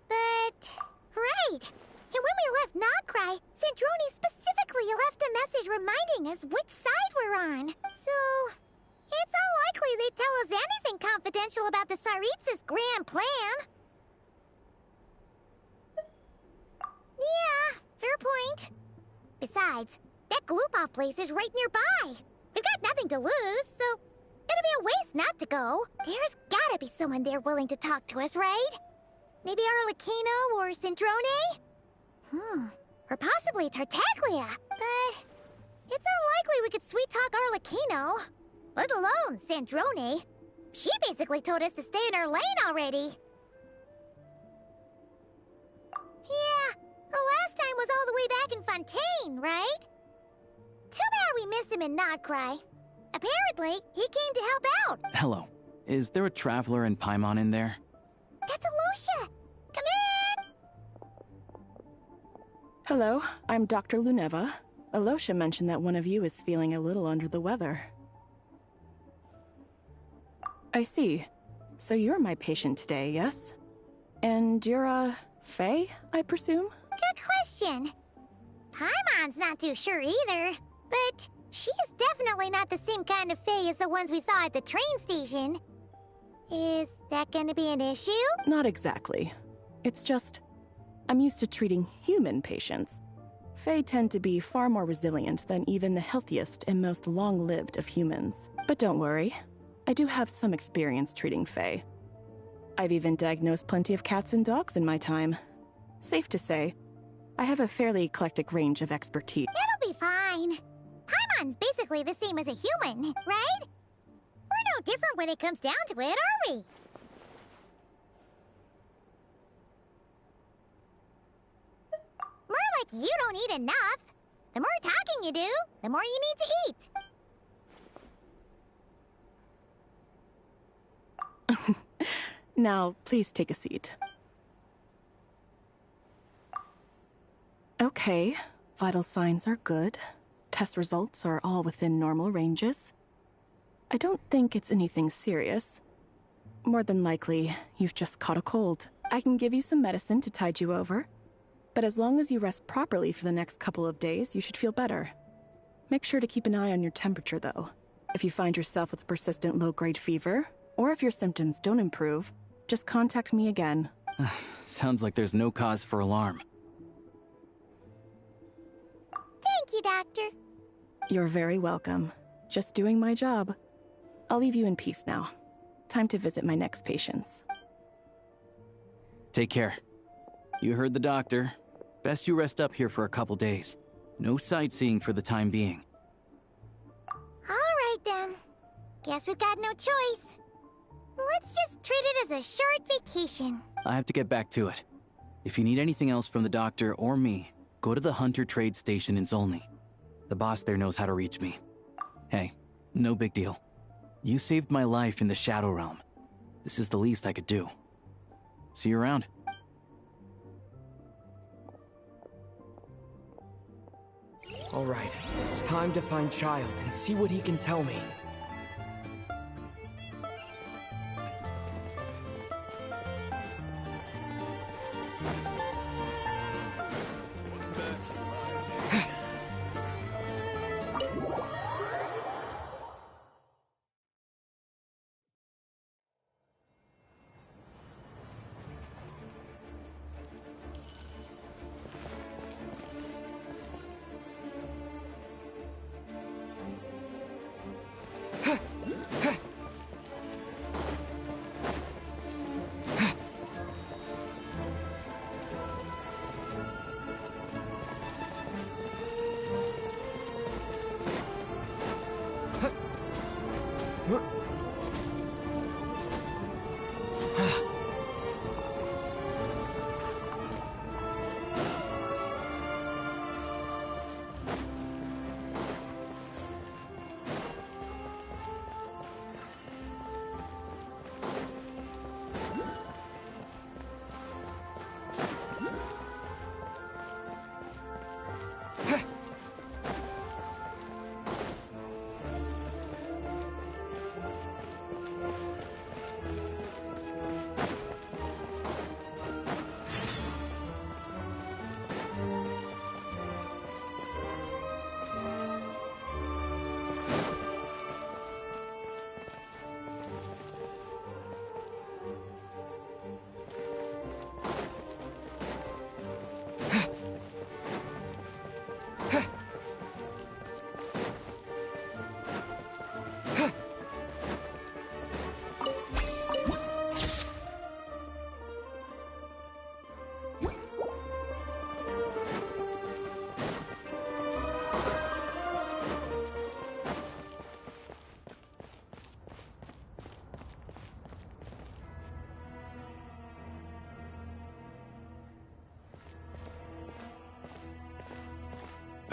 But... right. And when we left Nocrai, Sandrone specifically left a message reminding us which side we're on. So... it's unlikely they'd tell us anything confidential about the Tsaritsa's grand plan. Yeah, fair point. Besides, that Gloop-off place is right nearby. We've got nothing to lose, so it'd be a waste not to go. There's gotta be someone there willing to talk to us, right? Maybe Arlecchino or Sandrone? Or possibly Tartaglia. But it's unlikely we could sweet-talk Arlecchino. Let alone Sandrone. She basically told us to stay in her lane already. Yeah, the last time was all the way back in Fontaine, right? Too bad we missed him in Nocrai. Apparently, he came to help out. Hello. Is there a traveler in Paimon in there? That's Alosha. Come in! Hello, I'm Dr. Luneva. Alosha mentioned that one of you is feeling a little under the weather. I see. So you're my patient today, yes? And you're, Faye, I presume? Good question. Paimon's not too sure either, but she's definitely not the same kind of Faye as the ones we saw at the train station. Is that gonna be an issue? Not exactly. It's just, I'm used to treating human patients. Fae tend to be far more resilient than even the healthiest and most long-lived of humans. But don't worry, I do have some experience treating Fae. I've even diagnosed plenty of cats and dogs in my time. Safe to say, I have a fairly eclectic range of expertise. It'll be fine. Paimon's basically the same as a human, right? We're no different when it comes down to it, are we? More like you don't eat enough. The more talking you do, the more you need to eat. Now, please take a seat. Okay, vital signs are good. Test results are all within normal ranges. I don't think it's anything serious. More than likely, you've just caught a cold. I can give you some medicine to tide you over. But as long as you rest properly for the next couple of days, you should feel better. Make sure to keep an eye on your temperature, though. If you find yourself with a persistent low-grade fever, or if your symptoms don't improve, just contact me again. Sounds like there's no cause for alarm. Thank you, Doctor. You're very welcome. Just doing my job. I'll leave you in peace now. Time to visit my next patients. Take care. You heard the doctor. Best you rest up here for a couple days. No sightseeing for the time being. All right, then. Guess we've got no choice. Let's just treat it as a short vacation. I have to get back to it. If you need anything else from the doctor or me, go to the Hunter Trade Station in Zolny. The boss there knows how to reach me. Hey, no big deal. You saved my life in the Shadow Realm. This is the least I could do. See you around. All right, time to find Child and see what he can tell me.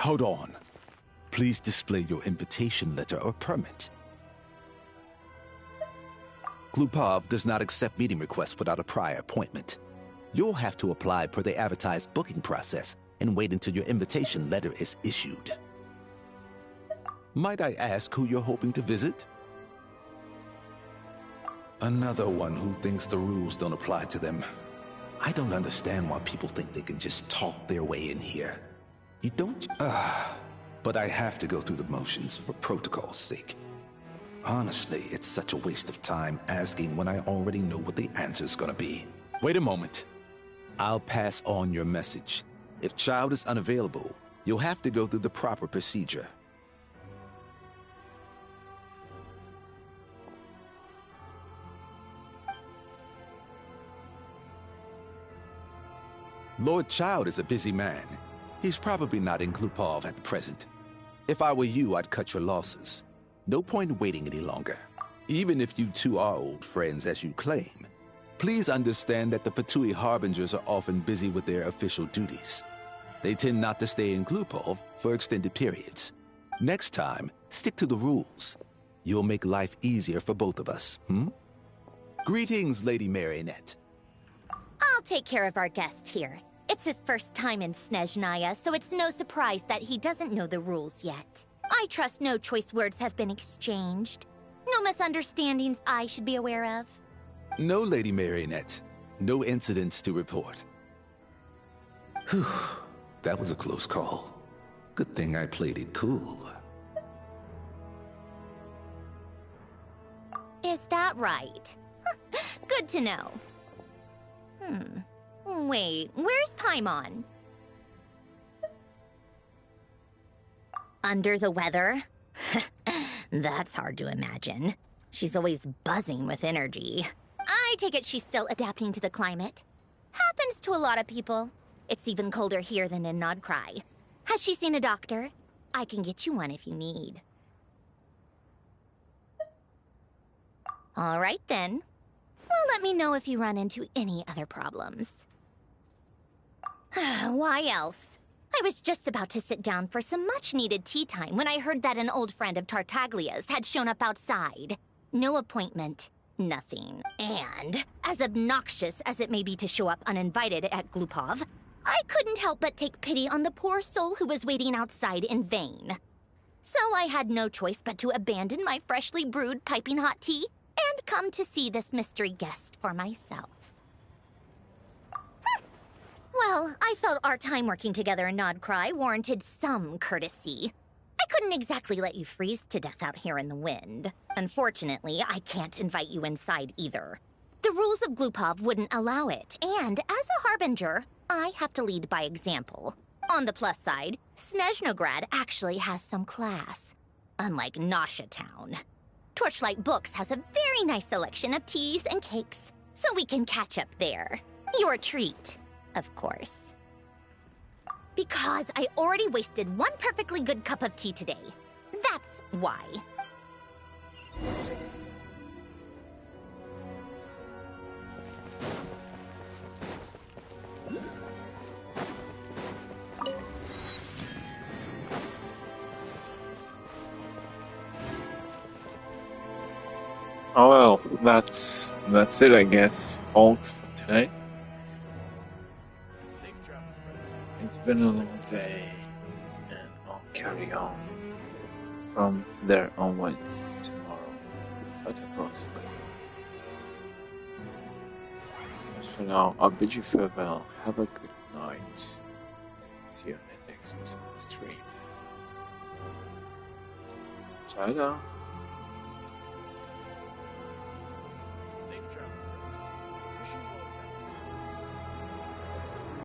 Hold on. Please display your invitation letter or permit. Glupov does not accept meeting requests without a prior appointment. You'll have to apply per the advertised booking process and wait until your invitation letter is issued. Might I ask who you're hoping to visit? Another one who thinks the rules don't apply to them. I don't understand why people think they can just talk their way in here. You don't? But I have to go through the motions for protocol's sake. Honestly, it's such a waste of time asking when I already know what the answer's gonna be. Wait a moment. I'll pass on your message. If Child is unavailable, you'll have to go through the proper procedure. Lord Child is a busy man. He's probably not in Glupov at present. If I were you, I'd cut your losses. No point waiting any longer. Even if you two are old friends as you claim, please understand that the Fatui Harbingers are often busy with their official duties. They tend not to stay in Glupov for extended periods. Next time, stick to the rules. You'll make life easier for both of us, Greetings, Lady Marionette. I'll take care of our guest here. It's his first time in Snezhnaya, so it's no surprise that he doesn't know the rules yet. I trust no choice words have been exchanged. No misunderstandings I should be aware of. No, Lady Marionette. No incidents to report. Whew, that was a close call. Good thing I played it cool. Is that right? Good to know. Wait, where's Paimon? Under the weather? That's hard to imagine. She's always buzzing with energy. I take it she's still adapting to the climate. Happens to a lot of people. It's even colder here than in Nodcry. Has she seen a doctor? I can get you one if you need. All right then. Well, let me know if you run into any other problems. Why else? I was just about to sit down for some much-needed tea time when I heard that an old friend of Tartaglia's had shown up outside. No appointment, nothing. And, as obnoxious as it may be to show up uninvited at Glupov, I couldn't help but take pity on the poor soul who was waiting outside in vain. So I had no choice but to abandon my freshly brewed piping hot tea and come to see this mystery guest for myself. Well, I felt our time working together in Nodcry warranted some courtesy. I couldn't exactly let you freeze to death out here in the wind. Unfortunately, I can't invite you inside either. The rules of Glupov wouldn't allow it, and as a harbinger, I have to lead by example. On the plus side, Snezhnograd actually has some class, unlike Nasha Town. Torchlight Books has a very nice selection of teas and cakes, so we can catch up there. Your treat, of course. Because I already wasted one perfectly good cup of tea today. That's why. Oh well, that's it, I guess, folks, for today. It's been a long day, and I'll carry on from there onwards tomorrow, at approximately the same time. As for now, I'll bid you farewell. Have a good night. See you in the next stream. Ta-da!